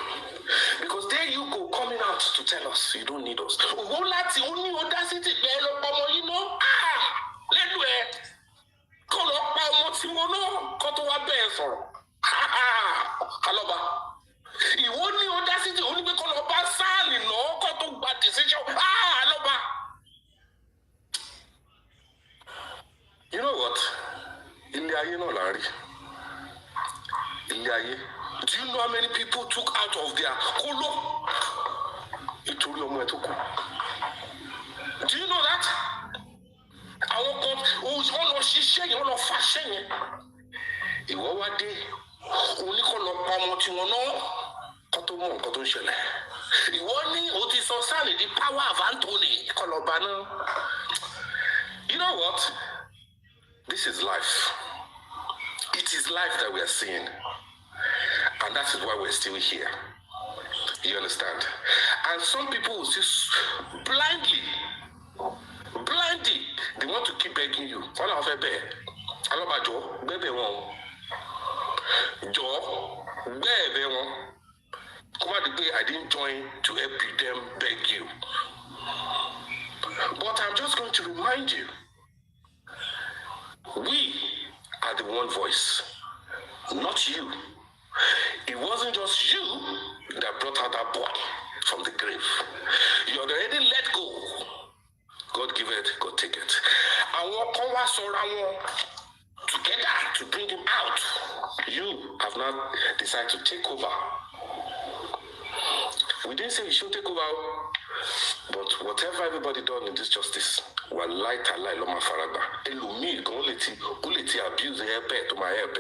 Because there you go, coming out to tell us you don't need us. Only audacity, you know? Let me call up my Motimono, Kotowa Aloba. You only audacity, only because of Basali, no, Koto bad decision. Aloba. You know what? Ilyaye no Larry. Ilyaye. Do you know how many people took out of their kolo? Do you know that? Àwọn kan wọ́n lọ ṣiṣẹ́ yẹn, wọ́n lọ fàṣẹ yẹn. Ìwọ wá dé, òní kọ́ lọ pa ọmọ tí wọn náà kọ́ tó mọ̀ nǹkan tó ń ṣẹlẹ̀. Ìwọ ní o ti sọ sáàlì di power of Anthony kọ́ lọ bá náà. You know what? This is life. It is life that we are seeing. And that is why we're still here. You understand? And some people will just blindly, they want to keep begging you. All of it, Joe, baby, one. Joe, baby, one. Come on, the day I didn't join to help them beg you. But I'm just going to remind you, we are the one voice, not you. It wasn't just you that brought out that boy from the grave. You had already let go. God give it, God take it. And what comes around together to bring him out, you have not decided to take over. We didn't say you should take over, but whatever everybody done in this justice, wallahi ta'ala loma faragba. Elumi go only abuse the help to my help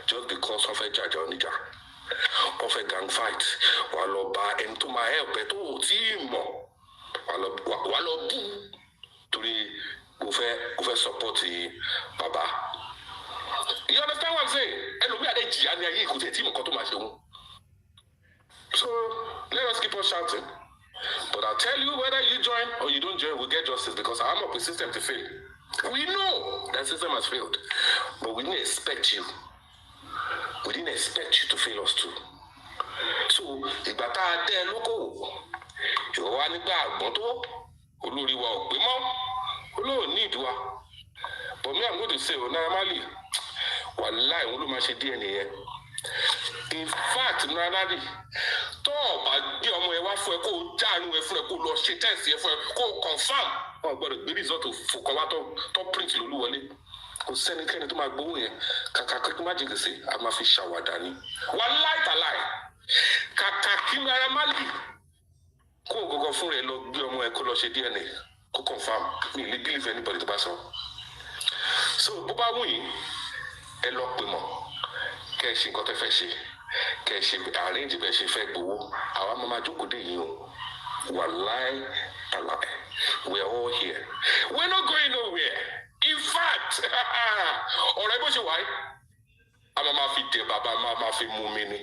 just because of a judge on of a gang fight. Waloba and to my help to team. Walobu to the go support the Baba. You understand what I'm saying? Elumi ade jiani ayi ko te team ko to ma seun. So let us keep on shouting. But I'll tell you, whether you join or you don't join, we'll get justice because I'm up with system to fail. We know that system has failed, but we didn't expect you. We didn't expect you to fail us too. So, if I tell local, you want to go, Olori wa opimo, Olo need wa. But me, I'm going to say, normally, wallahi, Olu ma se DNA. In fact, normally, tó bá gbé ọmọ ẹ wá fún ẹ kó jáàánú ẹ fún ẹ kó lọ ṣe test ẹ fún ẹ kó confirm wọn gbọ́dọ̀ gbé result fòkàn wá tó print lólu wọlé kò sẹ́nikẹ́ni tó máa gbowó yẹn kàkà kí má jẹ gbèsè a máa fi ṣàwàdà ni wallahi ta'ala kàkà kí Naira Marley kó gọgọ fún rẹ lọ gbé ọmọ ẹ kó lọ ṣe DNA kó confirm mi lè believe anybody tó bá sọ so bó bá wù yín ẹ lọ pè mọ́ kẹ́ ẹ ṣe nǹkan tẹ́ fẹ́ ṣe. Arrange bẹ́ẹ̀ ṣe fẹ́ gbowó àwa máa máa jókòó dé yìí o wallahi ta'ala we are all here we are not going nowhere in fact ọ̀rẹ́ bó ṣe wáyé a máa fi dé bàbá máa fi mú mi ni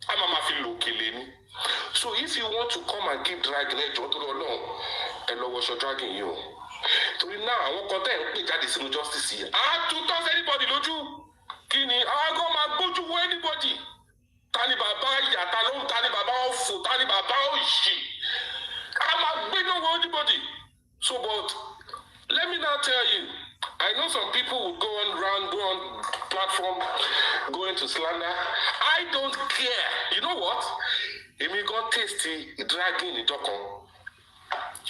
a máa fi lòkèlè ni so if you want to come and keep dragging ẹjọ́ tó lọ lọ́hùn ẹ lọ wọṣọ dragging yìí o torí náà àwọn kan tẹ̀ ń pè jáde sínú justice yìí á tún tọ́ sí anybody lójú. Kini ago ma gbójú wo anybody tani bàbá yàtà ló tani bàbá òfò tani bàbá òṣì a ma gbé no wo anybody so but let me now tell you I know some people will go on platform going to slander I don't care you know what èmi gan tasty dragging ìjọkan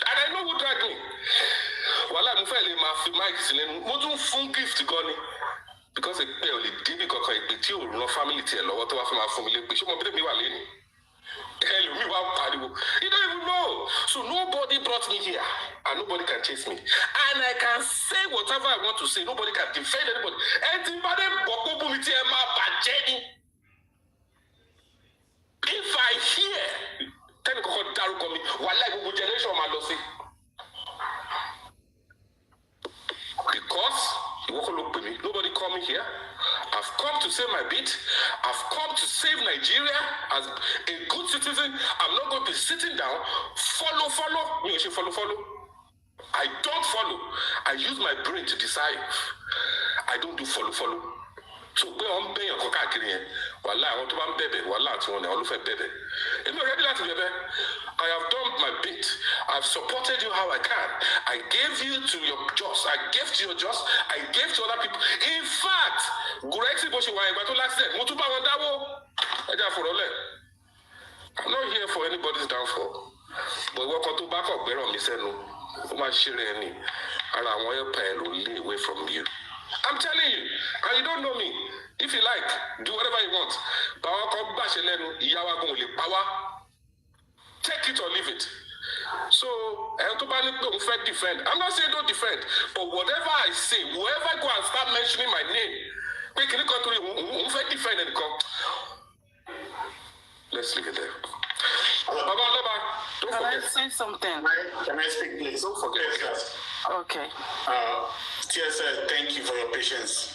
and I know who drag me wàhálà mo fẹ́ lè máa fi mic sílẹ̀ mo tún fún gift gan ni. Because a pay only did because a pity or no family tell or whatever from our family, but you want me to You don't even know. So nobody brought me here, and nobody can chase me. And I can say whatever I want to say. Nobody can defend anybody. If I hear, because nobody call me here. I've come to say my bit. I've come to save Nigeria as a good citizen. I'm not going to be sitting down. Follow. You should follow. I don't follow. I use my brain to decide. I don't do follow. So I have done my bit. I've supported you how I can. I gave you to your just. I gave to your just. I gave to other people. In fact, I'm not here for anybody's downfall. But what to back up where on me said no. And I want to away from you. I'm telling you, and you don't know me. If you like, do whatever you want. Take it or leave it. So, defend. I'm not saying don't defend, but whatever I say, whoever go and start mentioning my name, defend and come. Let's leave it there. Don't Can forget. I say something? Can I speak, please? Don't forget. Yes. Okay. TSL, thank you for your patience.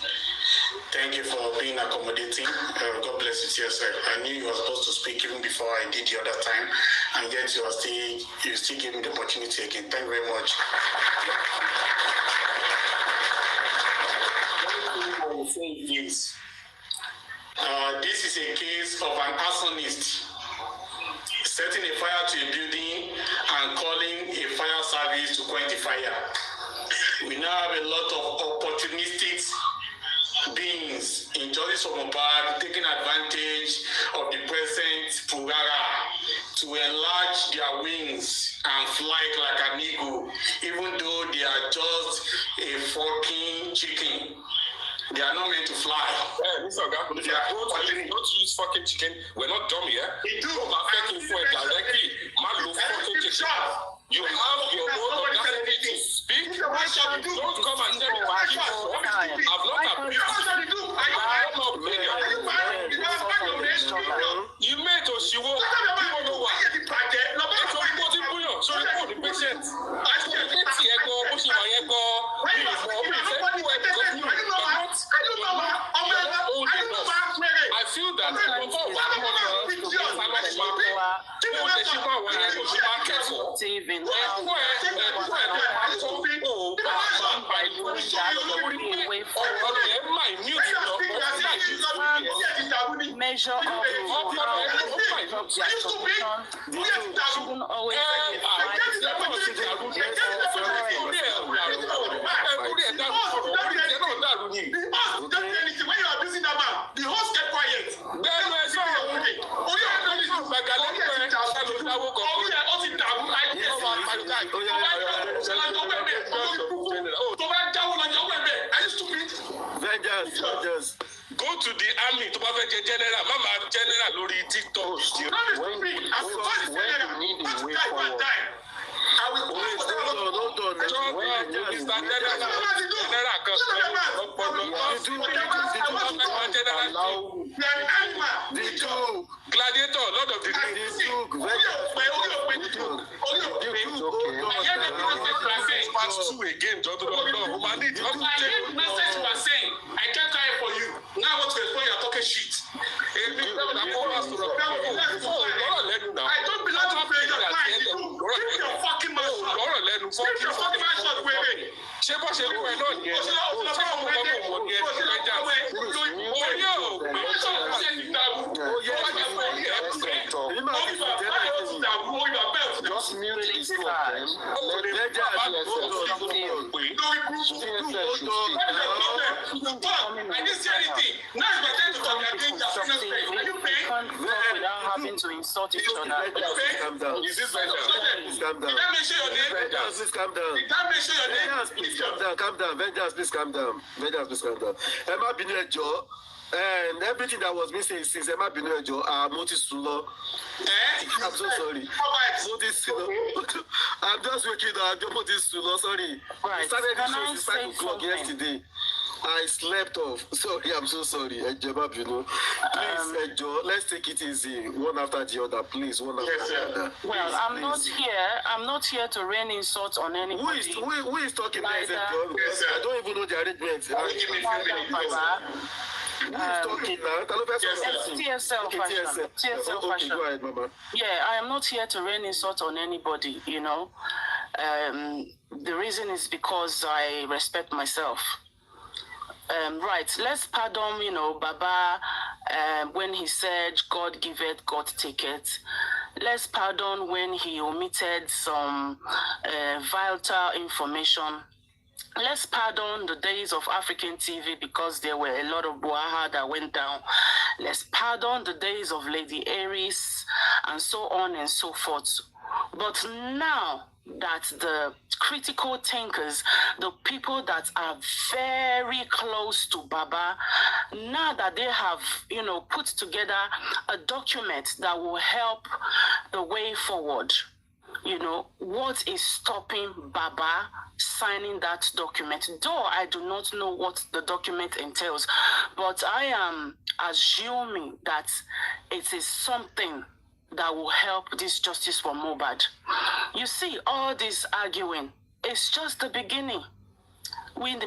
Thank you for being accommodating. God bless you, TSL. I knew you were supposed to speak even before I did the other time, and yet you still gave me the opportunity again. Thank you very much. I will say this. This is a case of an arsonist setting a fire to a building and calling a fire service to quench the fire. We now have a lot of opportunistic beings in Justice of Mohbad taking advantage of the present Purara to enlarge their wings and fly like an eagle, even though they are just a fucking chicken. They are not meant to fly. Hey, Mr. Oga, don't use fucking chicken. We're not dumb here. They do. Directly. Man, fucking chicken. You have your own audacity to speak. Don't come and tell me what you want. I've not abused you. You made Oshiwo. People know why. So report the patient. I feel that measure of shouldn't always Vengeance. Go to the army to have a general. Mama general lórí TikTok. When you need a way forward. Gladiator, Lord of the Rings. Again, I can't try for you. Now what's the point? You're talking shit. I don't belong to your client. Keep your fucking mouth shut. Keep your fucking mouth shut, baby. Just mute these two of them. without having to insult each other. Calm down. Calm down. Please calm down. Calm down. Vengeance, please calm down. Vengeance, please calm down. Emma Binejo, And everything that was missing since Emma Binejo, Motis Sulo. I'm so sorry. Motis Sulo. I'm just waking up. Motis Sulo, sorry. Right. We started the show since 5 o'clock yesterday. I slept off. Sorry, I'm so sorry. Please, let's take it easy, one after the other, please. One after the other. Well, I'm not here to rain insults on anybody. Who is talking there? I don't even know the arrangement. Who is talking now? TSL fashion. TSL fashion. Go ahead, Mama. Yeah, I am not here to rain insult on anybody, you know. The reason is because I respect myself. Right, let's pardon, you know, Baba when he said, God giveth, God taketh. Let's pardon when he omitted some vital information. Let's pardon the days of African TV because there were a lot of Buaha that went down. Let's pardon the days of Lady Aries and so on and so forth. But now that the critical thinkers, the people that are very close to Baba, now that they have, you know, put together a document that will help the way forward, you know, what is stopping Baba signing that document? Though I do not know what the document entails, but I am assuming that it is something that will help this justice for Mohbad. You see, all this arguing, it's just the beginning. It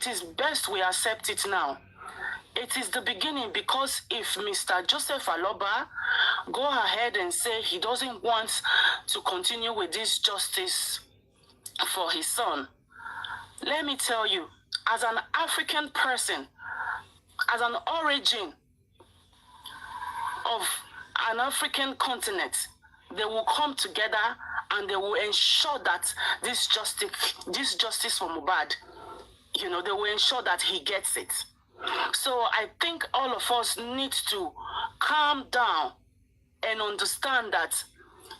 is best we accept it now. It is the beginning, because if Mr. Joseph Aloba go ahead and say he doesn't want to continue with this justice for his son, let me tell you, as an African person, as an origin of an African continent, they will come together and they will ensure that this justice for Mohbad, you know, they will ensure that he gets it. So I think all of us need to calm down and understand that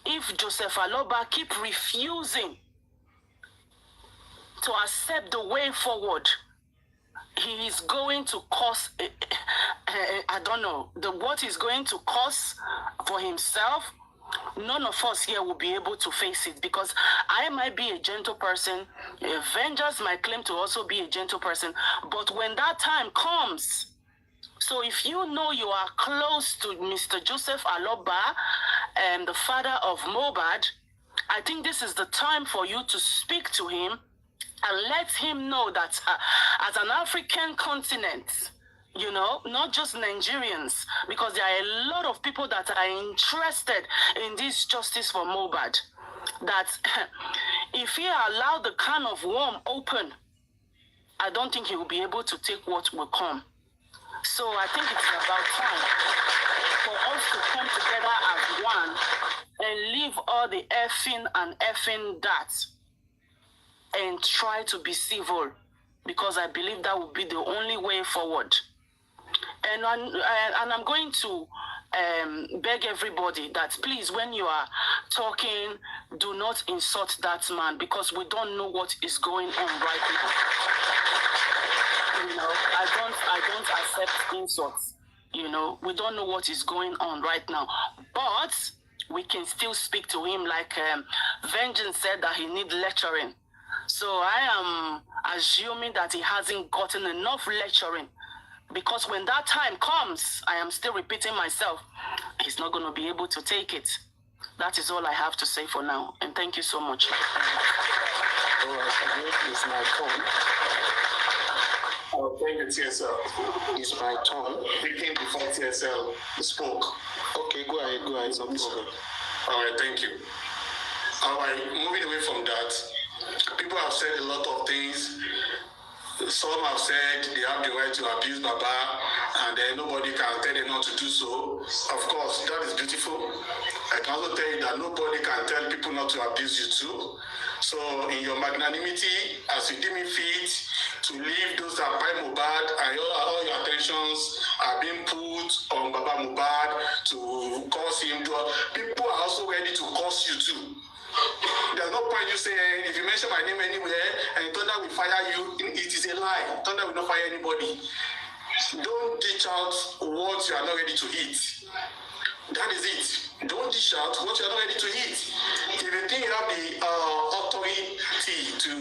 if Joseph Aloba keep refusing to accept the way forward, he is going to cause, I don't know, what he's going to cause for himself. None of us here will be able to face it, because I might be a gentle person, Avengers might claim to also be a gentle person, but when that time comes, so if you know you are close to Mr. Joseph Aloba, the father of Mohbad, I think this is the time for you to speak to him and let him know that as an African continent, you know, not just Nigerians, because there are a lot of people that are interested in this justice for Mohbad, that if he allowed the can of worm open, I don't think he will be able to take what will come. So I think it's about time for us to come together as one and leave all the effing and effing that and try to be civil, because I believe that will be the only way forward. And I'm going to beg everybody that please, when you are talking, do not insult that man, because we don't know what is going on right now. You know, I don't accept insults. You know, we don't know what is going on right now, but we can still speak to him like Vengeance said that he needs lecturing. So I am assuming that he hasn't gotten enough lecturing, because when that time comes, I am still repeating myself, he's not going to be able to take it. That is all I have to say for now, and thank you so much. All right, it's my turn. Oh, thank you, TSL. It's my turn. Speaking before TSL spoke. Okay, go ahead, no problem. All right, thank you. All right, moving away from that, people have said a lot of things. Some have said they have the right to abuse Baba, and then nobody can tell them not to do so. Of course, that is beautiful. I can also tell you that nobody can tell people not to abuse you too. So in your magnanimity, as you deem it fit, to leave those that buy Mohbad, and all your attentions are being put on Baba Mohbad to cause him to, people are also ready to cause you too. There's no point you saying, if you mention my name anywhere and Thunder will fire you, it is a lie. Thunder will not fire anybody. don't dish out what you are not ready to eat. That is it. Don't dish out what you are not ready to eat. If you think you have the authority to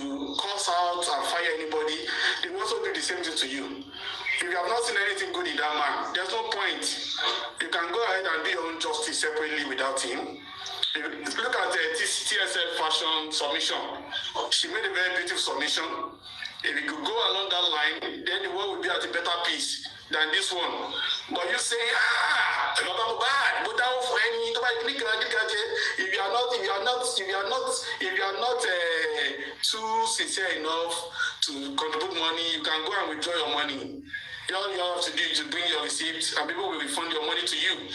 curse out and fire anybody, they will also do the same thing to you. If you have not seen anything good in that man, there's no point. You can go ahead and do your own justice separately without him. Look at the TSL fashion submission. She made a very beautiful submission. If you could go along that line, then the world will be at a better peace than this one. But you say, if you are not too sincere enough to contribute money, you can go and withdraw your money. All you have to do is to bring your receipts and people will refund your money to you.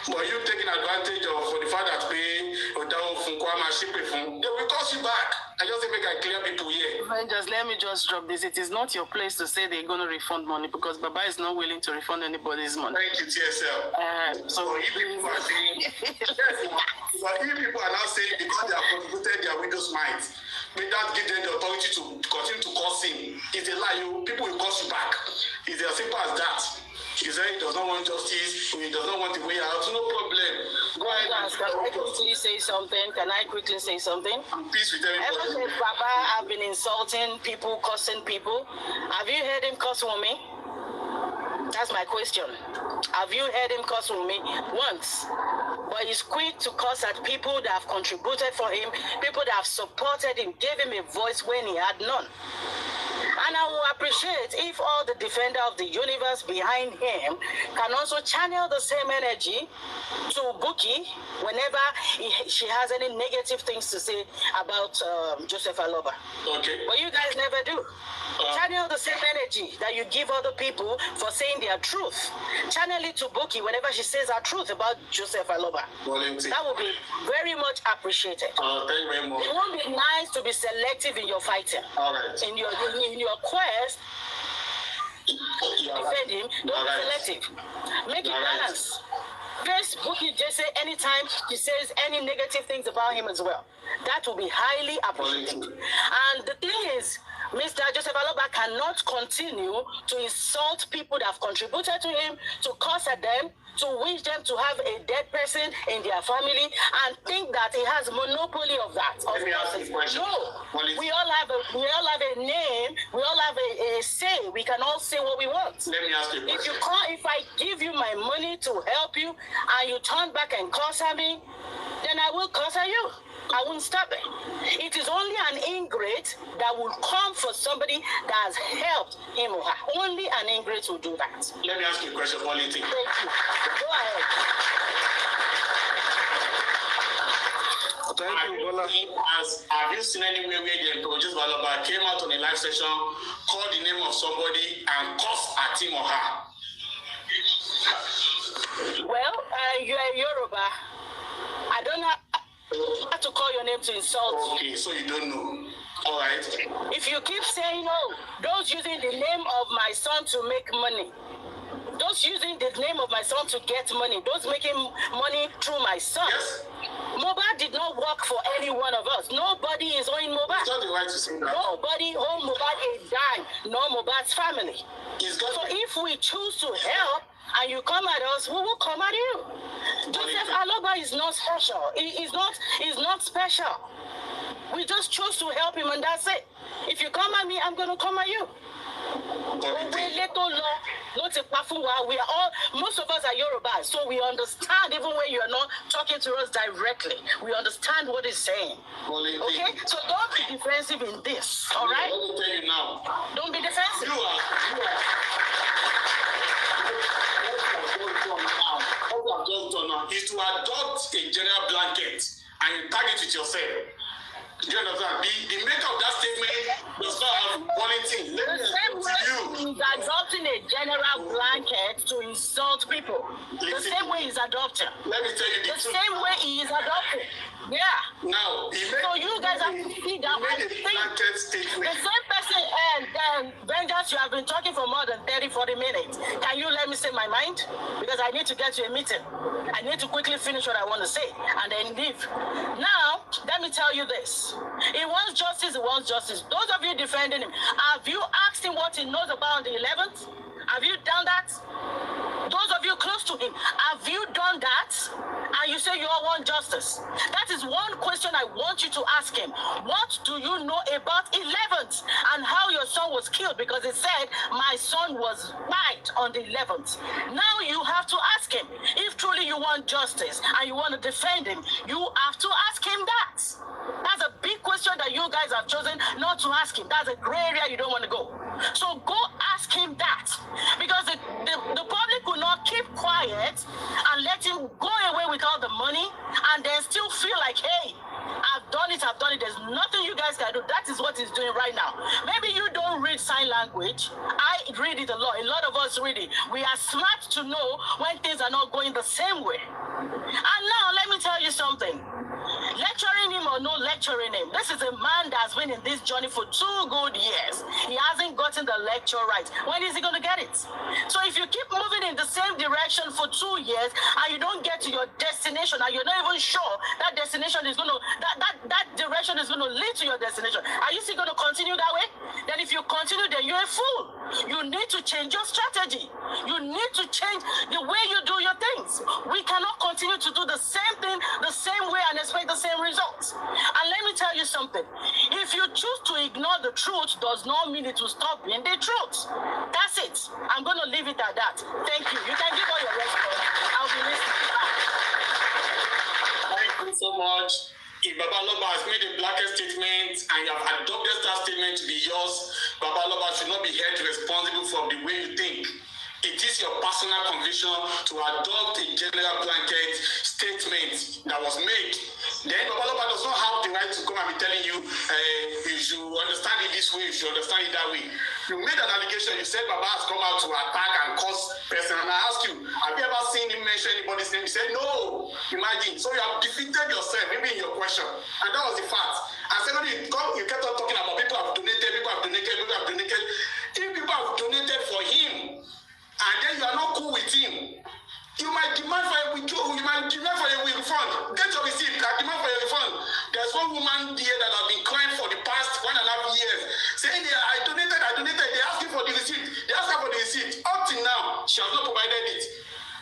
But you taking advantage of the fact that they will cost you back. I just make it clear people here. Just let me just drop this. It is not your place to say they're going to refund money because Baba is not willing to refund anybody's money. Thank you, TSL. So if people are saying, but if people are now saying because they have contributed their widow's mites, may that give them the authority to continue to curse him. It's a lie. People will curse you back. It's as simple as that. He said he does not want justice, he does not want the way out, no problem. Go ahead. Can I quickly say something? Peace with everybody. Ever since Baba have been insulting people, cursing people, have you heard him curse Wunmi? That's my question. Have you heard him curse Wunmi? Once. But he's quick to curse at people that have contributed for him, people that have supported him, gave him a voice when he had none. And I will appreciate if all the defender of the universe behind him can also channel the same energy to Buki whenever she has any negative things to say about Joseph Aloba. Okay. But you guys never do. Channel the same energy that you give other people for saying their truth. Channel it to Buki whenever she says her truth about Joseph Aloba. That will be very much appreciated. Thank you very much. It won't be nice to be selective in your fighting. All right. In your quest, defend him, don't be selective. Make it balance. First, Buki just say anytime he says any negative things about him as well. That will be highly appreciated. And the thing is, Mr. Joseph Aloba cannot continue to insult people that have contributed to him, to curse at them, to wish them to have a dead person in their family, and think that he has monopoly of that. Let me ask you a question. No, we all have a name, we all have a say. We can all say what we want. Let me ask you a question. If I give you my money to help you, and you turn back and curse at me, then I will curse at you. I won't stop it. It is only an ingrate that will come for somebody that has helped him or her. Only an ingrate will do that. Let me ask you a question, Polity. Thank you. Go ahead. Have you seen anywhere where the Joseph Aloba came out on a live session, called the name of somebody, and cursed at him or her? Well, you are Yoruba. I don't have to call your name to insult you. Okay, so you don't know. All right. If you keep saying, those using the name of my son to make money, those using the name of my son to get money, those making money through my son. Yes. Mohbad did not work for any one of us. Nobody is owing Mohbad. It's not the right to say that. Nobody owed Mohbad a dime, nor Mohbad's family. So if we choose to help, and you come at us, we will come at you. Joseph Aloba is not special. He's not special. We just chose to help him, and that's it. If you come at me, I'm going to come at you. We are all, most of us are Yoruba, so we understand even when you are not talking to us directly. We understand what he's saying. Okay? So don't be defensive in this, all right? Let me tell you now. Don't be defensive. What I've just done now is to adopt a general blanket and you tag it with yourself. Do you understand? The maker of that statement does not have one thing. Let me explain to you. He's adopting a general blanket to insult people. The same way he's adopting. Let me tell you the same way he is adopting. Yeah. Now, so you guys have to see that one thing. The same person and Vengeance, you have been talking for more than 30-40 minutes. Can you let me say my mind? Because I need to get to a meeting. I need to quickly finish what I want to say and then leave. Now, let me tell you this. He wants justice, he wants justice. Those of you defending him, have you asked him what he knows about on the 11th? Have you done that? Those of you close to him, have you done that? And you say you all want justice. That is one question I want you to ask him. What do you know about 11th and how your son was killed? Because it said my son was right on the 11th. Now you have to ask him. If truly you want justice and you want to defend him, you have to ask him that. That's a big question that you guys have chosen not to ask him. That's a gray area you don't want to go. So go ask him that. Because the public will not keep quiet and let him go away with all the money and then still feel like, hey, I've done it. There's nothing you guys can do. That is what he's doing right now. Maybe you don't read sign language. I read it a lot. A lot of us read it. We are smart to know when things are not going the same way. And now, let me tell you something. Lecturing him or no lecturing him, this is a man that's been in this journey for 2 good years. He hasn't gotten the lecture right. When is he going to get it? So if you keep moving in the same direction for 2 years and you don't get to your destination and you're not even sure that destination is going to, that direction is going to lead to your destination, are you still going to continue that way? Then if you continue, then you're a fool. You need to change your strategy. You need to change the way you do your things. We cannot continue to do the same thing the same way and expect the same results. And let me tell you something. If you choose to ignore the truth, does not mean it will stop being the truth. That's it. I'm going to leave it at that. Thank you. You can give all your response. I'll be listening. Thank you so much. If Baba Loba has made a blanket statement and you have adopted that statement to be yours, Baba Loba should not be held responsible for the way you think. It is your personal conviction to adopt a general blanket statement that was made. Then Baba Loba does not have the right to come and be telling you, you should understand it this way, you should understand it that way. You made an allegation, you said Baba has come out to attack and cause person, and I asked you, have you ever seen him mention anybody's name? You said no. Imagine. So you have defeated yourself, maybe in your question. And that was the fact. And secondly, you kept on talking about people have donated. If people have donated for him, and then you are not cool with him, you might demand for a withdrawal, you might demand for a refund. Get your receipt, demand for a refund. There's one woman here that has been crying for the past 1.5 years, saying, I donated. They asked you for the receipt. They asked her for the receipt. Up till now, she has not provided it.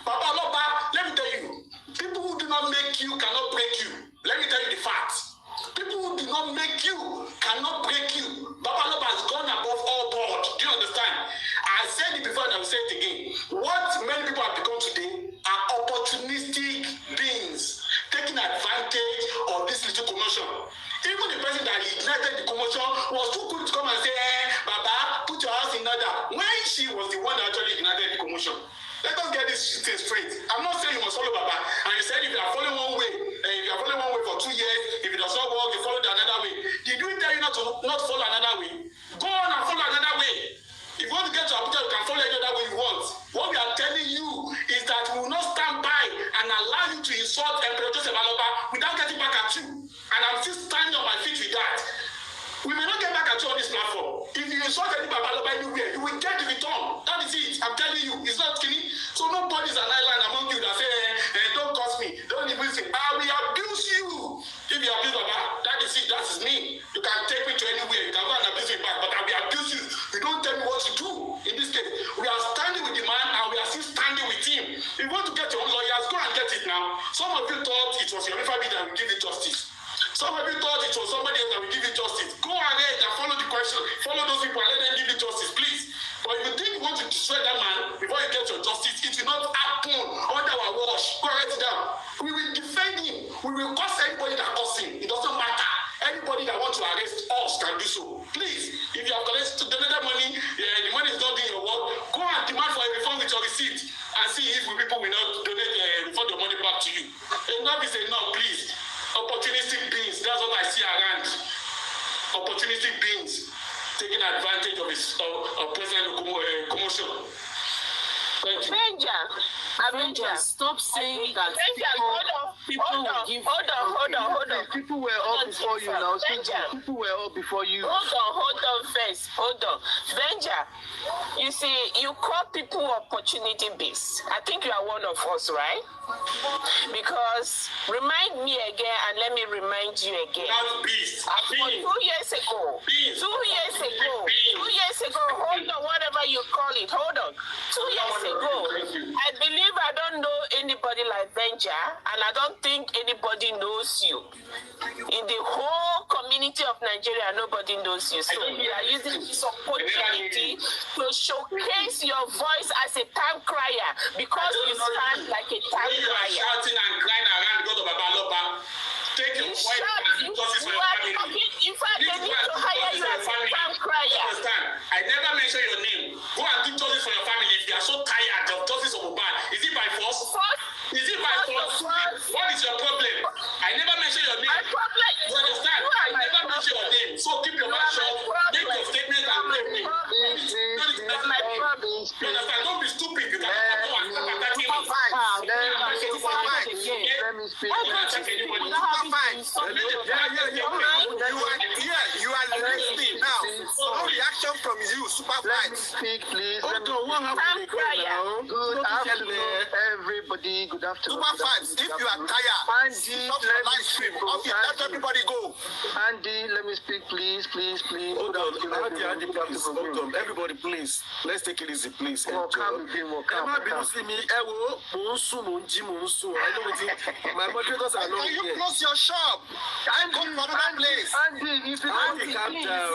Baba Loba, let me tell you, people who do not make you cannot break you. Let me tell you the facts. People who do not make you cannot break you. Baba Loba has gone above all board. Do you understand? I said it before and I will say it again. What many people have become today are opportunistic beings, taking advantage of this little commotion. Even the person that ignited the commotion was too quick to come and say, Baba, put your house in order. When she was the one that actually ignited the commotion. Let us get this thing straight. I'm not saying you must follow Baba. And you said if you are following one way, for 2 years, if it does not work, you follow the another way. Did we tell you not to follow another way? Go on and follow another way. If you want to get to Abuja, you can follow any other way you want. What we are telling you is that we will not stand by and allow you to insult Emperor Joseph Aloba without getting back at you. And I'm still standing on my feet with that. We may not get back at you on this platform. If you insult any Baba Aloba anywhere, you will get the return. That is it. I'm telling you. It's not kidding. So nobody's an island among you that say, don't curse me. Don't abuse me. I will abuse you. If you abuse Baba, that is it. That is me. You can take me to anywhere. You can go and abuse me back. But I will abuse you. You don't tell me what to do. In this case, we are standing with the man and we are still standing with him. If you want to get your own lawyers, go and get it now. Some of you thought it was your Høspît that will give you justice. Some of you thought it was somebody else that will give you justice. Go ahead and follow the question. Follow those people and let them give you justice, please. But if you think you want to destroy that man before you get your justice, it will not happen under our watch. Go write it down. We will defend him. We will curse anybody that curses him. It doesn't matter. Anybody that wants to arrest us can do so. Please, if you have collected donated money, the money is not doing your work, go and demand for a refund with your receipt and see if people will not refund your money back to you. Enough is enough, please. Opportunistic beings, that's what I see around. Opportunistic beings taking advantage of his president commotion. Thank you. Avenger, stop saying that. Avenger, hold on. Hold on. People were up before you now. People were up before you. Hold on first. Hold on. Benja, you see, you call people opportunity based. I think you are one of us, right? Because remind me again and let me remind you again. 2 years ago, hold on, whatever you call it, hold on. 2 years ago, I believe I don't know anybody like Benja, and I don't think anybody knows you. In the whole community of Nigeria, nobody knows you. So you are using this opportunity to showcase your voice as a town crier because you stand like a town crier. Shouting and crying around because of Babaloba. Take your voice and resources for your family. In fact, they need to hire you as a town crier. Understand? I never mention your name. Go and do justice for your family. If you are so tired of justice of Mohbad, is it by force? Is it by force? What is your problem? I never mention your name. My problem is you understand? I never mention your name. So keep your mouth shut. Make your statement and blame me. My problem. You understand? Don't be stupid. You cannot come and start attacking me. Let me speak. You are listening now. No reaction from you, Supervivbe. Let me speak, please. Good afternoon, everybody. Good afternoon. Supervibes, if you are tired, Andy, stop your live stream. Let everybody go. Andy, let me speak, please. Hold on. Everybody, please. Let's take it easy, please. My moderators are not Can you here. close your shop and go to another place? Andy, if you Andy, calm down.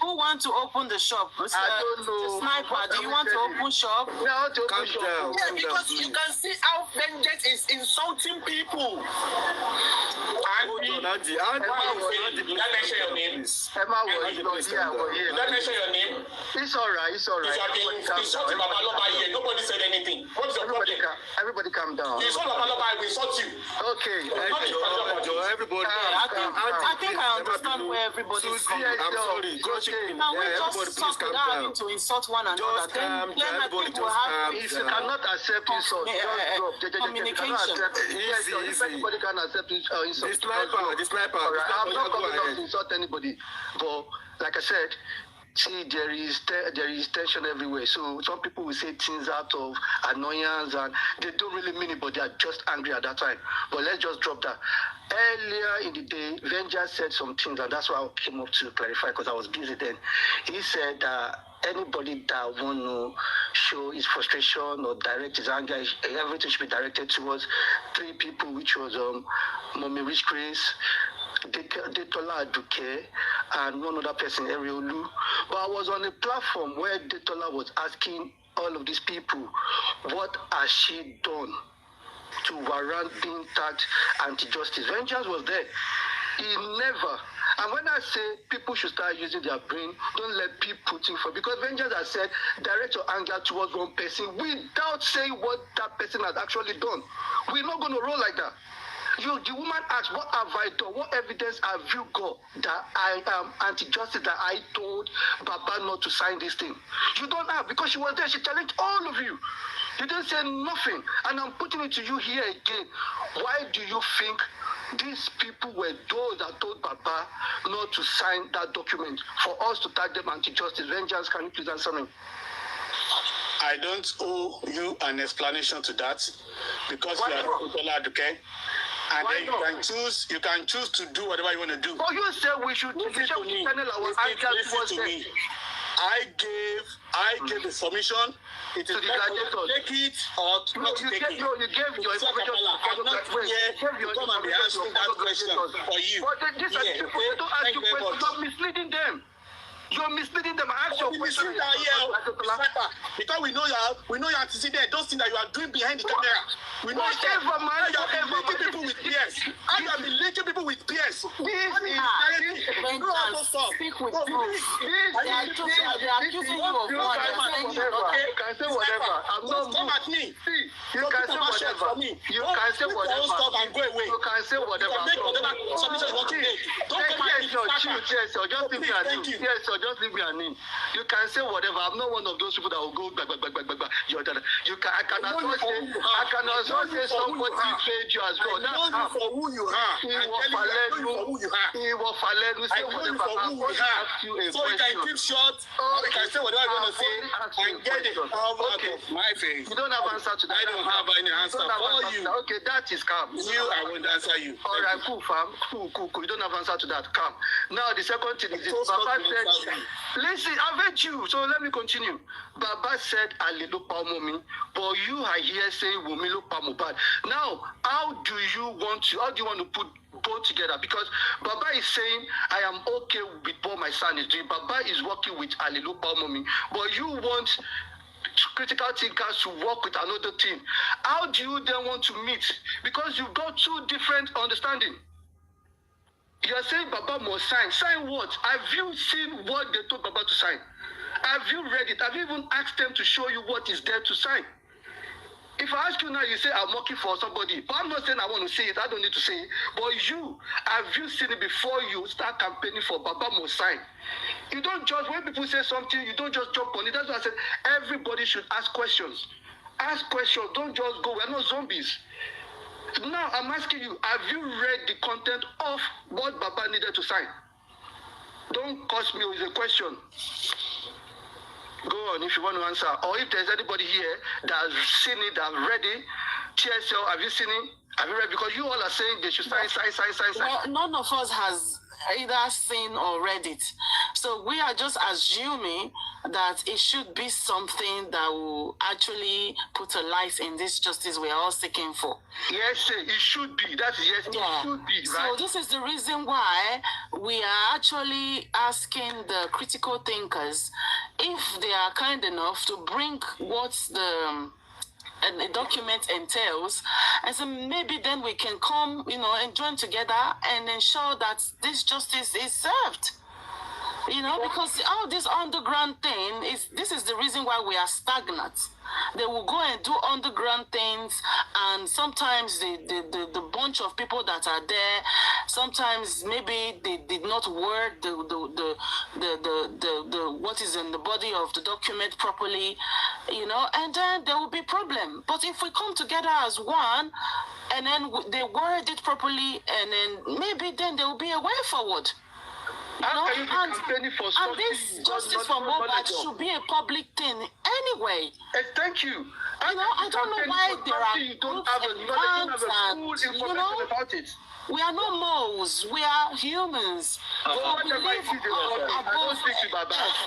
Who want to open the shop? I don't know. Sniper, do you want to open shop? No, to Calm open down. Yeah, because you can see how vengeance is insulting people. Hold on, Andy. Don't mention your name. Emma was not here. Don't mention your name. It's all right. You have been insulting Babaloba here. Nobody said anything. What is your problem? Everybody calm down. You insult Babaloba, I will insult you. Okay. Everybody. I think I understand where everybody is coming from. I'm sorry. Now we just talk without having to insult one another. Then I think we'll have If you cannot accept insult, just drop. Communication. If anybody can accept insult, The sniper. I'm not coming up to insult anybody, but like I said, see, there is tension everywhere. So some people will say things out of annoyance and they don't really mean it, but they are just angry at that time. But let's just drop that. Earlier in the day, Venja said some things, and that's why I came up to clarify because I was busy then. He said that anybody that want to show his frustration or direct his anger, everything should be directed towards 3 people, which was Mommy Rich Grace, Detola Aduke, and one other person, Eriolu. But I was on a platform where Detola was asking all of these people, what has she done to warrant being tagged anti-justice? Vengeance was there. He never. And when I say people should start using their brain, don't let people think for, because Vengeance has said direct your anger towards one person without saying what that person has actually done. We're not going to roll like that. The woman asked, what have I done? What evidence have you got that I am anti-justice, that I told Baba not to sign this thing? You don't have, because she was there. She challenged all of you. You didn't say nothing. And I'm putting it to you here again. Why do you think these people were those that told Baba not to sign that document for us to tag them anti-justice? Vengeance, can you please answer me? I don't owe you an explanation to that because you are Detola Aduke. And then you can choose to do whatever you want to do. But you said we should channel our anger towards them. I gave the submission. It is take it or not to take it. You gave your information. I'm not here to come and be answering that question for you. But these are people who don't ask you questions. You're misleading them. You're misleading them. I ask your question. Because we know you anticipated those things that you are doing behind the camera. We know you have been linking people with peers. How you have been linking people with peers? This is vengeance. Speak with proof. They are accusing you of one. You can say whatever. I'm not come at me. See, you can say whatever. You can say whatever. Stop and go away. You can say whatever. Yes, sir. Just leave me and me. Yes, sir. Just leave me and me. You can say whatever. I'm not one of those people that will go back. You can. I can also say somebody paid you as well. That's for who you are. He was fallen. Say whatever. I'm going to ask you a question. So you can keep short. Or you can say whatever you want to say and get it out of my face. You don't have answer to that. I don't have any answer for you. Okay, that is calm. I won't answer you. All right, cool, fam. Cool. You don't have answer to that. Calm. Now the second thing is this. Baba said, listen, I've heard you, so let me continue. Baba said, Alilupa Momi, but you are here saying Wumilupa Mubad. Now, how do you want to put both together? Because Baba is saying, I am okay with what my son is doing. Baba is working with Alilupa Momi, but you want critical thinkers to work with another team. How do you then want to meet? Because you've got two different understanding. You are saying Baba must sign. Sign what? Have you seen what they told Baba to sign? Have you read it? Have you even asked them to show you what is there to sign? If I ask you now, you say I'm working for somebody. But I'm not saying I want to say it. I don't need to say it. But have you seen it before you start campaigning for Baba must sign? You don't just, when people say something, you don't just jump on it. That's why I said everybody should ask questions. Ask questions. Don't just go. We're not zombies. Now, I'm asking you, have you read the content of what Baba needed to sign? Don't curse me with a question. Go on if you want to answer. Or if there's anybody here that has seen it, that have read it, TSL, have you seen it? Have you read? Because you all are saying they should sign. Well, none of us has either seen or read it. So we are just assuming that it should be something that will actually put a light in this justice we are all seeking for. Yes, it should be. That's yes, yeah. It should be. So Right? this is the reason why we are actually asking the critical thinkers if they are kind enough to bring what the document entails, and so maybe then we can come, and join together and ensure that this justice is served. Because all this underground thing this is the reason why we are stagnant. They will go and do underground things, and sometimes the bunch of people that are there, sometimes maybe they did not word the what is in the body of the document properly, and then there will be problem. But if we come together as one, and then they word it properly, and then maybe then there will be a way forward. And this justice for Mohbad should be a public thing anyway. Thank you. I don't know why there are groups and about it. We are not moles. We are humans. We live above,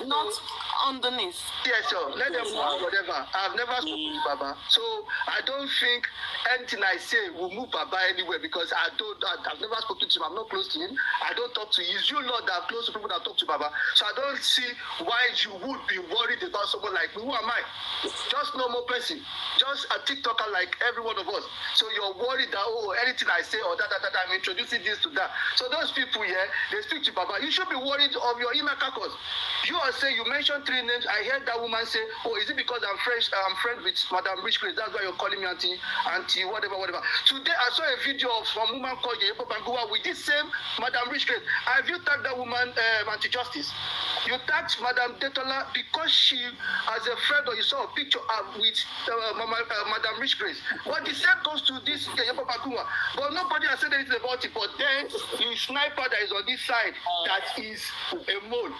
not underneath. Yes, sir. Let them move whatever. I've never spoken to Baba, so I don't think anything I say will move Baba anywhere, because I've never spoken to him. I'm not close to him. I don't talk to him. It's you, Lord, that are close to people that talk to Baba. So I don't see why you would be worried about someone like me. Who am I? Just normal person. Just a TikToker like every one of us. So you're worried that, anything I say or that, I'm introducing this to that. So those people here, they speak to Baba. You should be worried of your inner carcass. You are saying, you mentioned 3 names. I heard that woman say, is it because I'm friends with Madam Rich Grace? That's why you're calling me auntie, whatever. Today I saw a video of some woman called J4M with this same Madam Rich Grace. Have you tagged that woman anti-justice? You tagged Madam Detola because she, as a friend, or you saw a picture with Madam Rich Grace. But the same goes to this J4M. But nobody has said anything about it. But then the sniper that is on this side, that is a mole.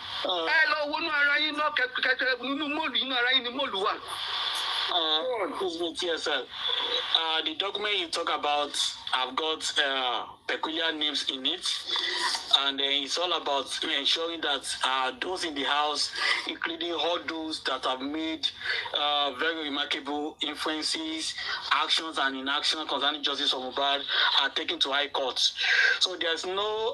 The document you talk about have got peculiar names in it, and it's all about ensuring that those in the house, including all those that have made very remarkable influences, actions and inaction concerning justice of Mohbad, are taken to high court. So there's no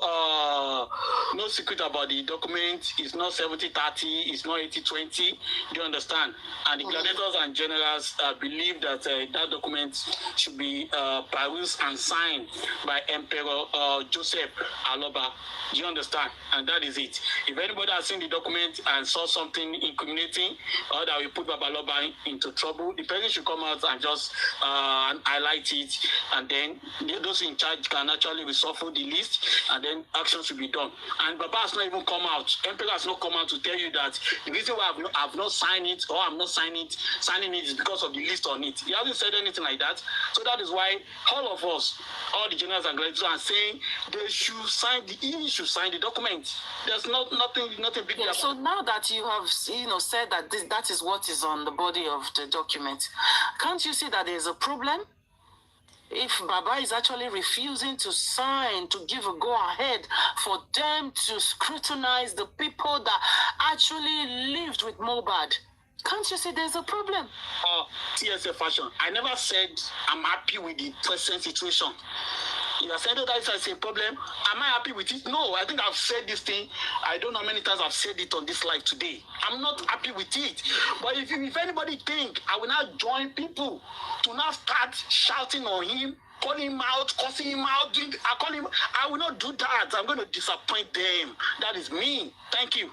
secret about the document. It's not 70-30, it's not 80-20. Do you understand? And the gladiators and generals believe that that document should be perused and signed by Emperor Joseph Aloba. Do you understand? And that is it. If anybody has seen the document and saw something incriminating or that will put Baba Aloba into trouble, the person should come out and just highlight it, and then those in charge can actually reshuffle the list, and then action should be done. And Baba has not even come out. Emperor has not come out to tell you that the reason why I've not signed it or I'm not signing it is because of the list on it. He hasn't said anything like that. So that is why all of us, all the generals and graduates, are saying they should sign he should sign the document. There's nothing big. Yeah, so now that you have said that that is what is on the body of the document, can't you see that there's a problem? If Baba is actually refusing to sign, to give a go-ahead for them to scrutinize the people that actually lived with Mohbad, can't you see there's a problem? TSA fashion. I never said I'm happy with the present situation. You are saying that is a problem. Am I happy with it? No, I think I've said this thing. I don't know how many times I've said it on this live today. I'm not happy with it. But if anybody think I will not join people to now start shouting on him, calling him out, cussing him out, I will not do that. I'm going to disappoint them. That is me. Thank you.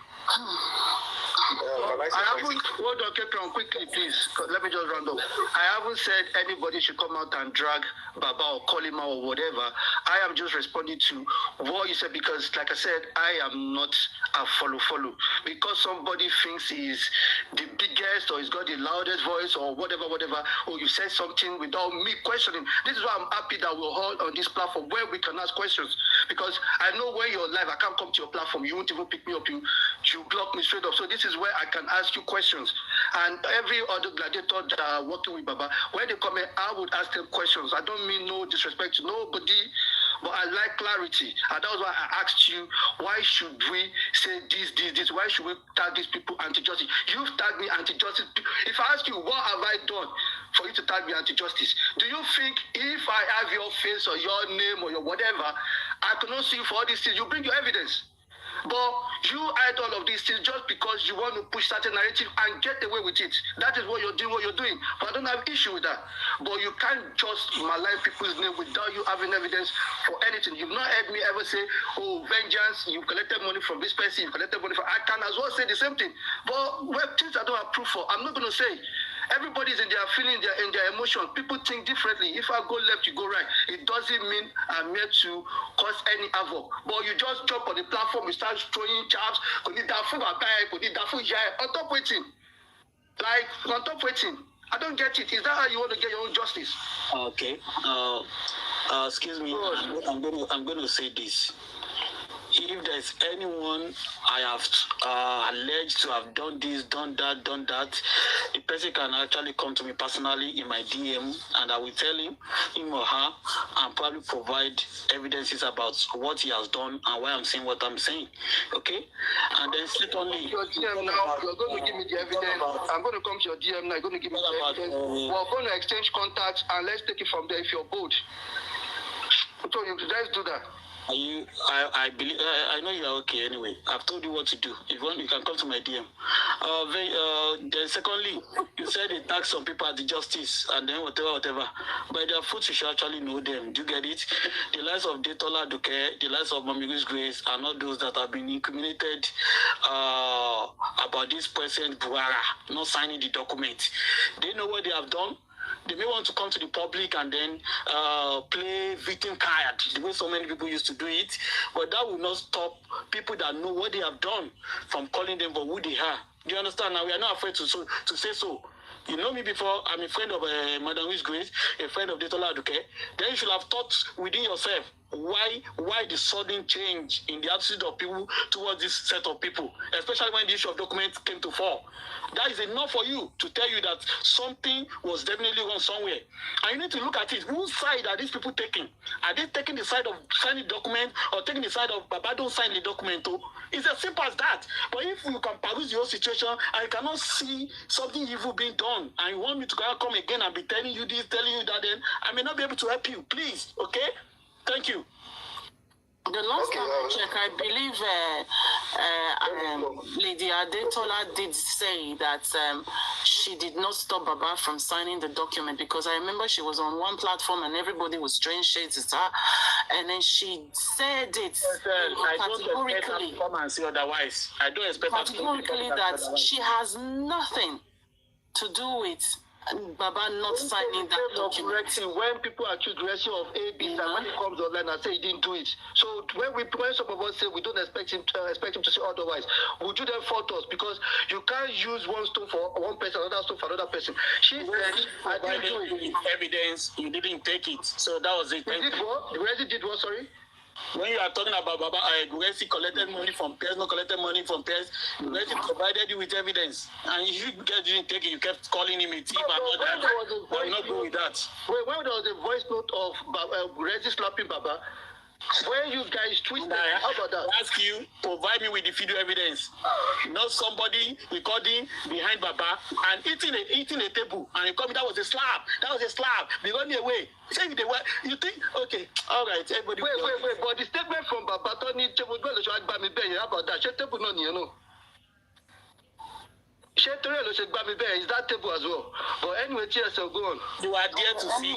I haven't, hold on, Kepron, quickly, please. Let me just round up. I haven't said anybody should come out and drag Baba or call him out or whatever. I am just responding to what you said because, like I said, I am not a follow. Because somebody thinks he's the biggest or he's got the loudest voice or whatever, or you said something without me questioning. This is why I'm happy that we're all on this platform where we can ask questions. Because I know when you're live, I can't come to your platform. You won't even pick me up. You block me straight up. So this is where I can ask you questions. And every other gladiator that are working with Baba, when they come in, I would ask them questions. I don't mean no disrespect to nobody, but I like clarity. And that was why I asked you, why should we say this? Why should we tag these people anti-justice? You've tagged me anti-justice. If I ask you, what have I done for you to tag me anti-justice? Do you think if I have your face or your name or your whatever, I cannot see you for all these things? You bring your evidence. But you hide all of these things just because you want to push certain narrative and get away with it. That is what you're doing. But I don't have issue with that. But you can't just malign people's name without you having evidence for anything. You've not heard me ever say, oh, vengeance, you collected money from this person, you collected money from... I can as well say the same thing. But things I don't have proof for, I'm not going to say. Everybody's in their feeling, in their emotion. People think differently. If I go left, you go right. It doesn't mean I'm here to cause any havoc. But you just jump on the platform, you start throwing jabs. On top waiting. I don't get it. Is that how you want to get your own justice? Okay. Excuse me. I'm going to say this. If there's anyone I have alleged to have done this, done that, the person can actually come to me personally in my DM, and I will tell him or her, and probably provide evidences about what he has done and why I'm saying what I'm saying. Okay? And then secondly... Your DM now, you're going to give me the evidence. I'm going to come to your DM now, you're going to give me the evidence. We're going to exchange contacts, and let's take it from there if you're bold. So let's do that. I believe I know you are okay anyway. I've told you what to do. If you want, you can come to my DM. Then secondly, you said they tax some people at the justice and then whatever. By their fruits you should actually know them. Do you get it? The lives of Detola Duke, the lives of Mommy Grace are not those that have been incriminated about this President Buhari not signing the document. They know what they have done. They may want to come to the public and then play victim card, the way so many people used to do it. But that will not stop people that know what they have done from calling them for who they are. Do you understand? Now, we are not afraid to say so. You know me before. I'm a friend of Madam Grace, a friend of Detola Aduke. Then you should have thought within yourself, why the sudden change in the attitude of people towards this set of people, especially when the issue of documents came to fall. That is enough for you to tell you that something was definitely wrong somewhere. And you need to look at it. Whose side are these people taking? Are they taking the side of signing the document or taking the side of Baba don't sign the document? It's as simple as that. But if you can peruse the whole situation and you cannot see something evil being done and you want me to come again and be telling you this, telling you that, then I may not be able to help you. Please, okay? Thank you. The last time I checked, I believe Lady Adetola did say that she did not stop Baba from signing the document, because I remember she was on one platform and everybody was throwing shades at her, and then she said it categorically. Come and say otherwise. I don't expect categorically that she has nothing to do with Baba not signing that document. When people accuse Gressy of AB, and when he comes online and say he didn't do it, so when some of us say we don't expect him to say otherwise, would you then fault us? Because you can't use one stone for one person, another stone for another person. She said, "I didn't do it." Evidence, you didn't take it, so that was it. He did what? Gressy did what? Sorry. When you are talking about Baba, Gressy collected money from peers, not collected money from peers. Gressy provided you with evidence, and you guys didn't take it. You kept calling him a thief and all that. I will not go with that. When there was a voice note of Gressy slapping Baba, when you guys twisted, how about that? I ask you, provide me with the video evidence. Not somebody recording behind Baba and eating a table, and you call me that was a slap. That was a slap. They run me away. You think, okay, all right, everybody. Wait. But the statement from Baba, Tony, how about that? Table no, you know. Is that table as well? But anyway, so go on. You are there to see.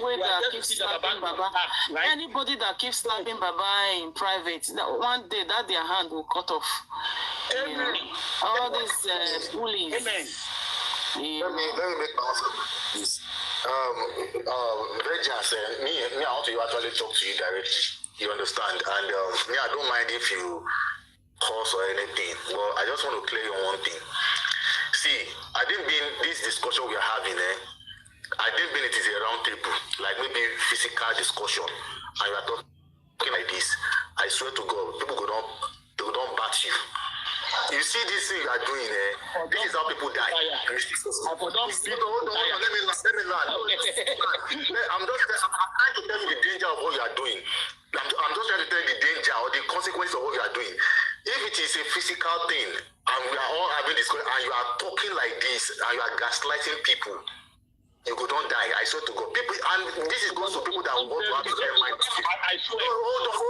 Anybody that keeps slapping Baba in private, one day that their hand will cut off. All these bullies. Amen. Yeah. Let me make my answer, please. Vengeance, me, I want to actually talk to you directly. You understand? And me, I don't mind if you curse or anything, but I just want to clear you on one thing. See, I didn't mean this discussion we are having, I didn't mean it is a round table, like maybe physical discussion, and you are talking like this. I swear to God, people don't bat you. You see this thing you are doing, this is how people die. Hold on, let me learn. I'm trying to tell you the danger of what you are doing. I'm just trying to tell you the danger or the consequence of what you are doing. If it is a physical thing, and we are all having this, and you are talking like this, and you are gaslighting people, you go don't die. I swear to God. People, and this is goes to people that want to have their mind. I swear. Hold on.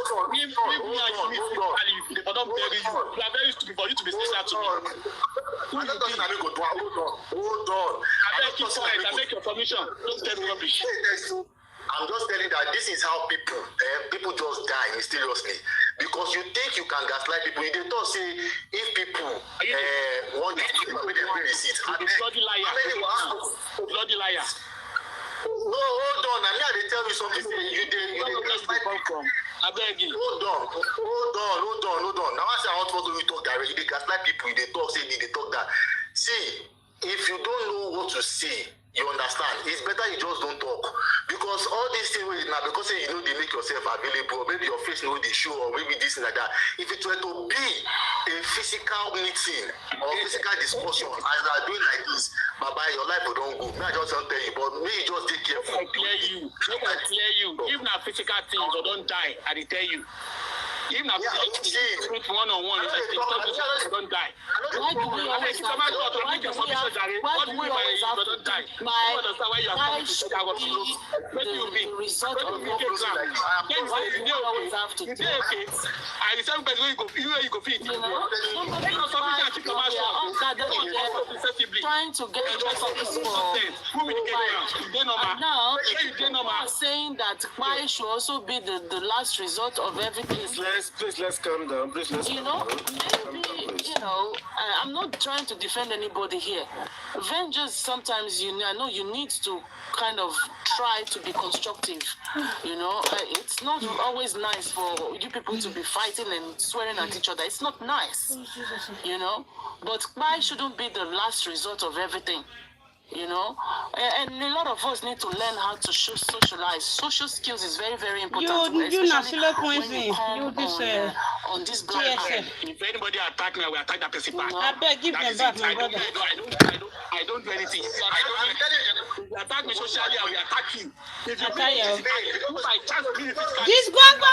But don't bury you. You are very stupid for you to be saying that to me. I'm not talking about go to hold on. I make your permission. Don't tell me rubbish. I'm just telling you that this is how people just die mysteriously. Because you think you can gaslight people. You don't say if people want to keep them with the receipt. Bloody liar. No, hold on. And now they tell me something. You gaslight people. I beg you. Hold on. Now I say I want to talk directly. They gaslight people. They talk, say they talk that. See, if you don't know what to say, you understand, it's better you just don't talk. Because all these things now, because they make yourself available, or maybe your face know the show, or maybe this and like that. If it were to be a physical meeting or physical discussion, as you are doing like this, Baba, your life will don't go. Me, I just don't tell you, but me, just take careful. I clear you. If not physical things, or don't die, I tell you. Even if it's one-on-one, don't die. Why do we always have the result of what we have to do? I decided where you go fit. Trying to get justice for and now people are saying that why should also be the last resort of everything. Please let's calm down. Maybe I'm not trying to defend anybody here. Vengeance sometimes I know you need to kind of try to be constructive. It's not always nice for you people to be fighting and swearing at each other. It's not nice, But why shouldn't be the last resort of everything? And a lot of us need to learn how to socialize. Social skills is very, very important. On this black. If anybody attack me, I will attack that person back. I beg, give them back, my brother. I don't I don't do anything. If you attack me socially, I will attack you. If you Okay, yeah. if I chance me physically, This attack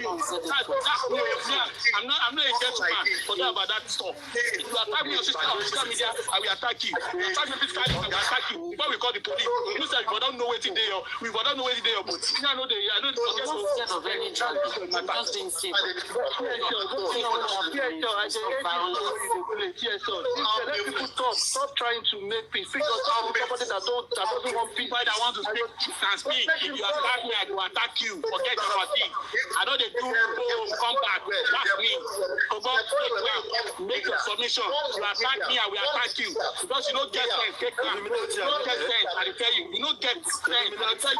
you. I'm not a gentleman. Forget about that stuff. If you attack me on social media, I will attack you. If you attack me physically, I will attack you. Before we call the police, you said we don't know what today. We don't know what today. But I know I don't forget of any drug. Just being safe. Let people talk. Stop trying to make peace. Because somebody that doesn't want peace. I want to speak can speak. If you attack me, I will attack you. Forget about it. I know they do come back. That's me. Make your submission. You attack me, I will attack you. Because you don't get sense. You don't get sense. I tell you. You don't get sense. I tell you.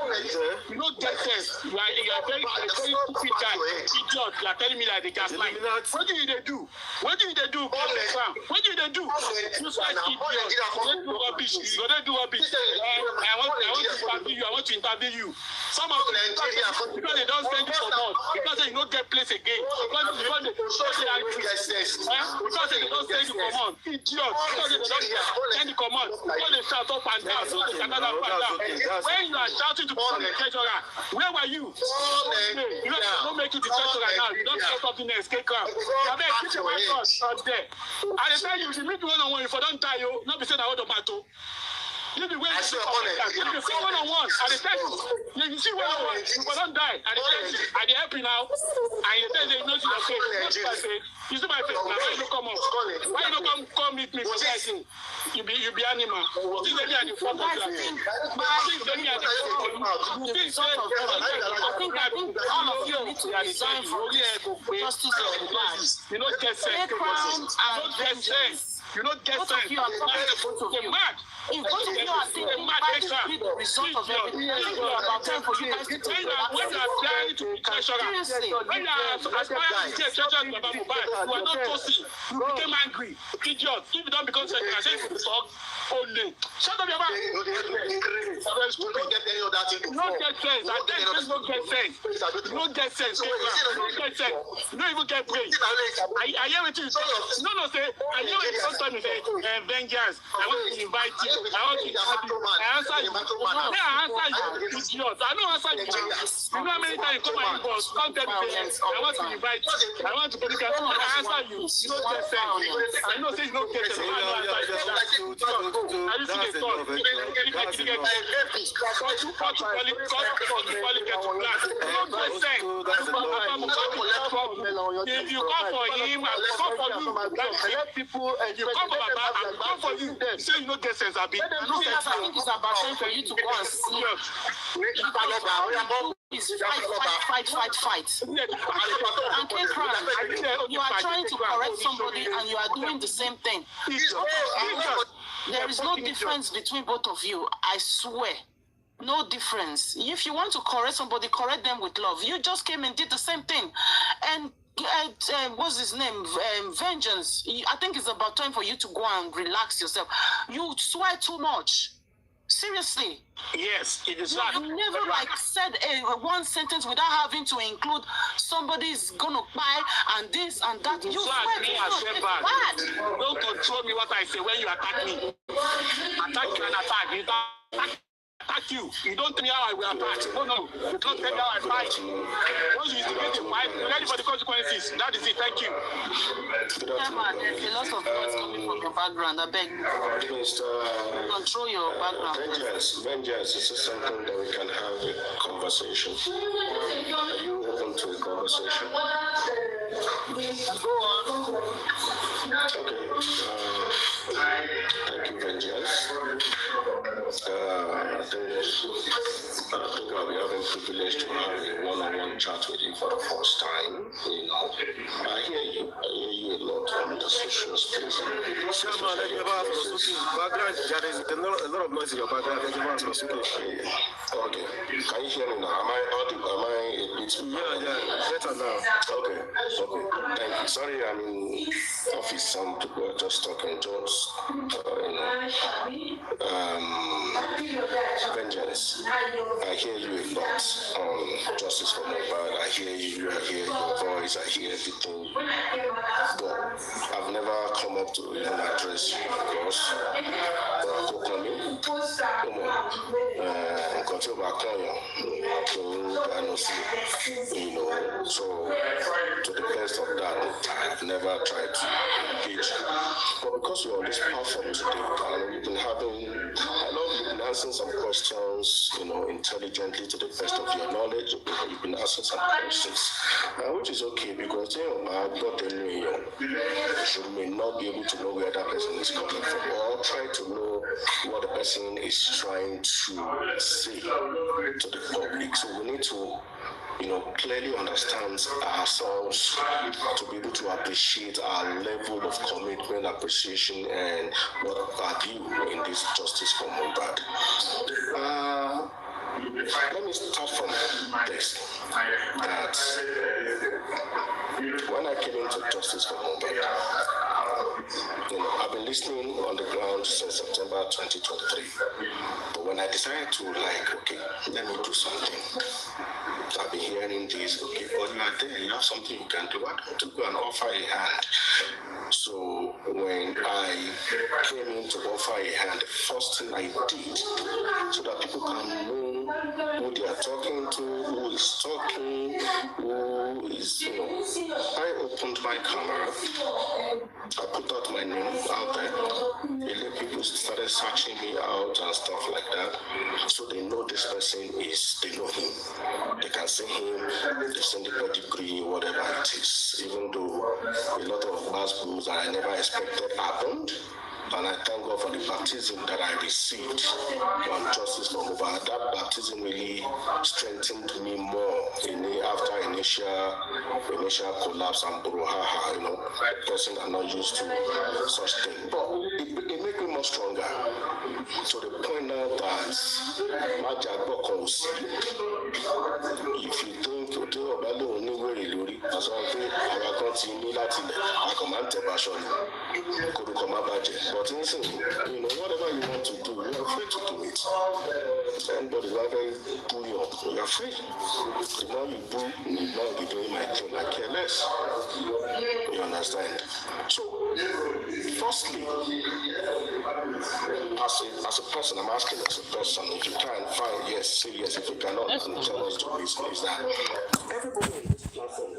You don't get sense. You are very stupid guy. Idiot. You are telling me like the gaslight. What do they do? What do they do? What do they do? You say idiot. You do rubbish. You don't do rubbish. I want to interview you. I want to interview you. Some of them, because they don't send you for more. Because they don't get place again. Because they don't send you for more. Idiot. Because they don't send you for more. Because they shout up and down. When you are shouting to become the treasurer, where were you? You don't make you the treasurer now. You don't say something else. I mean, keep your mouth out there. I tell you, if you meet one-on-one, if I don't die, you not be saying I want to battle. You be waiting for one-on-one. I tell you see one-on-one, if I don't die, I tell you, I help you now. And you tell you, you know your face. You see my face now. Why you don't come up? Why you don't come meet me for that thing? You be animal. You think they are the front of you. You think they are the front of you. You think I think all of you need to resign from justice of the class. You don't get sense. You don't get sense. You are mad. If both of you are thinking that is the result of everything, it's about time for you guys to take that. When you are trying to be treasurer, when you are aspiring to be a treasurer, you are not toasting. You became angry. Idiot. If you don't become treasurer, I say you talk only. Shut up your mouth. You don't get any of that thing. You don't get sense. I tell you, you don't get sense. You don't get sense. You don't get sense. You don't even get brain. I hear what you say. No, say. I hear what you say. Vengeance. I want to invite you. I want to invite you. I answer you. I answer you. Idiot. I don't answer you. You know how many times you come and you boss. Come tell me. I want to invite you. I want to go to the I answer you. You don't get sense. I know say you don't get sense. I used to get taught. You don't get if you come for him, I will come for you. Let people, if you come for Baba, I will come for you. Say you don't get sense, Abi. I think it's about time for you to go and see. Fight. And K-Crown, you are trying to correct somebody and you are doing the same thing. There is no difference between both of you, I swear. No difference. If you want to correct somebody, correct them with love. You just came and did the same thing. And what's his name? Vengeance. I think it's about time for you to go and relax yourself. You swear too much. Seriously. Yes, it is. You never said one sentence without having to include somebody's gonna buy and this and that. You swear too much. It's bad. Don't control me what I say when you attack me. Attack you and attack. You attack you. You don't tell me how I will attack. No. You don't tell me how I fight. Once you instigate a fight, you're ready for the consequences. That is it. Thank you. Yeah, man, there's a lot of words coming from your background. I beg. Control your background. Vengeance is something that we can have a conversation. Are you open to a conversation? Go on. Okay. Thank you, Vengeance. I think I'll be having privilege to have a one-on-one chat with you for the first time. You know, I hear you a lot on the social space. A lot of noise in your background. Okay. Can you hear me now? Am I audible? Am I a bit? Yeah. Better now. Okay. Thank you. Sorry, I'm in office. Some people are just talking. Vengeance. I hear you a lot on Justice for Mobile. I hear you. I hear your voice. I hear everything. But I've never come up to even address you because So to the best of that, I've never tried to engage. But because you're on this platform today, and you've been answering some questions, intelligently to the best of your knowledge. You've been asking some questions, which is okay because I've got you may not be able to know where that person is coming from, or try to know what the person is trying to say to the public. So we need to clearly understand ourselves to be able to appreciate our level of commitment, appreciation, and what value in this justice for Mohbad. Let me start from this. That when I came into justice for Mohbad, I've been listening on the ground since September 2023. But when I decided to let me do something, I've been hearing this, but you are there, you have something you can do. Why don't you go and offer a hand? So when I came in to offer a hand, the first thing I did, so that people can know who they are talking to, who is talking, who is, I opened my camera, I put out my name out there, people started searching me out and stuff like that, so they know this person they know him. They can see him, they've seen the pedigree, whatever it is, even though a lot of bad schools that I never expected happened. And I thank God for the baptism that I received on justice for Mohbad. That baptism really strengthened me more after initial collapse and brouhaha, person are not used to such thing. But it made me more stronger. To the point now that if you think but whatever you want to do, you are free to do it. Anybody who pull you up, you are free. The more you do, the more you doing my thing. I care less. You understand? So, firstly, as a person, I'm asking as a person, if you can find yes, say yes. If you cannot, and tell us the reason is that everybody in this platform